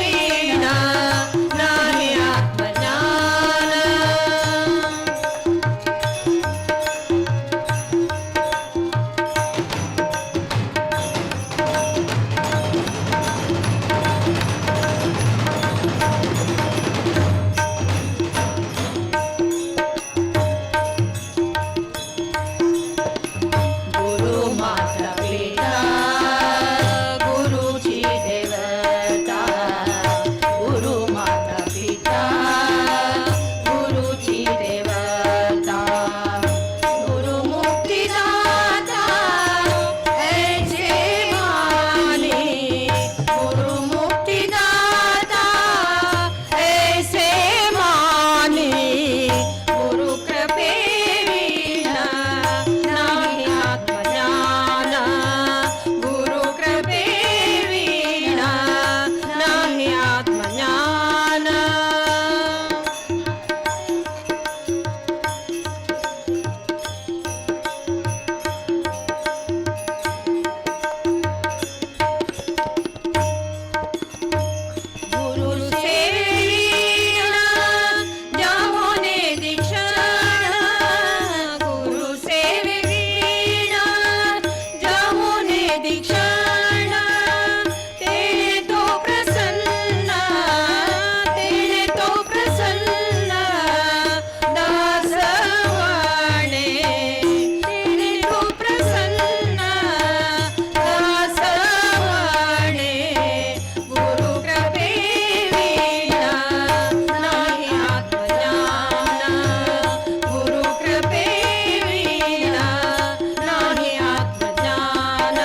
विना नाही आत्मज्ञान गुरु माता पिता गुरुची देवता गुरु माता पिता गुरुची देवता गुरु मुक्तिदाता ऐसे माने गुरु मुक्तिदाता ऐसे माने गुरु कृपे विना नाही आत्मज्ञान गुरु कृपे विना नाही आत्मज्ञान गुरु सेविना जामोने दीक्षाण गुरु सेविना जामोने दीक्षाण तेने तो प्रसन्न दासवाणे तेने तो प्रसन्न दासवाणे गुरु कृपे विना नाही आत्मज्ञान गुरु कृपे विना नाही आत्मज्ञान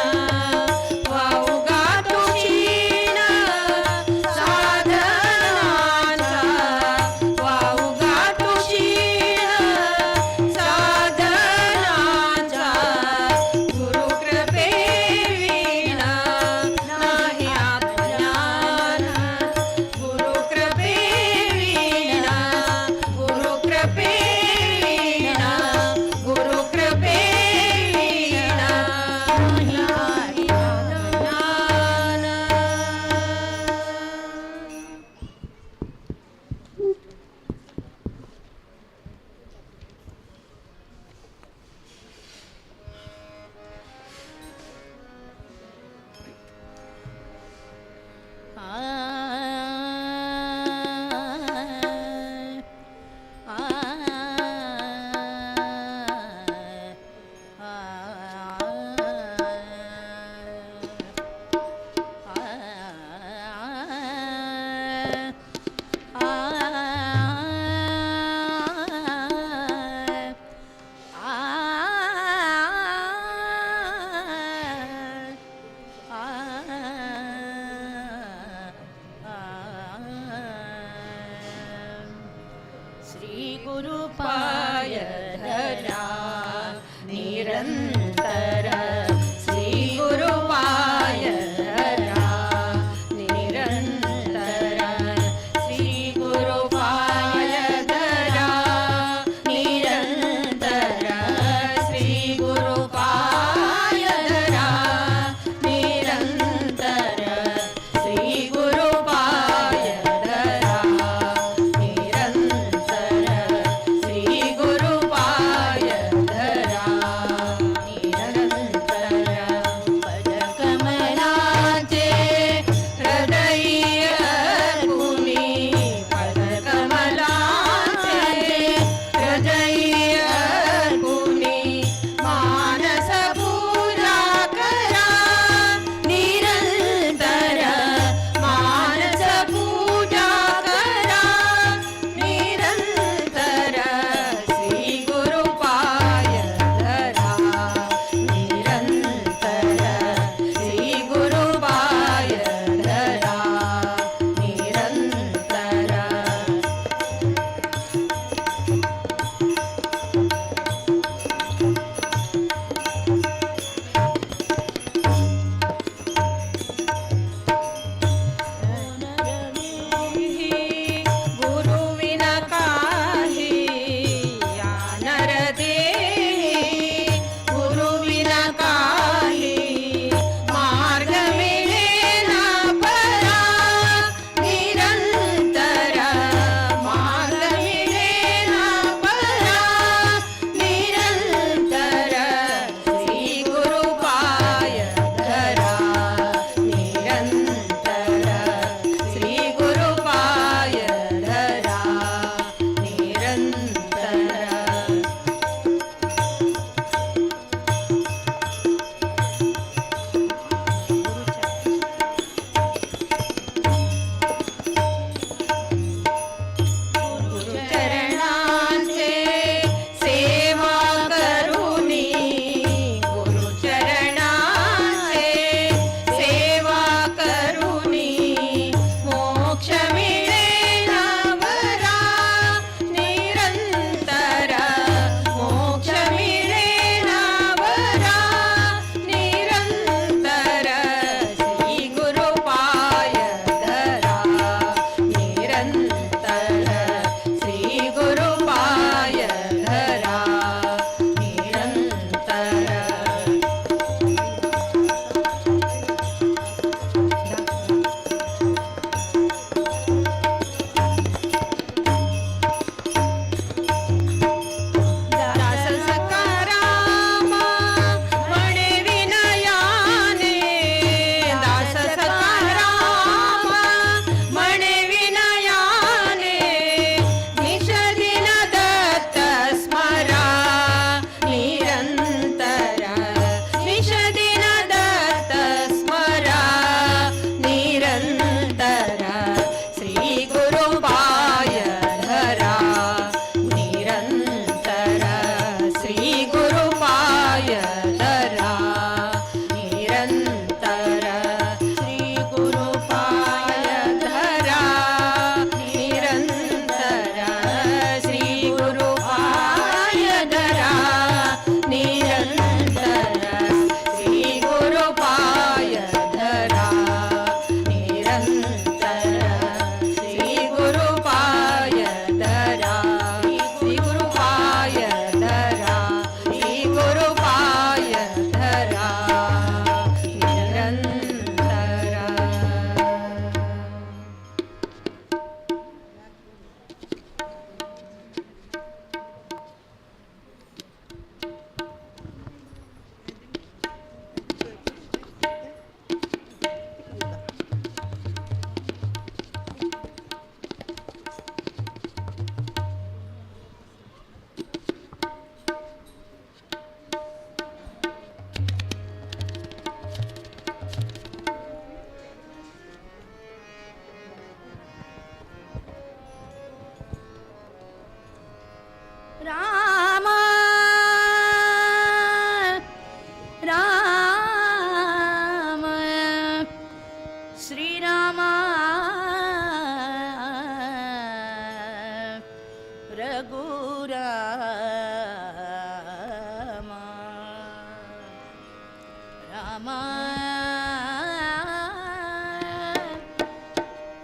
राम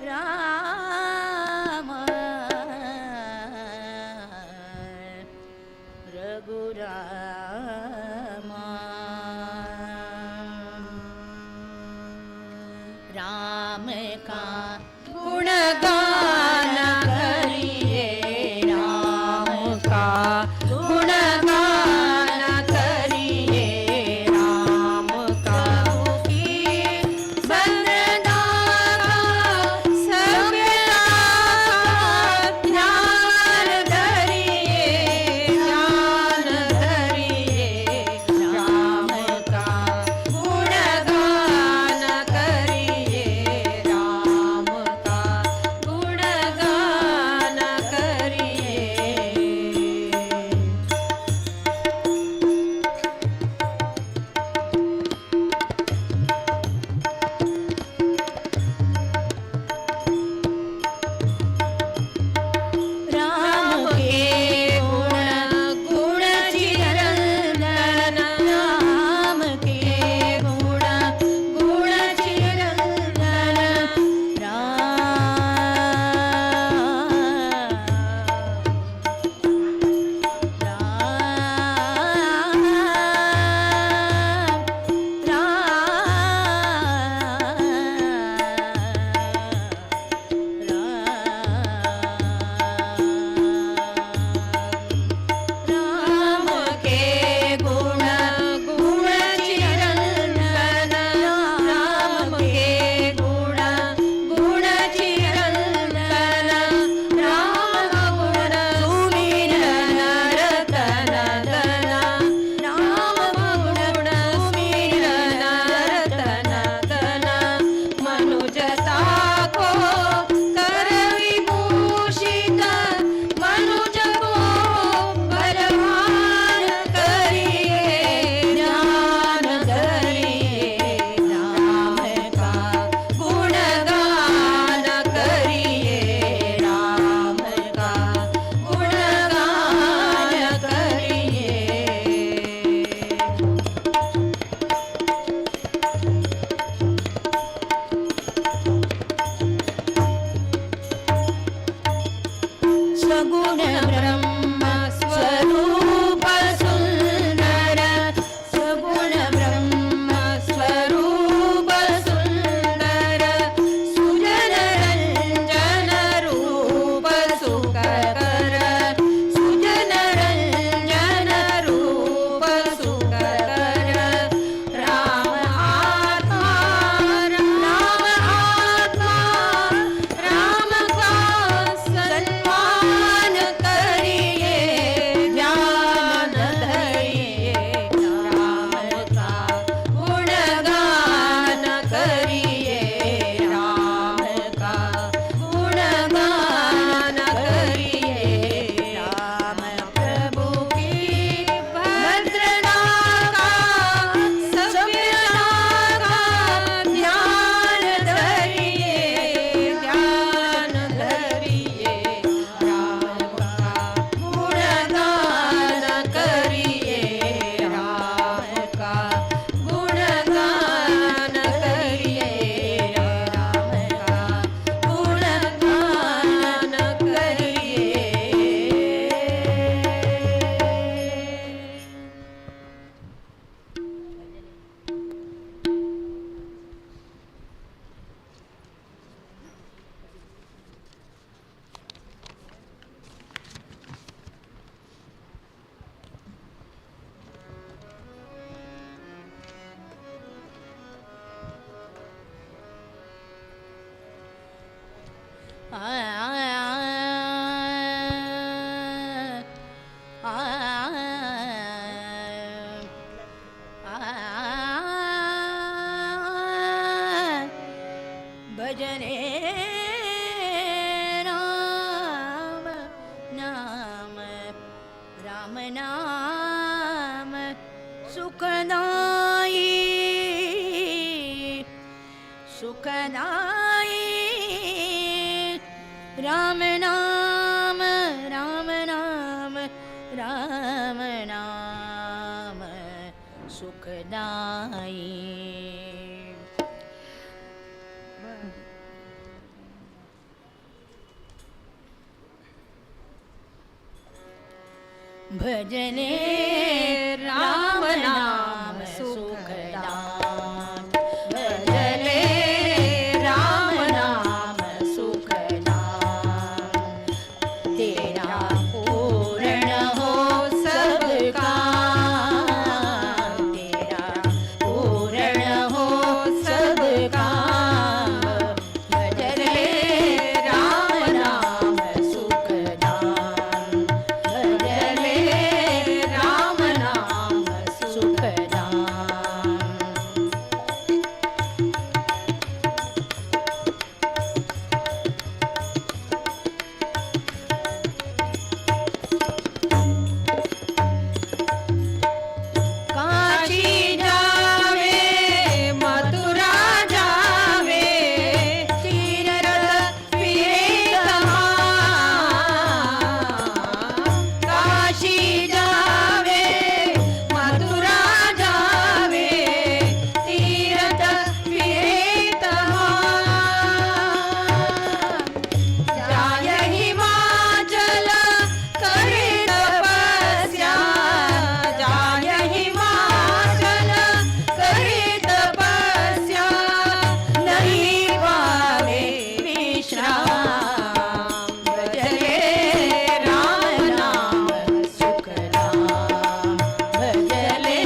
राम रघुराम राम का गुणगान करिए राम का गुणगान करिए राम का की बंदना का सभ्यता ध्यान धरिए राम का गुणगान करिए राम का गुणगान करिए राम के गुण चिरंतन राम के गुण चिरंतन राम के गुण चिरंतन राम के गुण चिरंतन राम गुण सुमिरन रतन धन राम गुण सुमिरन रतन धन मनुजता को कर विभूषित मनुज को बलवान करिए ज्ञान धरिए राम का गुणगान करिए राम का गुणगान करिए सगुण ब्रह्म स्वरूप सुंदर सगुण ब्रह्म स्वरूप सुंदर सुजन रंजन रूप सुखकर सुजन रंजन रूप सुखकर राम आत्मा राम का सन्मान करिए ध्यान धरिए राम का गुणगान करिए राम का गुणगान करिए राम प्रभु की भद्रता का सभ्यता का ध्यान धरिए राम का गुणगान करिए राम का गुणगान करिए राम का गुणगान करिए भजने राम नाम राम नाम सुखदाई सुखदाई राम नाम राम नाम राम नाम सुखदाई भजने राम नाम सुखदाम भजने राम नाम सुखदाम तेरा पूर्ण हो सब काम तेरा पूर्ण हो सब काम भजने राम नाम सुखदाम भजने राम नाम सुखदाम काशी जावे मथुरा जावे तीरथ फिरे काशी जावे मथुरा जावे तीरथ फिरे जाय हिमाचल करे तपस्या जाय हिमाचल करे तपस्या नहीं पावे विश्राम भजने राम नाम सुखदाम भजने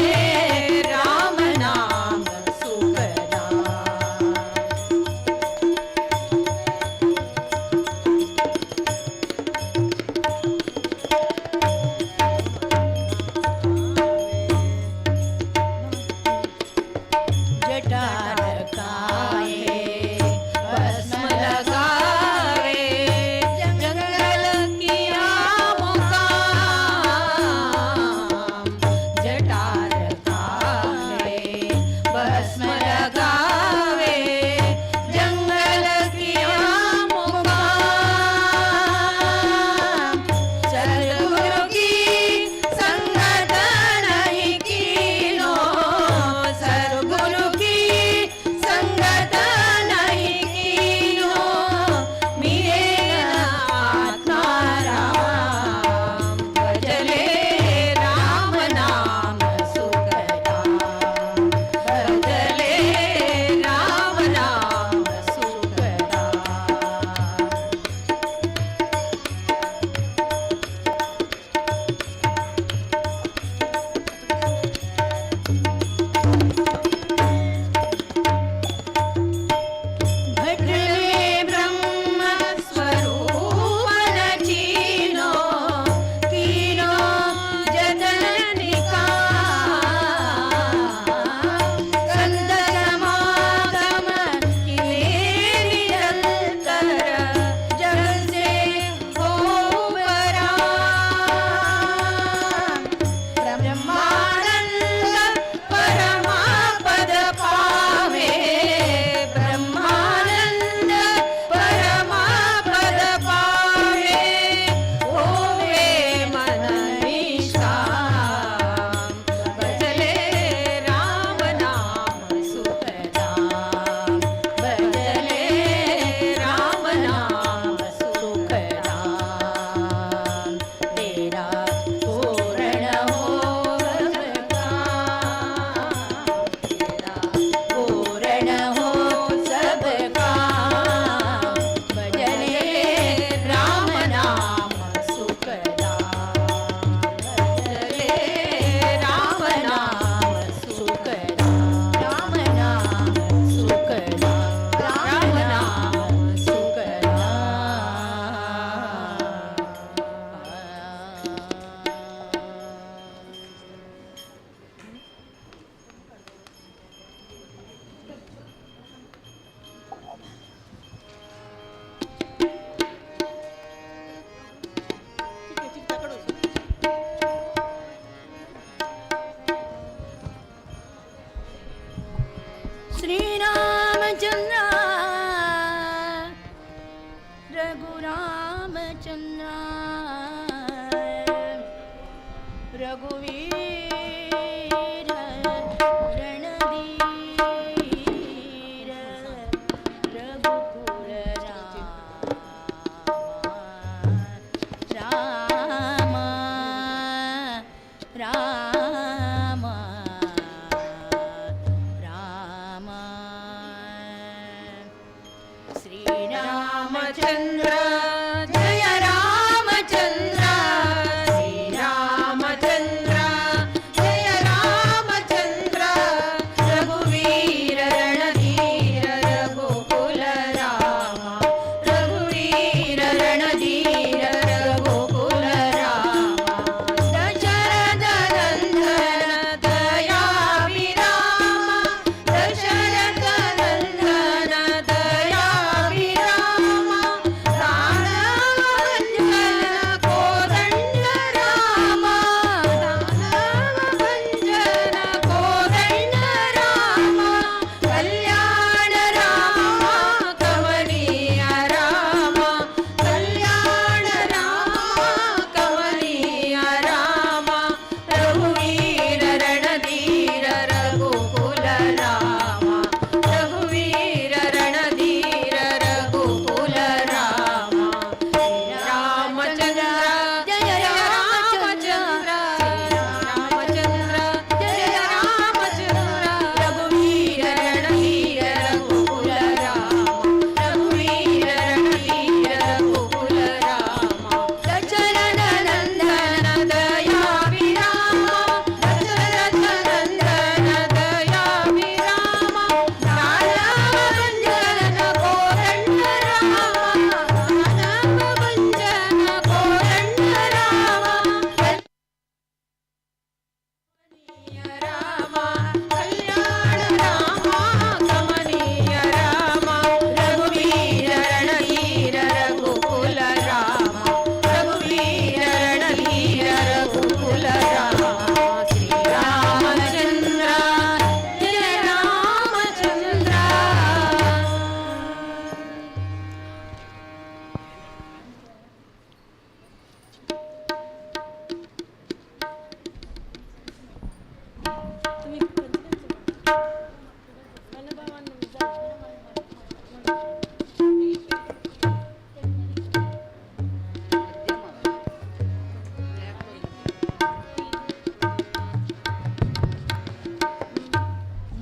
राम नाम सुखदाम जटार काये भस्म लगावे जंगल किया मुकाम जटार काये भस्म लगावे जंगल किया मुकाम सद्गुरु की संगत नहीं कीनो सद्गुरु की संगत नहीं कीनो मिलेगा आत्मा राम भजने राम नाम सुखदाम भजने राम नाम सुखदाम भटले ब्रह्म स्वरूप नचीनो कीनो जतन निकाम संत समागम किले निरंतर जग से हो पराम ब्रह्मानंद परमा पद पावे ब्रह्मानंद परमा पद पावे होवे मन निष्काम भजले राम नाम सुखदाम भजले राम नाम सुखदाम तेरा पूर्ण हो सब काम तेरा पूर्ण हो सब काम भजने राम नाम सुखदाम भजने राम नाम सुखदाम राम नाम सुखदाम राम नाम श्री रामचंद्र रघुरामचंद्र रघुवीर रणधीर रघुकुल राम राम रामचंद्र जय रामचंद्र श्री रामचंद्र जय रामचंद्र रघुवीर रणधीर रघुकुल राम रघुवीर रणधीर रघुकुल राम दशरथ नंदन दया विराम दशरथ नंदन दया विराम दानवभंजन कोदंड राम दानवभंजन कोदंड राम कल्याण राम कमनीय राम कल्याण राम कमनीय राम रघुवीर रणधीर रघुकुल राम रघुवीर रणधीर रघुकुल राम रामचंद्र जय रामचंद्र रामचंद्र जय रामचंद्र रघुवीर रणधीर रघुकुल राम रघुवीर रणधीर रघुकुल राम दशरथ नंदन दया विराम दशरथ नंदन दया विराम दानवभंजन कोदंड राम दानवभंजन कोदंड राम कल्याण राम कमनीय राम रघुवीर रणधीर रघुकुल राम रघुवीर रणधीर रघुकुल राम श्री रामचंद्र जय रामचंद्र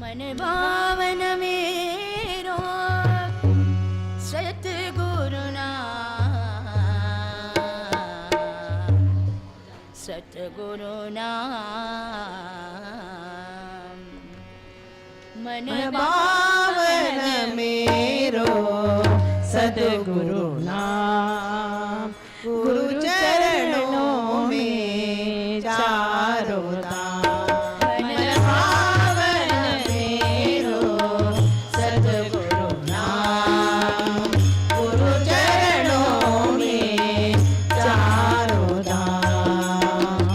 मन भावन मेरो सतगुरु सतगुरु नाम मन पावन मेरो सदगुरु नाम गुरु चरणों में चारों धाम मन पावन मेरो सदगुरु नाम गुरु चरणों में चारों धाम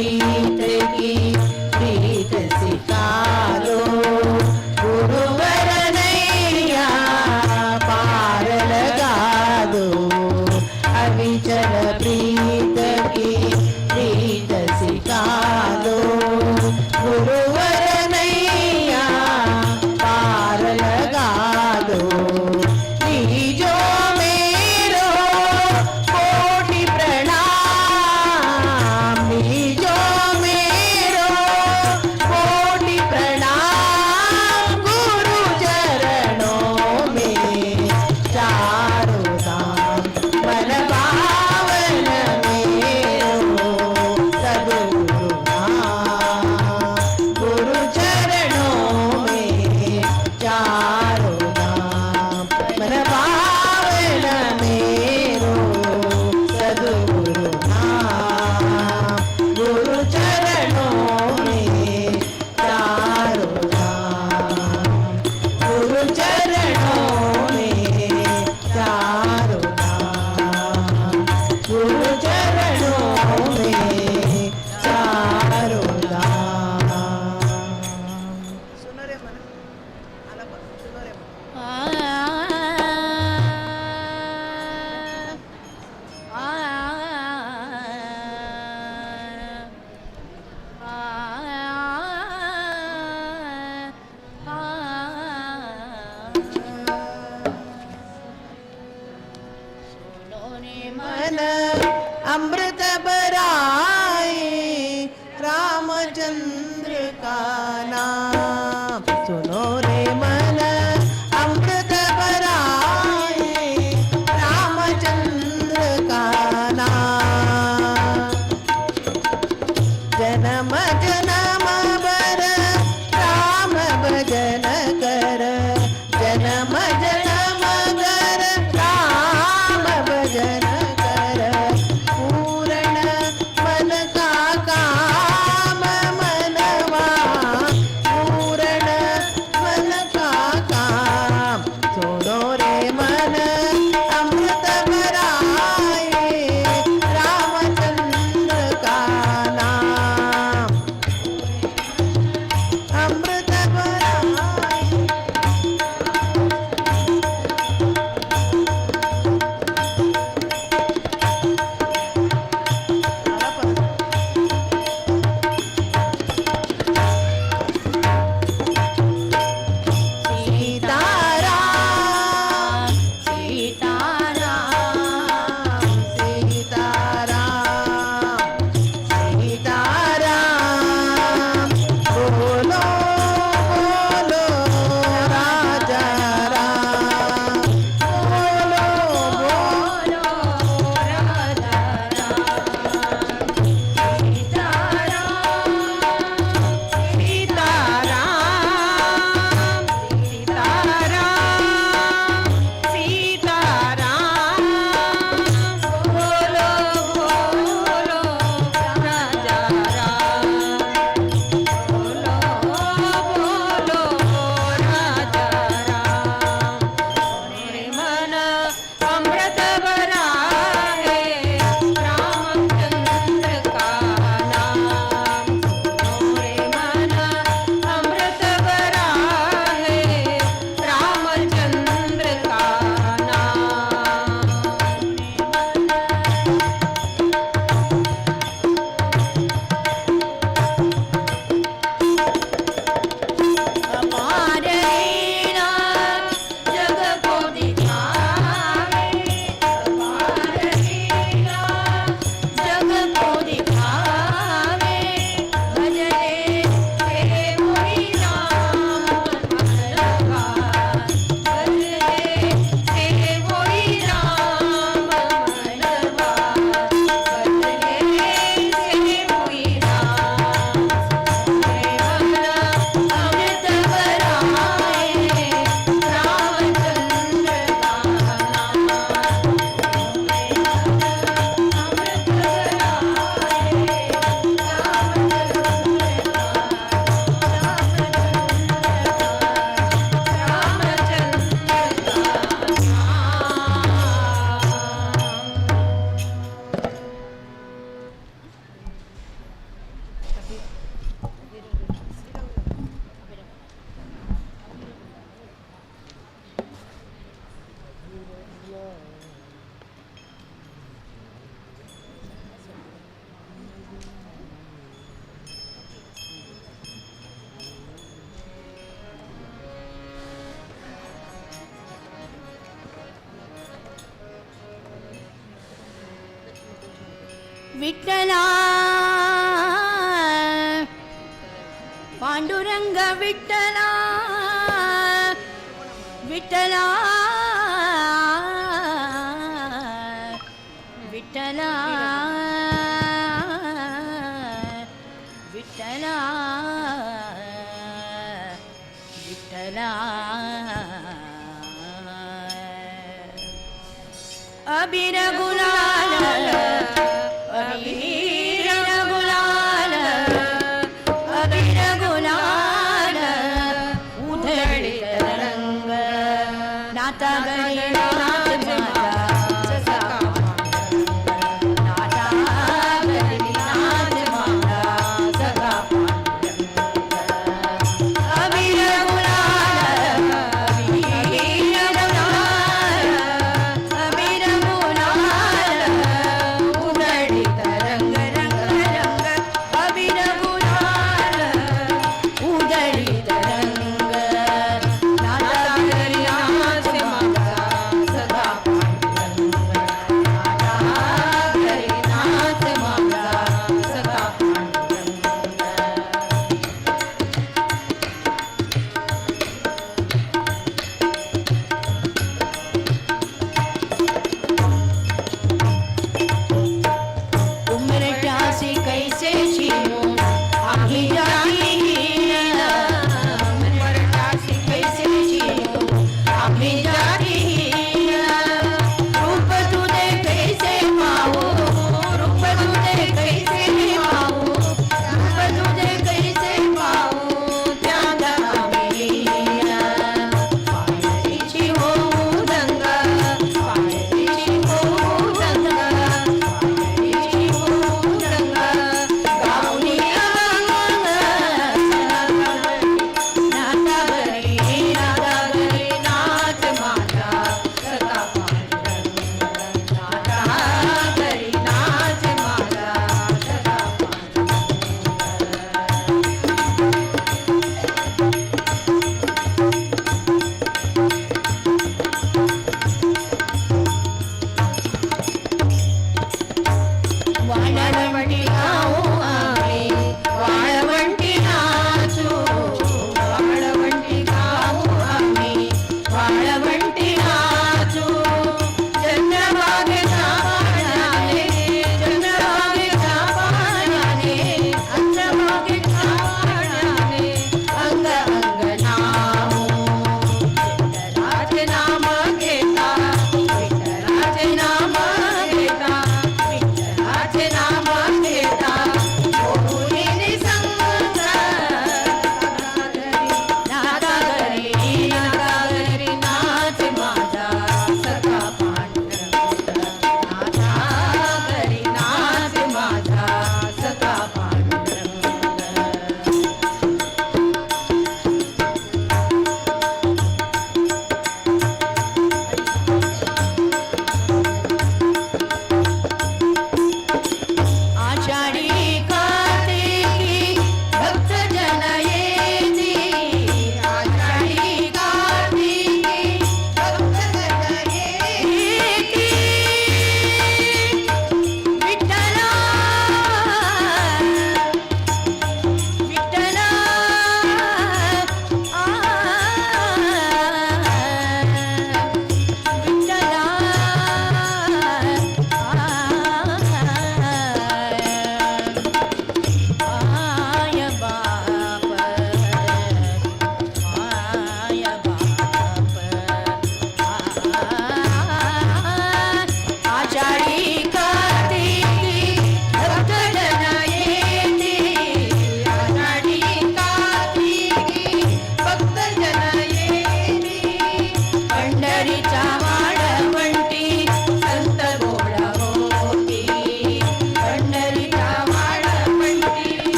प्रीत की प्रीत सिखा दो गुरुवर नैया पार लगा दो अविचल प्रीत की प्रीत सिखा दो गुरुवर नैया पार लगा दो लीजो मेरो कोटि प्रणाम लीजो मेरो कोटि प्रणाम गुरु चरणों में चारों धाम मन पावन मेरो सद्गुरु नाम गुरु चरणों में चारों धाम मन पावन मेरो सद्गुरु नाम गुरु चरणों में चारों धाम गुरु चरणों में चारों धाम गुरु चरणों में चारों धाम सुनो रे मन आला बघ सुनो रे मन मन अमृत बराए रामचंद्र का नाम सुनो रे मन अमृत बराए रामचंद्र का नाम जन्म जन्म बर राम भजन कर जन्म जन्म बर राम भजन कर पूर्ण मन का काम मनवा पूर्ण मन का काम छोड़ो रे मन अमृत बराए विठ्ठला पांडुरंग विठ्ठला विठ्ठला विठ्ठला विठ्ठला विठ्ठला अबीर गुलाल अबीर गुलाल अबीर गुलाल उधळी रंग नाता गरी नाथ माझा नाता गरी नाथ माझा सगा अबीर गुलाल अबीर गुलाल अबीर गुलाल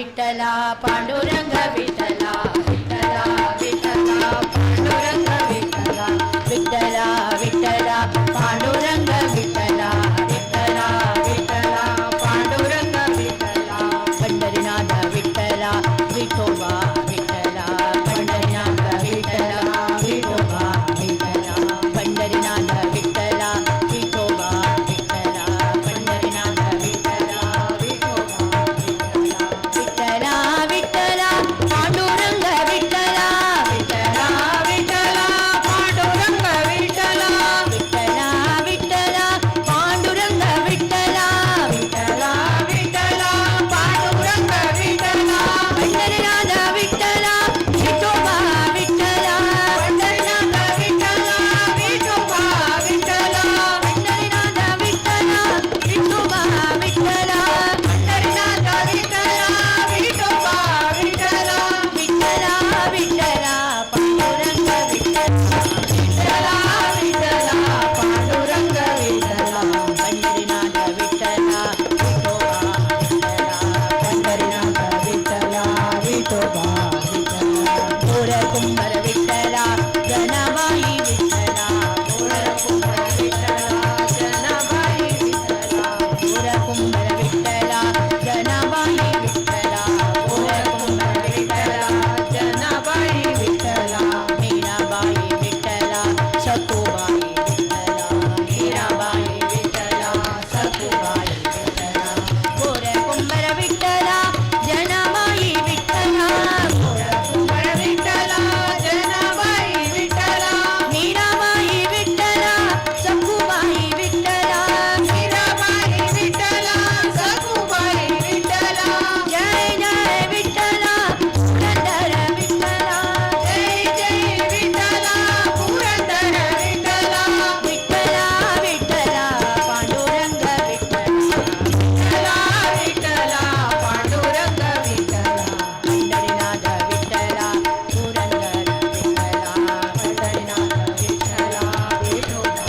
विठ्ठला पांडुरंग विठ्ठला विठ्ठला विठ्ठला पांडुरंग विठ्ठला विठ्ठला विठ्ठला पांडुरंग विठ्ठला विठ्ठला विठ्ठला पांडुरंग विठ्ठला पंढरीनाथ विठ्ठला विठोबा विठ्ठला पंढरीनाथ विठ्ठला विठोबा विठ्ठला पंढरीनाथ विठ्ठला विठोबा विठ्ठला पंढरीनाथ विठ्ठला विठोबा विठ्ठला विठ्ठला पांडुरंग विठ्ठला विठ्ठला विठ्ठला पांडुरंग विठ्ठला विठ्ठला विठ्ठला पांडुरंग विठ्ठला विठ्ठला विठ्ठला पांडुरंग विठ्ठला पंढरीनाथ विठ्ठला विठोबा विठ्ठला पंढरीनाथ विठ्ठला विठोबा विठ्ठला पंढरीनाथ विठ्ठला विठोबा विठ्ठला पंढरीनाथ विठ्ठला विठोबा विठ्ठला विठ्ठला विठ्ठला पांडुरंग विठ्ठला विठ्ठला विठ्ठला पांडुरंग विठ्ठला पंढरीनाथ विठ्ठला विठोबा विठ्ठला पंढरीनाथ विठ्ठला विठोबा विठ्ठला गोर कुंभार विठ्ठला जनाबाई विठ्ठला गोर कुंभार विठ्ठला जनाबाई विठ्ठला गोर कुंभार विठ्ठला जनाबाई विठ्ठला गोर कुंभार विठ्ठला जनाबाई विठ्ठला मीराबाई विठ्ठला सखुबाई विठ्ठला मीराबाई विठ्ठला सखुबाई विठ्ठला गोर कुंभार विठ्ठला जनाबाई विठ्ठला गोर कुंभार विठ्ठला जनाबाई विठ्ठला मीराबाई विठ्ठला सखुबाई विठ्ठला मीराबाई विठ्ठला सखुबाई विठ्ठला जय जय विठ्ठला पुरंदर विठ्ठला जय जय विठ्ठला पुरंदर विठ्ठला विठ्ठला विठ्ठला पांडुरंग विठ्ठला विठ्ठला पांडुरंग विठ्ठला पंढरीनाथ विठ्ठला पुरंदर विठ्ठला पंढरीनाथ विठ्ठला विठोबा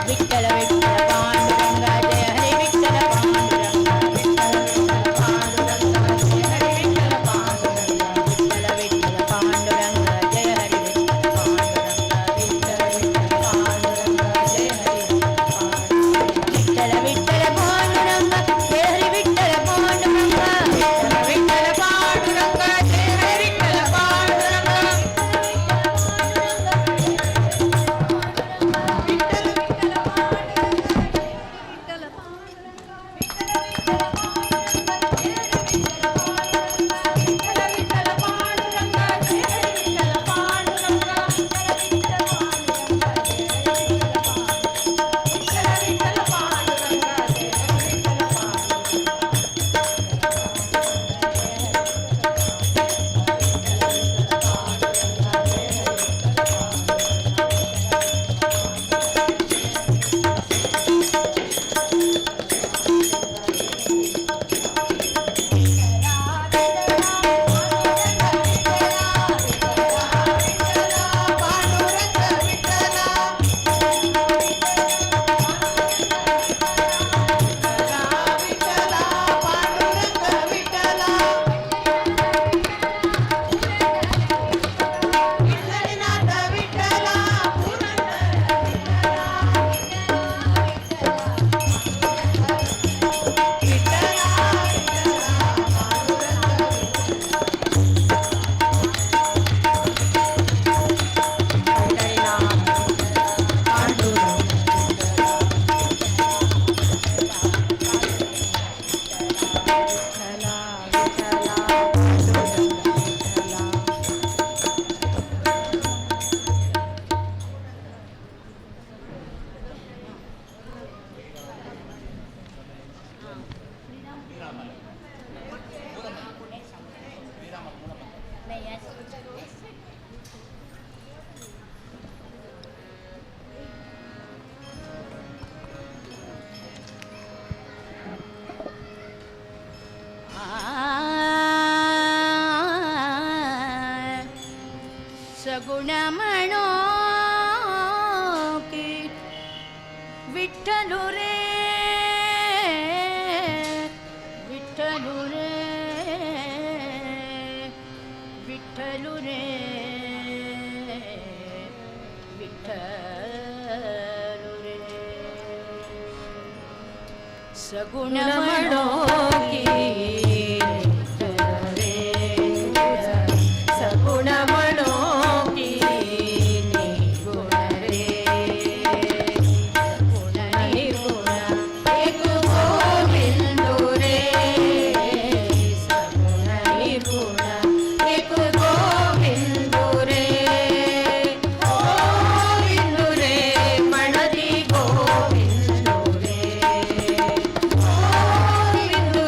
विठ्ठल विठ्ठल पांडुरंग जय हरे विठ्ठल पांडुरंग विठ्ठल विठ्ठल पांडुरंग जय हरे विठ्ठल पांडुरंग विठ्ठल विठ्ठल पांडुरंग जय हरे विठ्ठल पांडुरंग विठ्ठल विठ्ठल पांडुरंग जय हरे विठ्ठल विठ्ठल पांडुरंग जय हरे विठ्ठल पांडुरंग विठ्ठल विठ्ठल पांडुरंग जय हरे विठ्ठल सगुण म्हणो की विठ्ठलू रे विठ्ठलू रे विठ्ठलू रे विठ्ठलू रे सगुण म्हणो की विठ्ठल रे सगुण म्हणो की निर्गुण रे सगुण निर्गुण एक गोविंदू रे सगुण निर्गुण एक गोविंदू रे गोविंदू रे म्हणती गोविंदू रे गोविंदू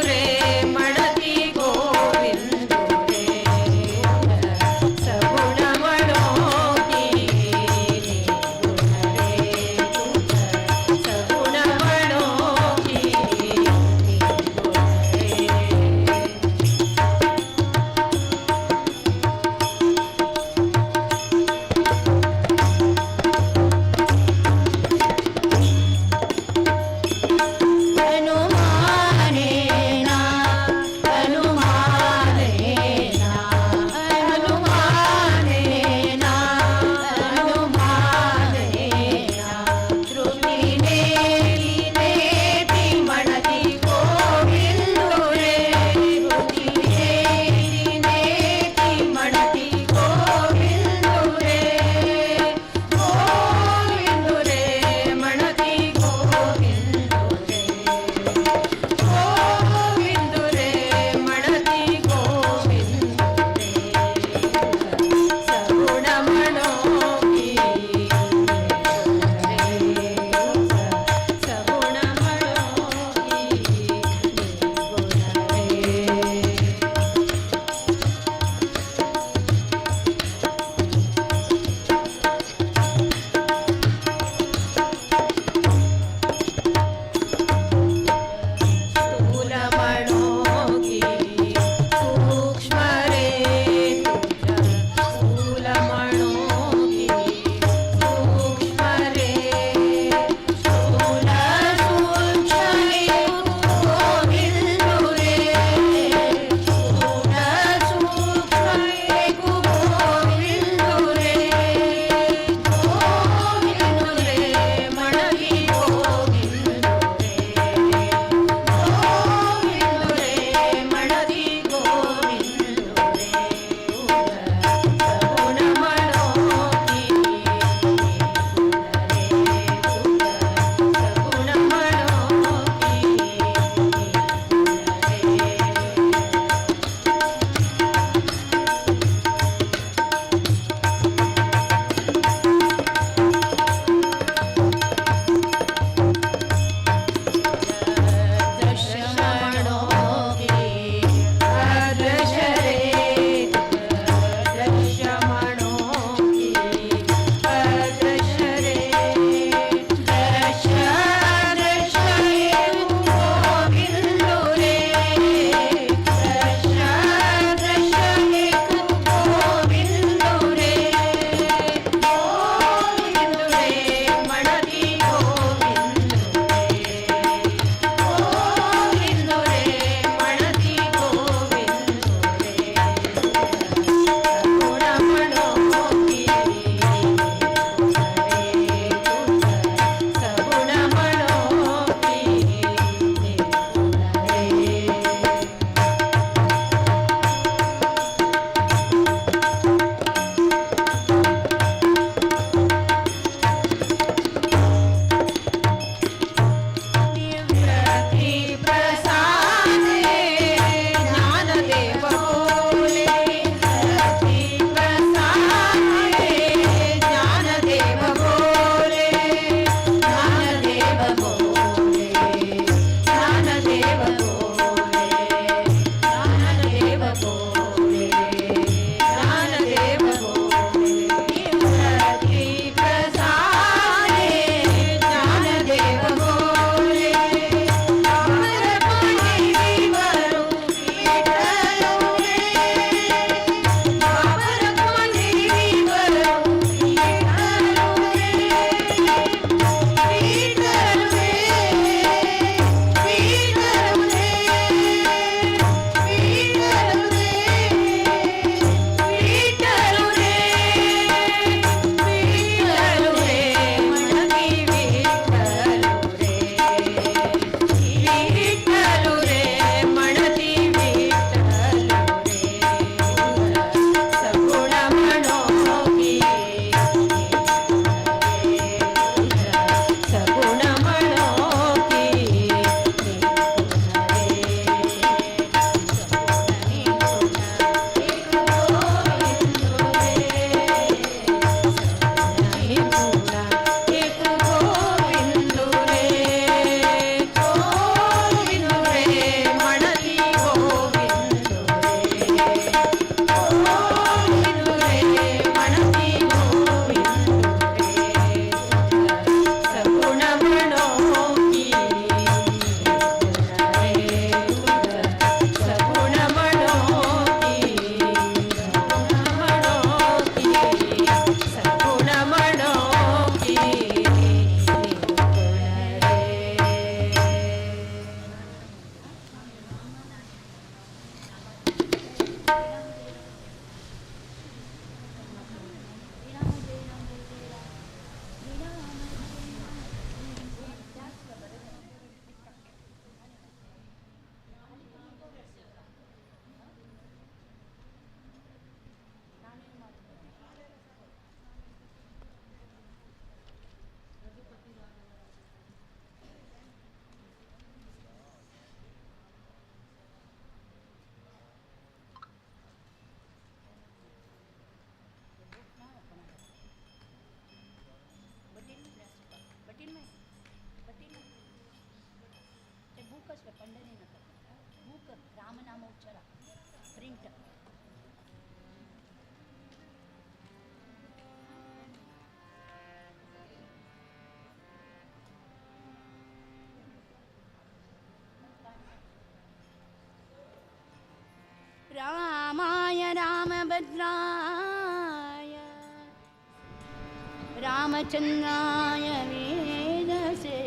रामचन्द्राय वेदसे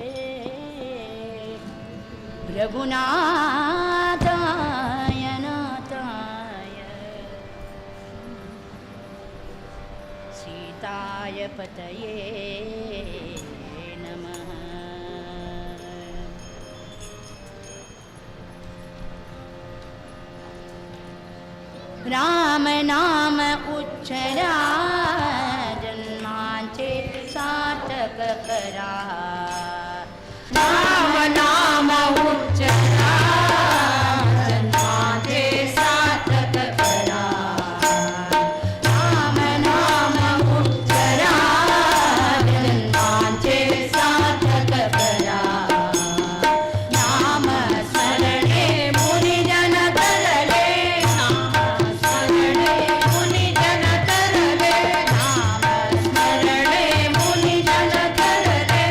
रघुनाथाय नाथाय सीताय पतये नमः। राम नाम उच्चरा जन्मांचे सार्थक करा। राम नाम उच्चरा जन्मांचे सार्थक करा। राम नाम उच्चरा जन्मांचे सार्थक करा। नाम स्मरणे मुनिजन तरले। नाम स्मरणे मुनिजन तरले। नाम स्मरणे मुनिजन तरले।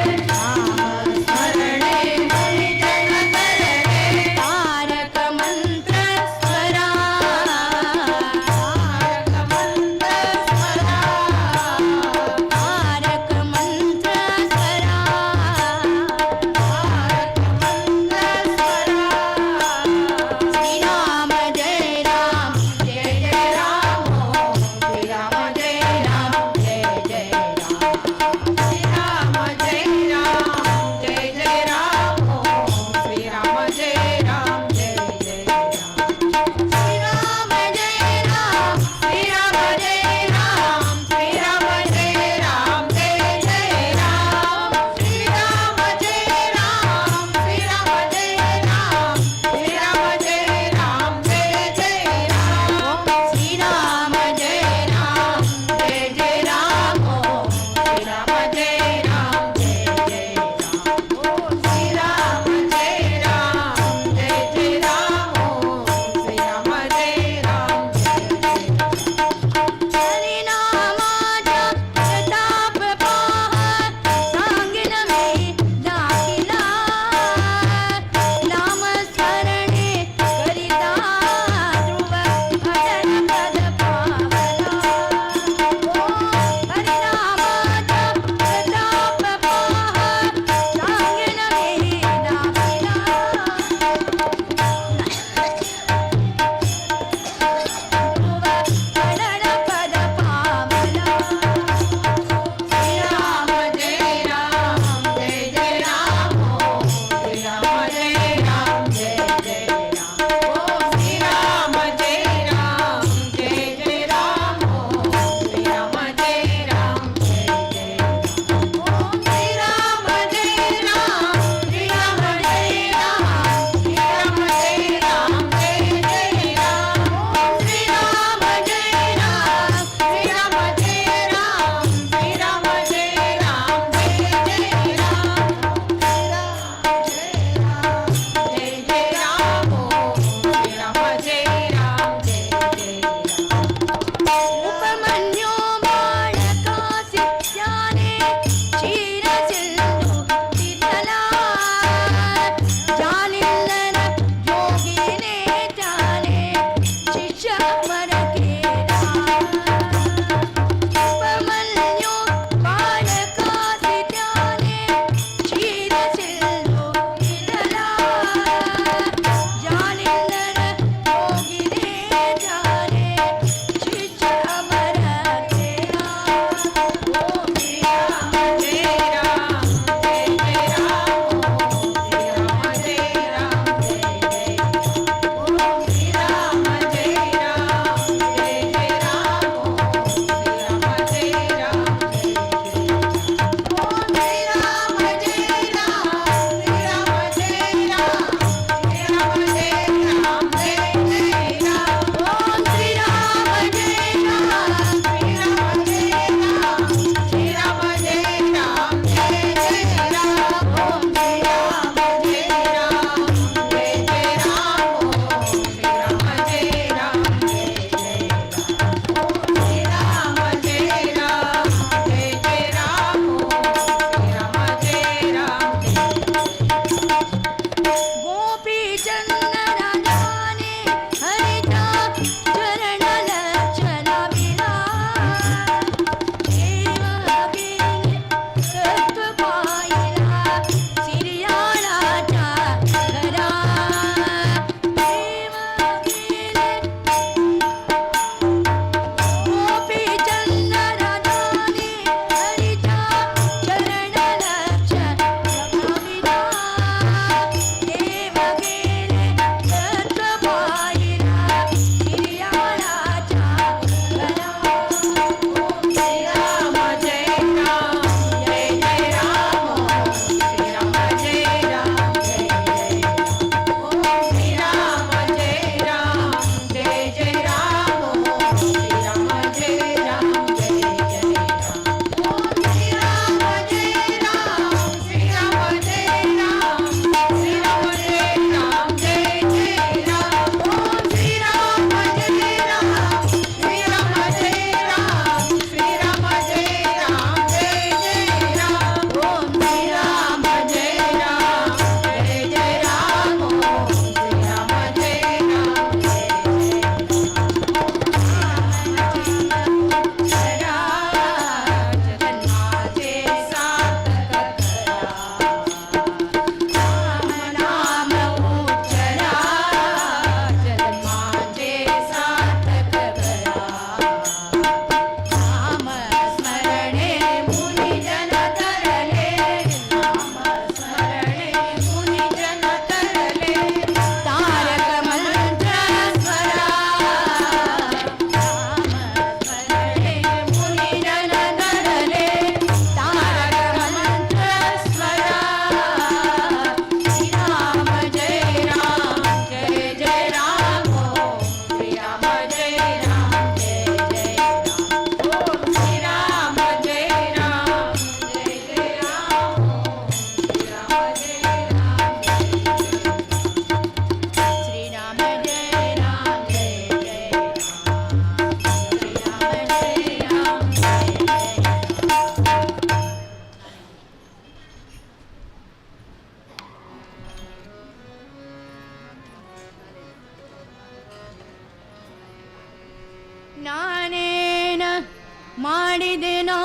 ಮಾಡಿದೆನೋ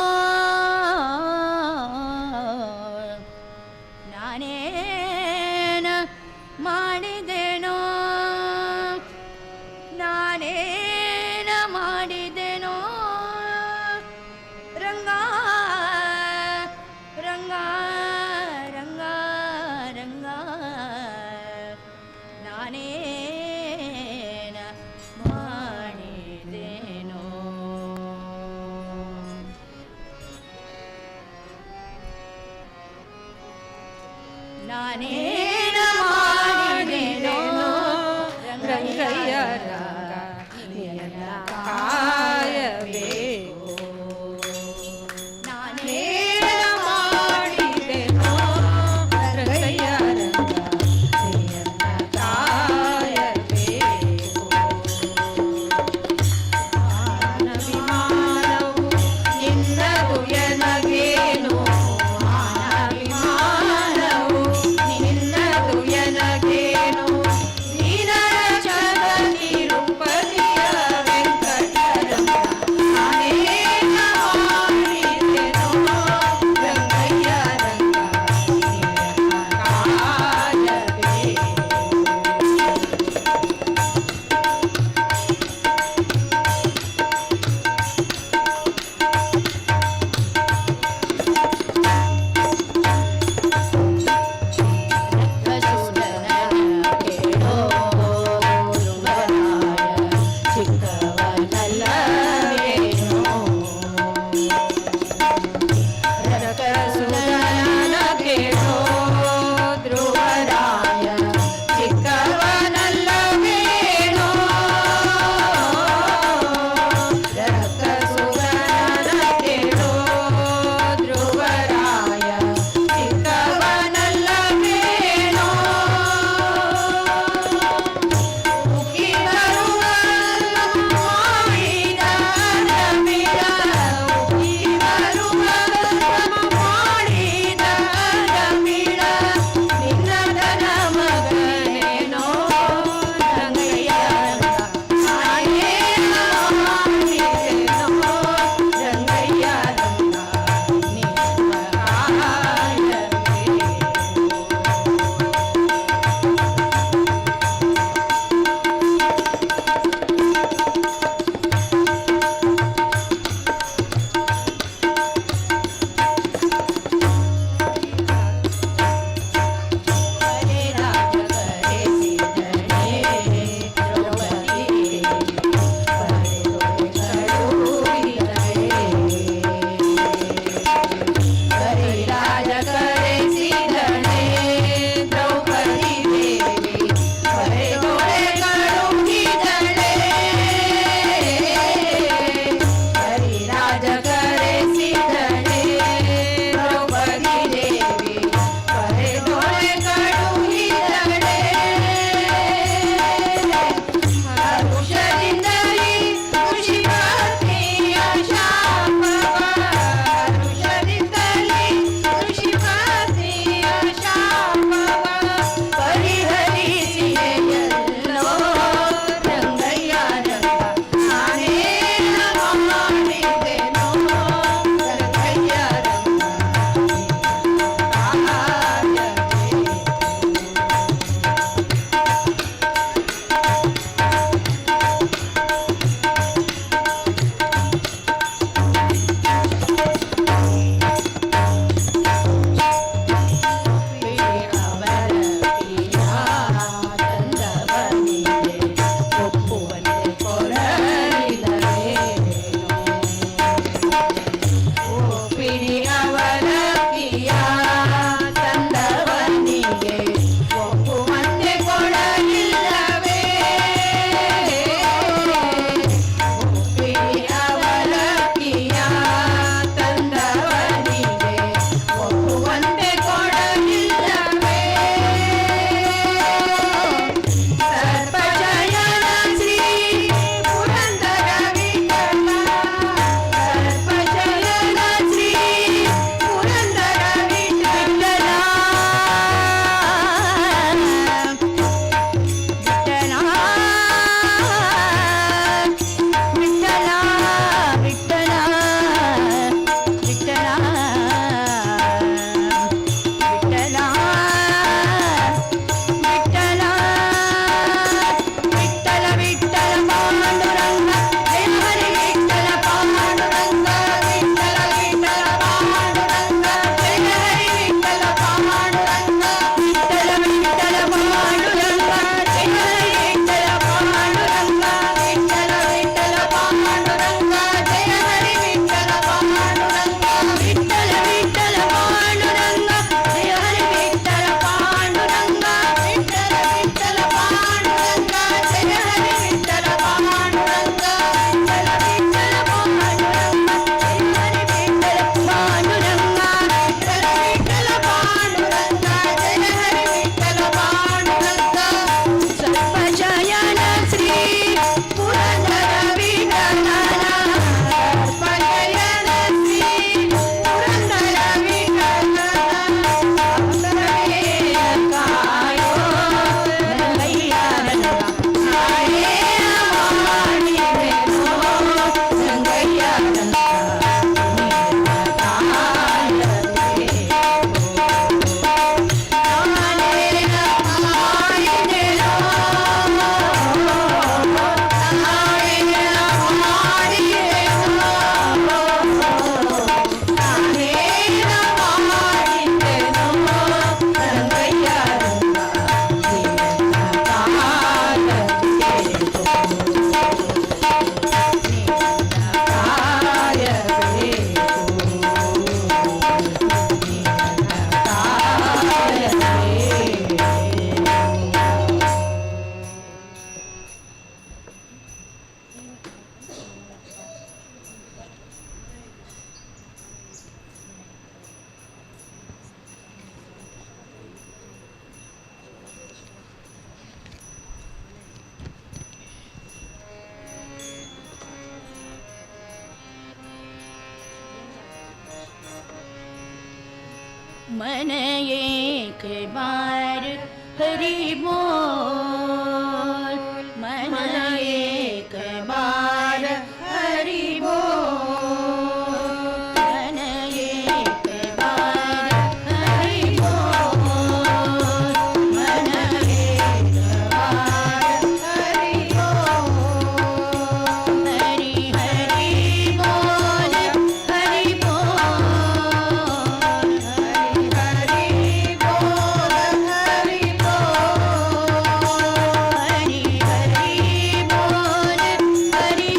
ನಾನೇನ ಮಾಡಿದೆನೋ ನಾನೇನ ಮಾಡಿದೆನೋ ರಂಗ ರಂಗ ರಂಗ ರಂಗ ನಾನೇನ ಮಾಡಿದೆನೋ ನಾನೇನ ಮಾಡಿದೆನೋ ರಂಗಯ್ಯ ರಂಗ ನಿನ್ನ ಕಾಯಬೇಕು ನಾನೇನ ಮಾಡಿದೆನೋ ರಂಗಯ್ಯ ರಂಗ ನಿನ್ನ ಕಾಯಬೇಕು ಮಾನವಿಮಾನವು ನಿನ್ನದು ಎನಗೇನು ಮಾನವಿಮಾನವು ನಿನ್ನದು मन एक बार हरि बोल, मन एक बार हरि बोल, मन एक बार हरि बोल, मन एक बार हरि बोल, हरि हरि बोल, हरि बोल, हरि हरि बोल, हरि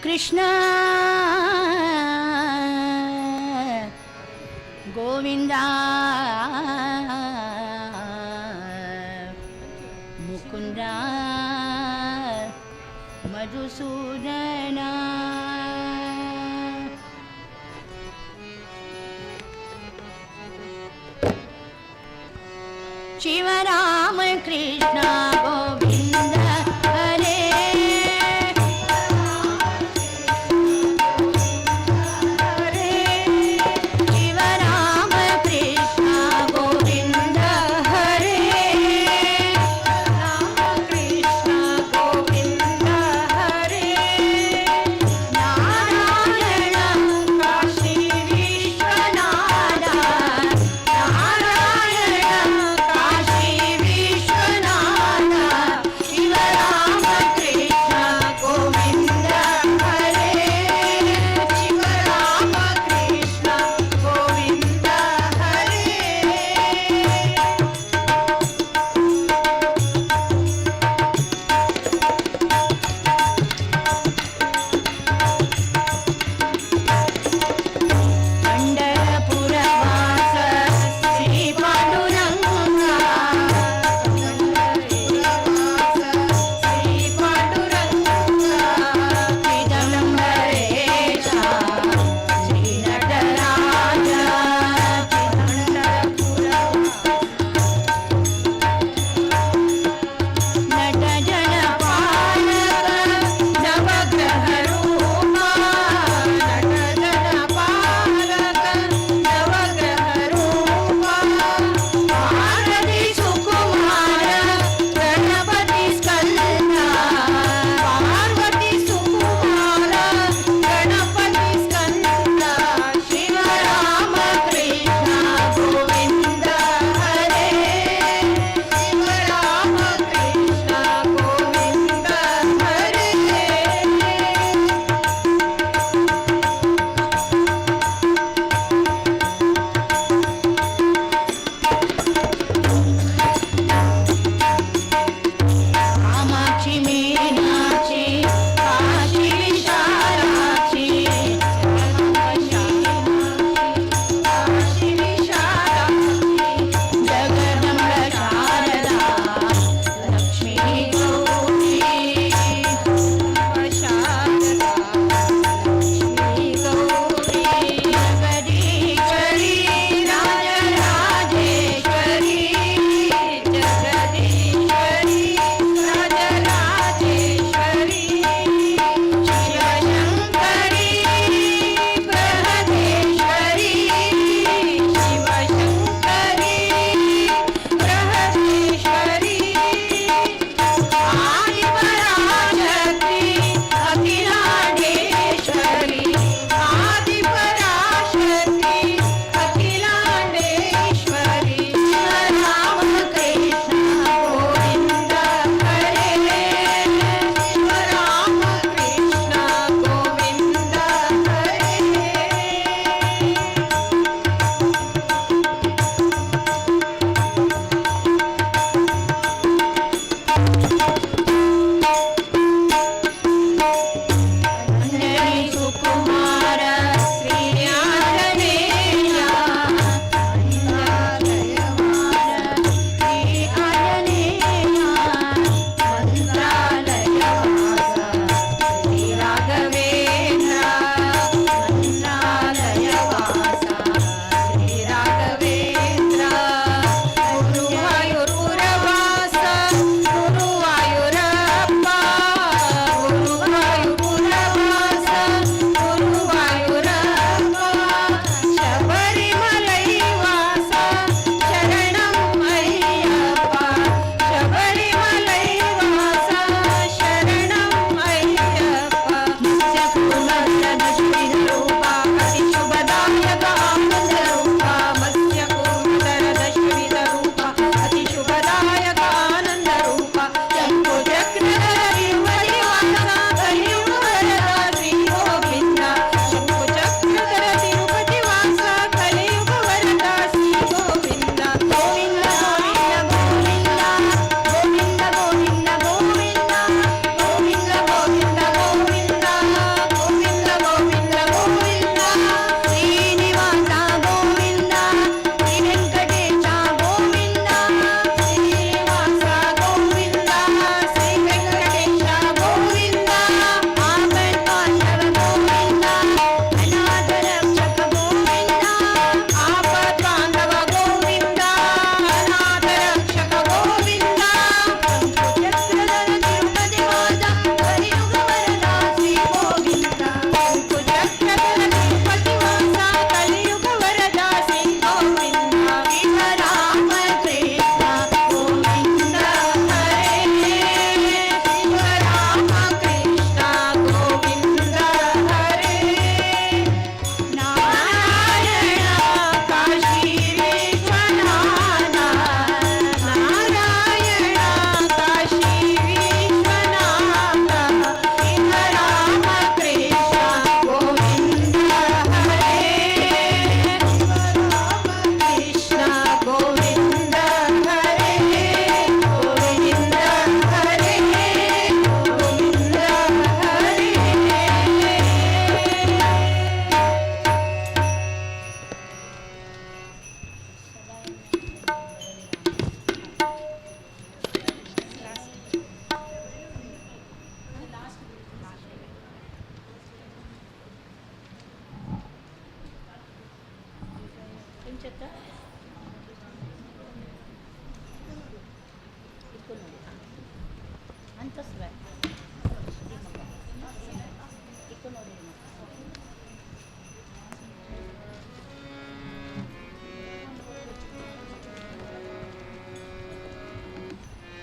कृष्ण गोविंदा मुकुंदा मधुसूदना शिव राम कृष्ण गोविंद हरे शिव राम कृष्ण गोविंद हरे राम कृष्ण गोविंद हरे नारायण काशी विश्वनाथ नारायण काशी विश्वनाथ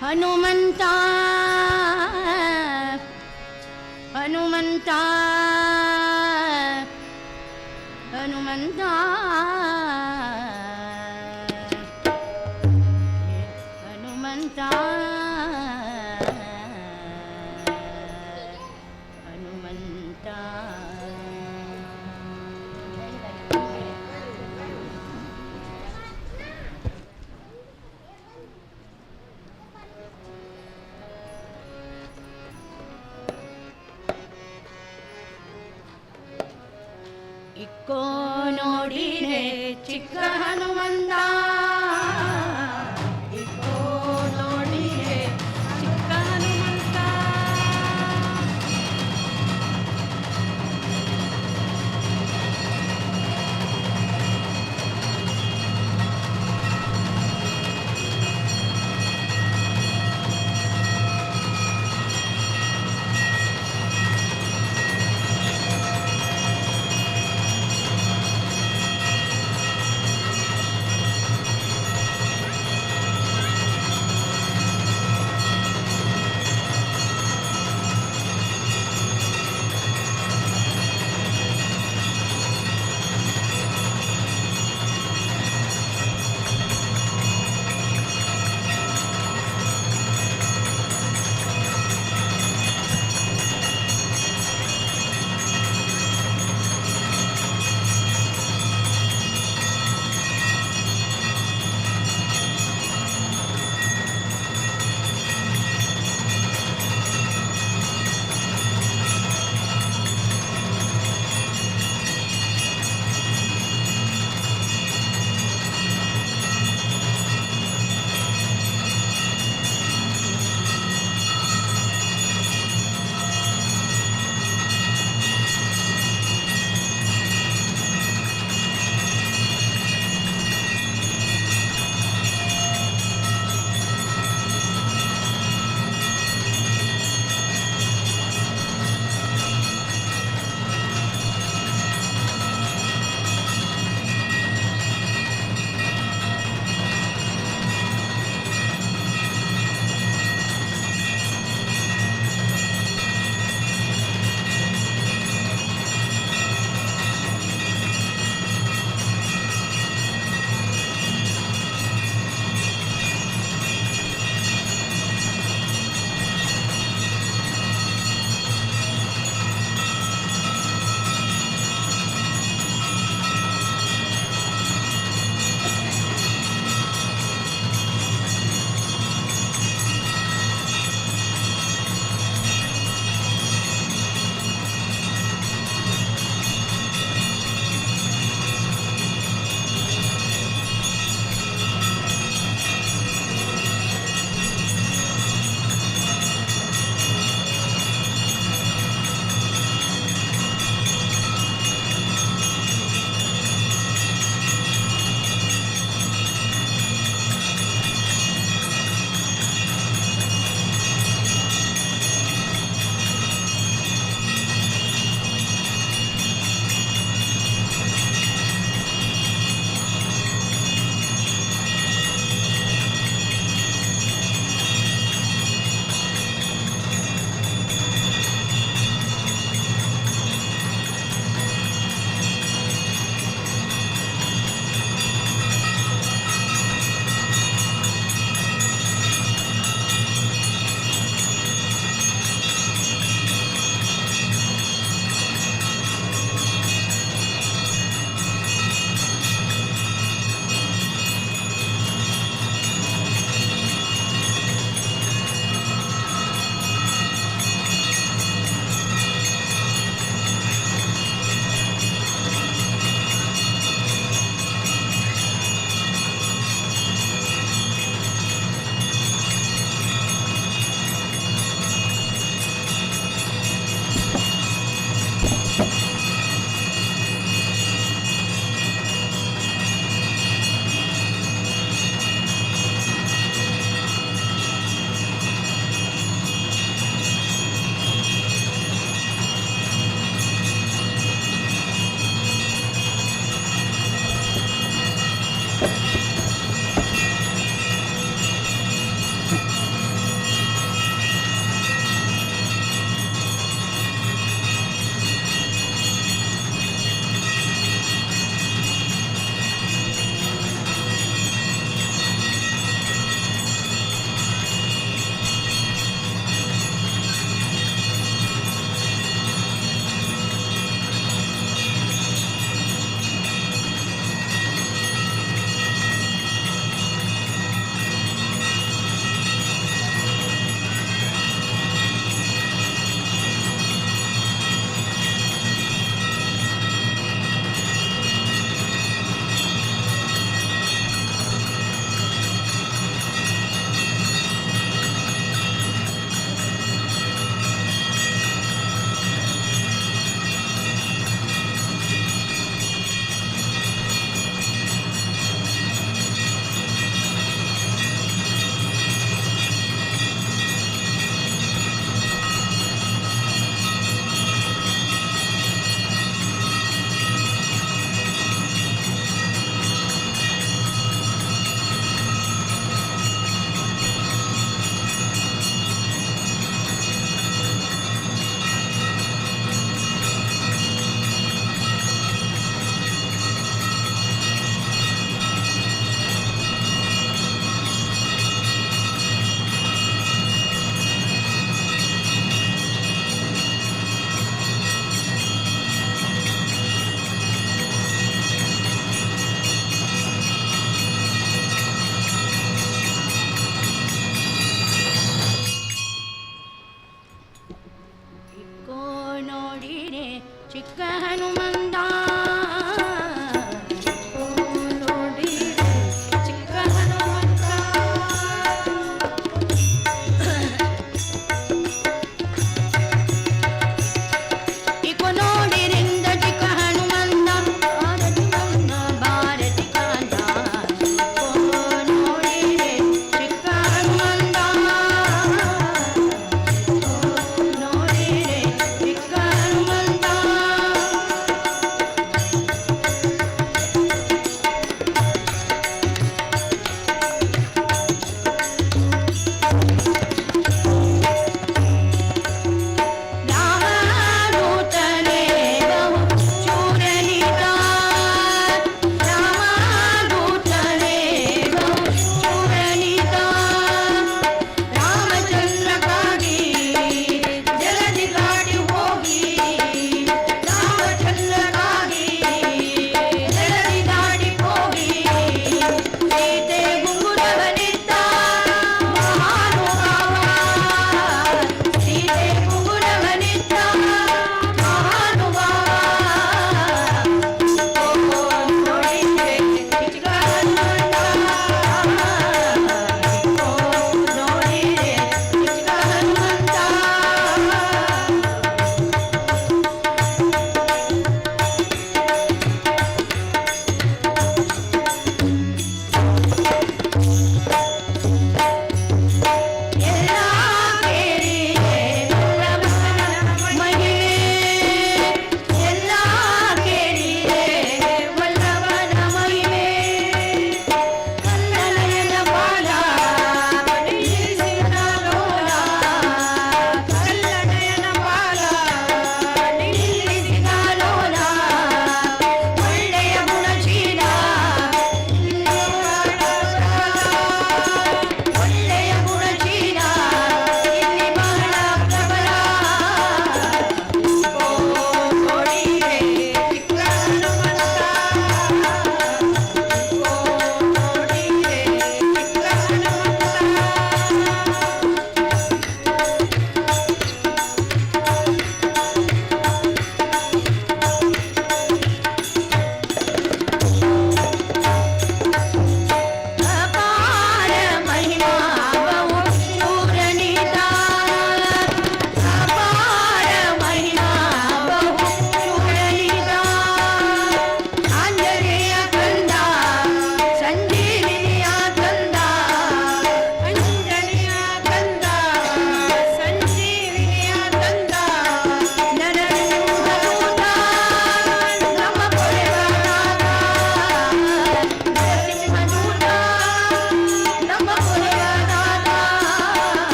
ಹನುಮಂತ ಹನುಮಂತ ಹನುಮಂತ ಹನುಮಂತ ಹನುಮಂತ ಇಕ್ಕೋ ನೋಡಿರೆ ಚಿಕ್ಕ ಹನುಮಂತ ಇಕ್ಕೋ ನೋಡಿರೆ ಚಿಕ್ಕ ಹನುಮಂತ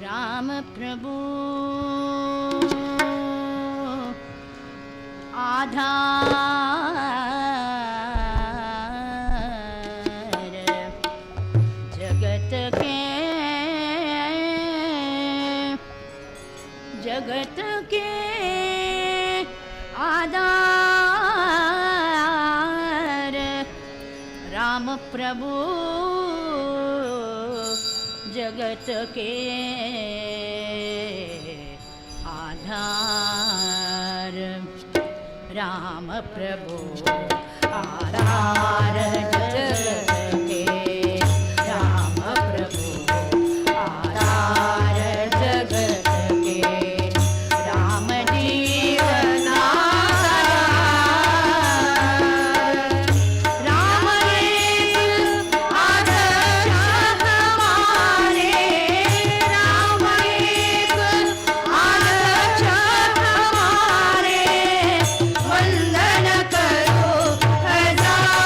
राम प्रभु आधार जगत के आधार राम प्रभु जगत के आधार राम प्रभु आधार जगत के राम प्रभु आधार जगत के राम जीवना राम एक आदर्श हमारे राम एक आदर्श हमारे वंदन करो हजार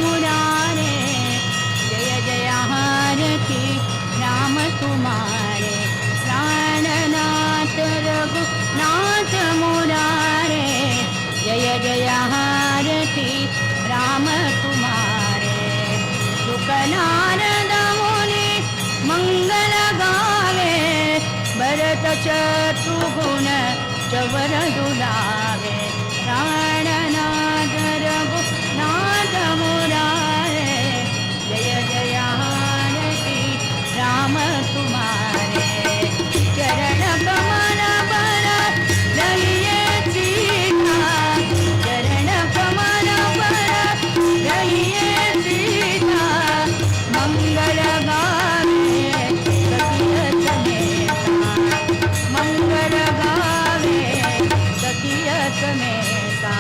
मुरारे जय जय हारती राम तुम्हारे प्राणनाथ रघुनाथ मुरारे जय जय हारती राम तुम्हारे सुखनारद मुनि मंगल गावे भरत शत्रुघ्न चवर दुलावे प्राणनाथ रघुनाथ मुरारे जय जय हारती राम तुम्हारे चरण कमल पर रहिए सीता चरण कमल पर रहिए सीता मंगल गावे सखिय समेता मंगल गावे सखिय समेता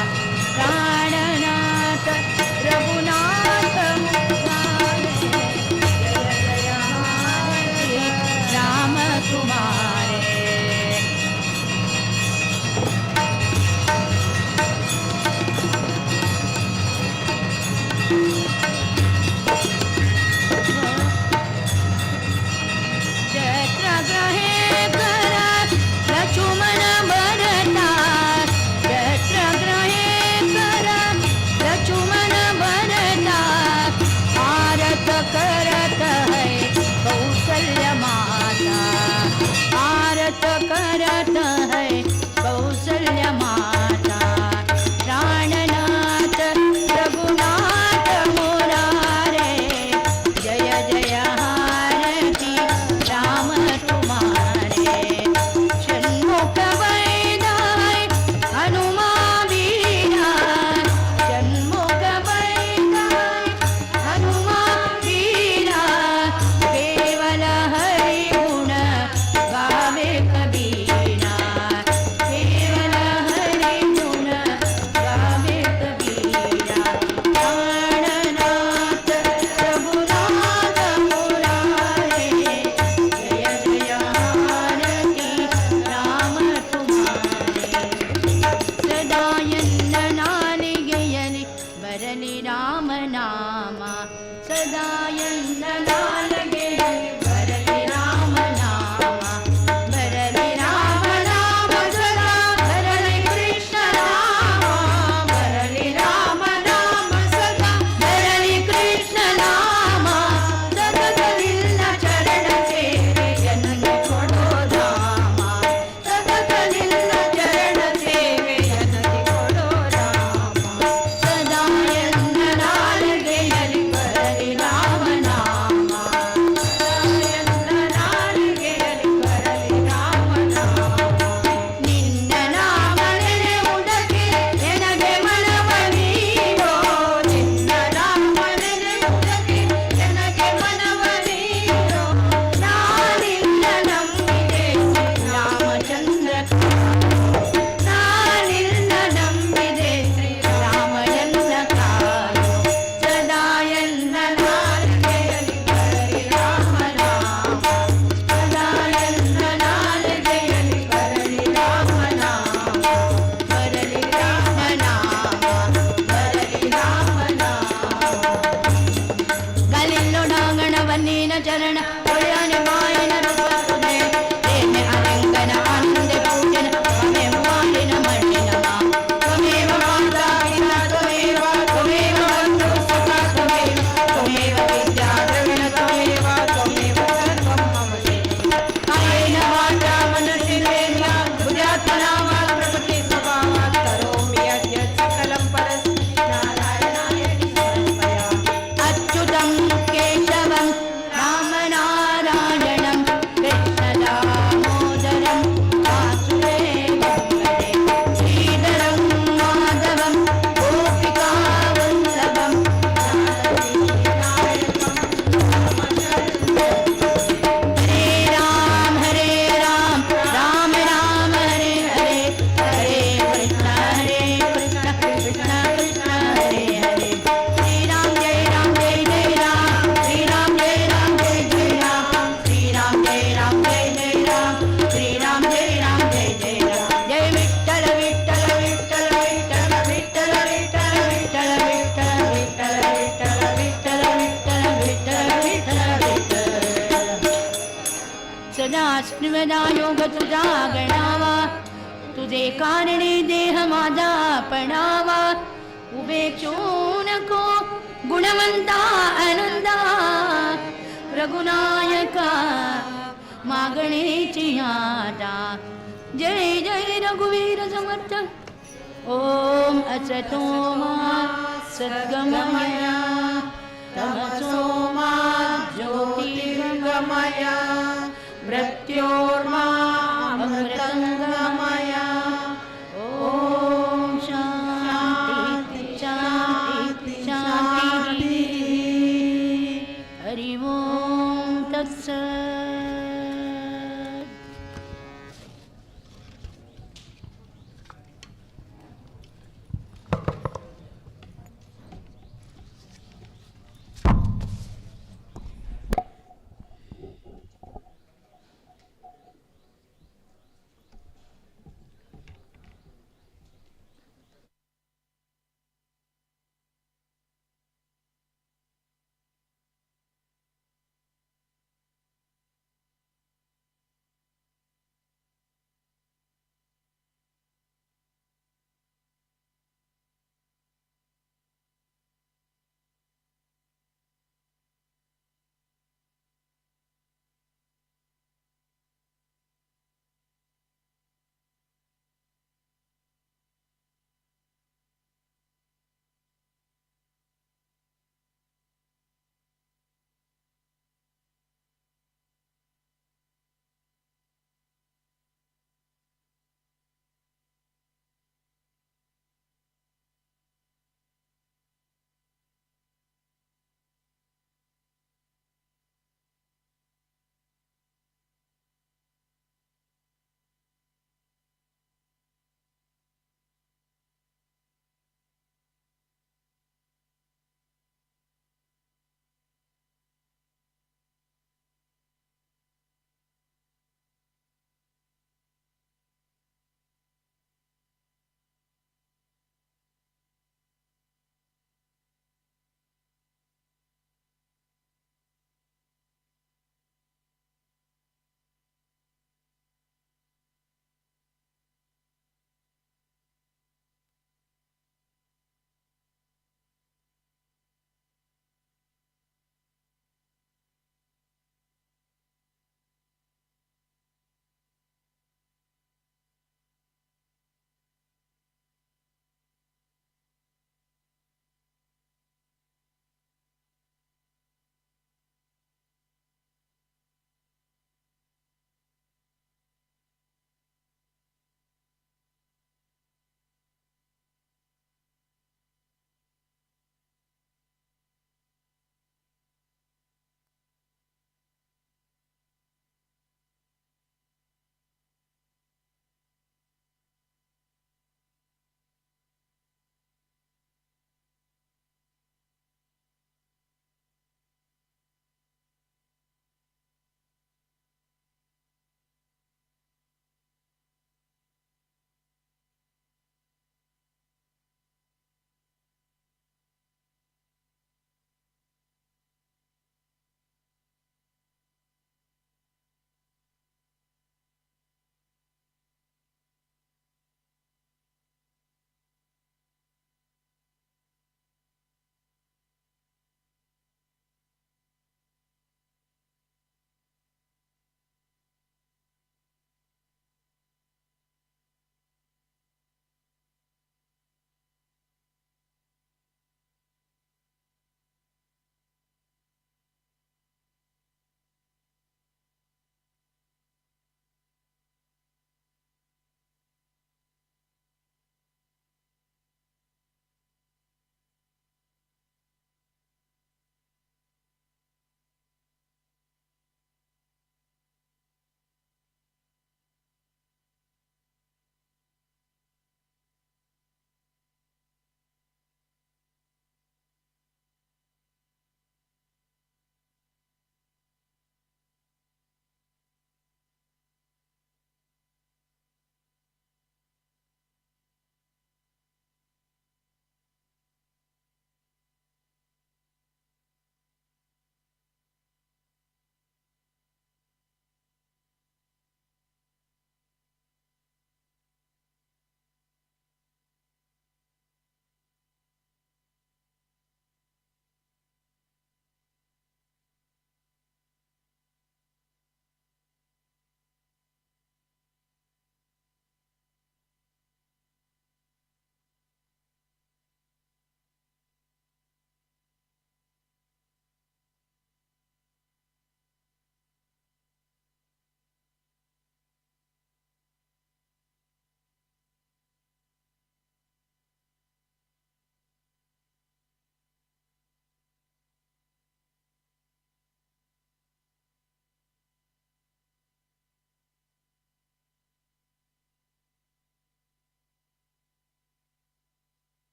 सदा स्मृदा योग तुझा गणावा तुझे कारणे देह माझा पणावा उभेचू नको गुणवंता आनंदा रघुनायका मागणेची आता जय जय रघुवीर समर्थ ओम असतो मा सद्गमय तमसो मा ज्योतिर्गमय मृत्योर्मा अमृतंगमय ओम शांति शांति शांति हरि ओम तत्सत्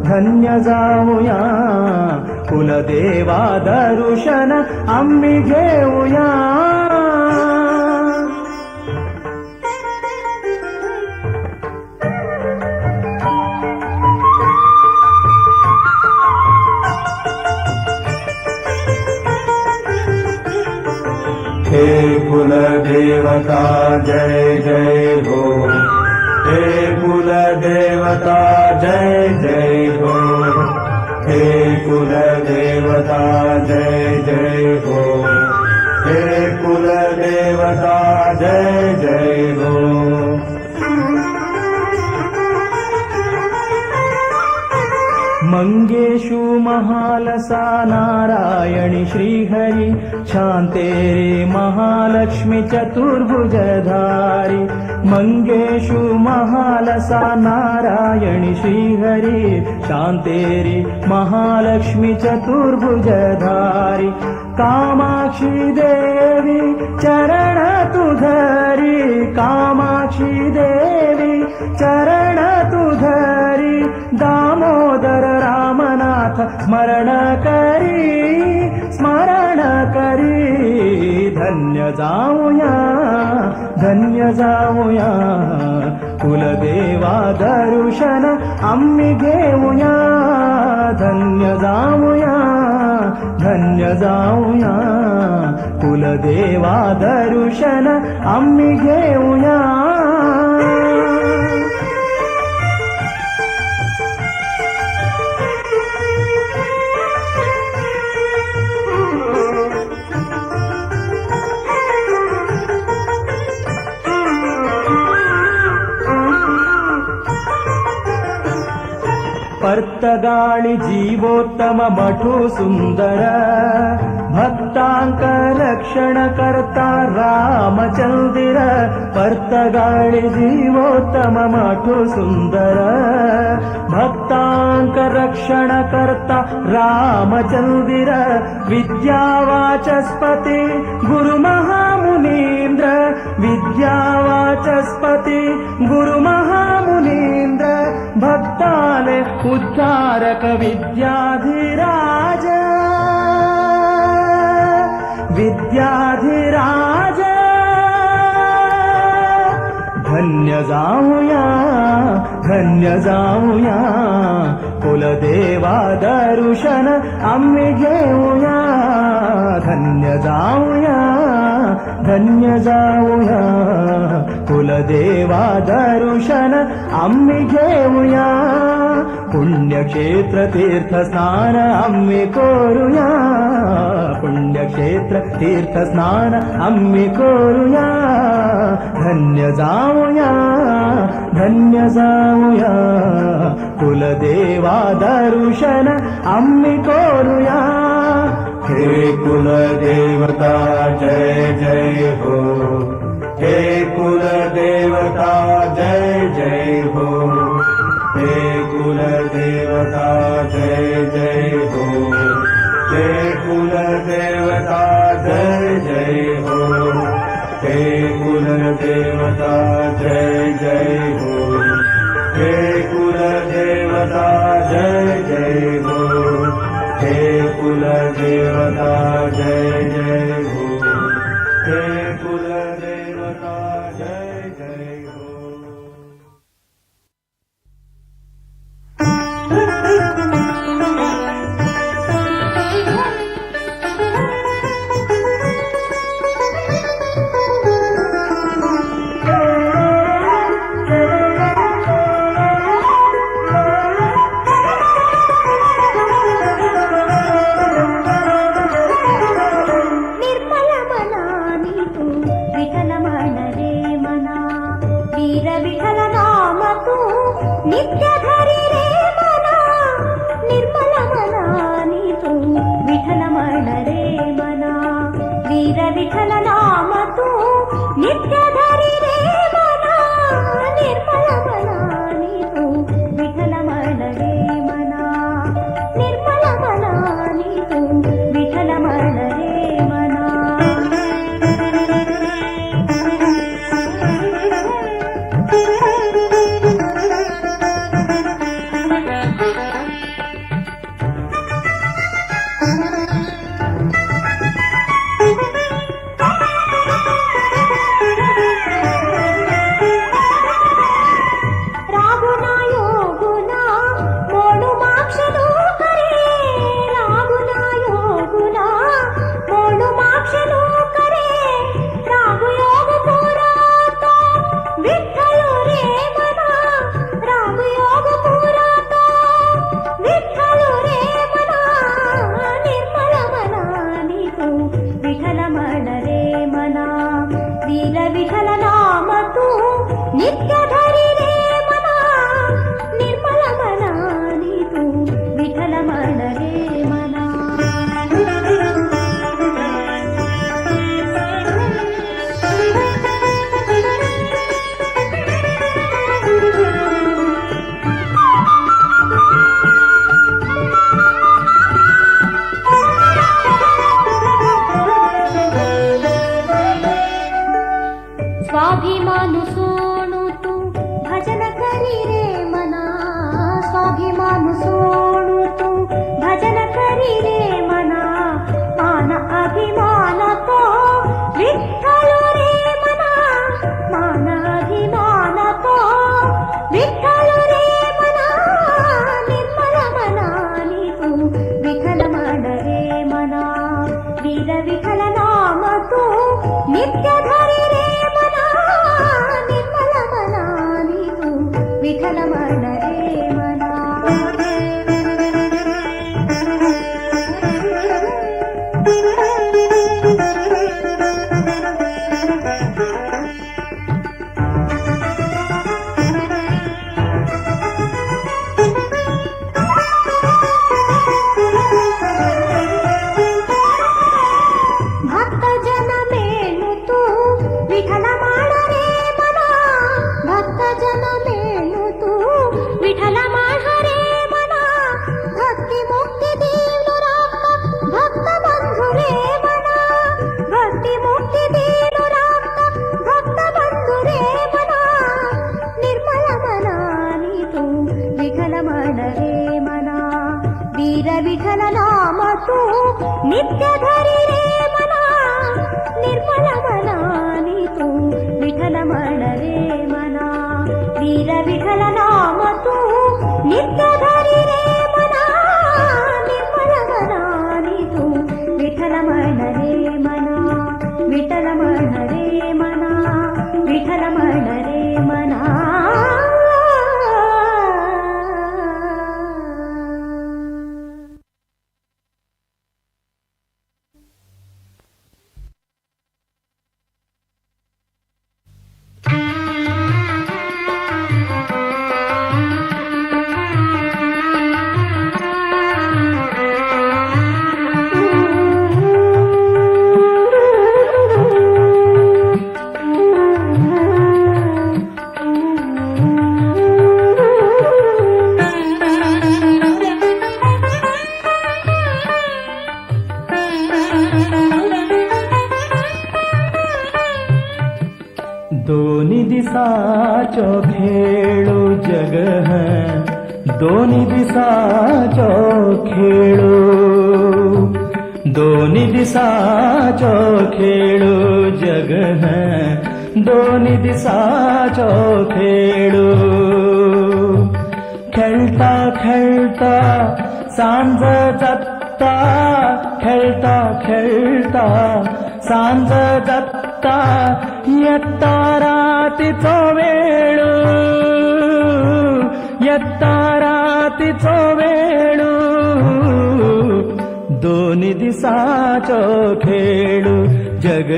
धन्य जाऊया कुलदेवा दर्शन आम्ही घेऊया हे कुलदेवता जय जय हो हे कुलदेवता जय जय हो हे कुलदेवता जय जय हो हे कुलदेवता जय जय हो मंगेशु महालसा नारायणी श्रीहरि शांतेरे महालक्ष्मी चतुर्भुजधारी मंगेशु महालसा नारायणी श्रीहरि शांतेरे महालक्ष्मी चतुर्भुजधारी कामाक्षी देवी चरण तुधरी कामाक्षी देवी चरण तुधरी दामोदर रामनाथ स्मरण करी धन्य जाऊया कुलदेवा दर्शन आम्ही घेऊया धन्य जाऊया कुलदेवा दर्शन आम्ही घेऊया पर्तगाळि जीवोत्तम मठु सुंदर भक्तांक रक्षण करता रामचंदिर पर्तगाळि जीवोत्तम मठु सुंदर भक्तांक रक्षण करता रामचंदिर विद्यावाचस्पति गुरु महामुनीन्द्र विद्यावाचस्पति गुरु महामुनीन्द्र भक्ताले उद्धारक विद्याधिराज धन्य जाऊया कुलदेवा दर्शन आम्ही घेऊया धन्य जाऊया कुलदेवा दर्शन आम्ही घेऊया पुण्यक्षेत्र तीर्थस्नान आम्ही करूया पुण्यक्षेत्र तीर्थस्नान आम्ही करूया धन्य जाऊया कुलदेवा दर्शन आम्ही करूया हे कुलदेवता जय जय हो हे कुलदेवता जय जय हो हे कुलदेवता जय जय हो हे कुलदेवता जय जय हो हे कुलदेवता जय जय हो हे कुलदेवता जय जय हो हे कुलदेवता जय जय हो हे कुलदेवता जय जय हो अभिमान सोडू तू भजन करी रे मना मान अभिमान तो विठ्ठल रे मना मान अभिमान तो विठ्ठल रे मना निर्मल मनानी तू विठ्ठल मान रे मना वीर विठ्ठल नाम तू नित्य धरी रे मना निर्मल मनानी तू विठ्ठल मान रे मना भक्त जन मेनु तू विठ्ठल मान रे मना भक्त जन मेनु तू विठ्ठल मान रे मना भक्ती मुक्ती देव राम भक्त बंधु रे मना भक्ती मुक्ती देव राम भक्त बंधु रे मना निर्मल मनानी तू विठ्ठल मान रे मना वीर विठ्ठल नाम तू नित्य धरी रे मना निर्मल मनानी तू विठ्ठल मान रे मना वीर विठ्ठल नाम तू नित्य धरी रे मना निर्मल मनानी तू विठ्ठल मान रे मना विठ्ठल मान रे मना विठ्ठल मान रे मना दोन्ही दिसाचो खेळो जग दोन्ही दिसाचो खेळो दोन्ही दिसाचो खेळो जग दोन्ही दिसाचो खेळो खेळता खेळता सांज जाता खेळता खेळता सांज जाता येता रातीचो वेळ येता रातीचो वेळ दोन्ही दिसाचो खेळ जग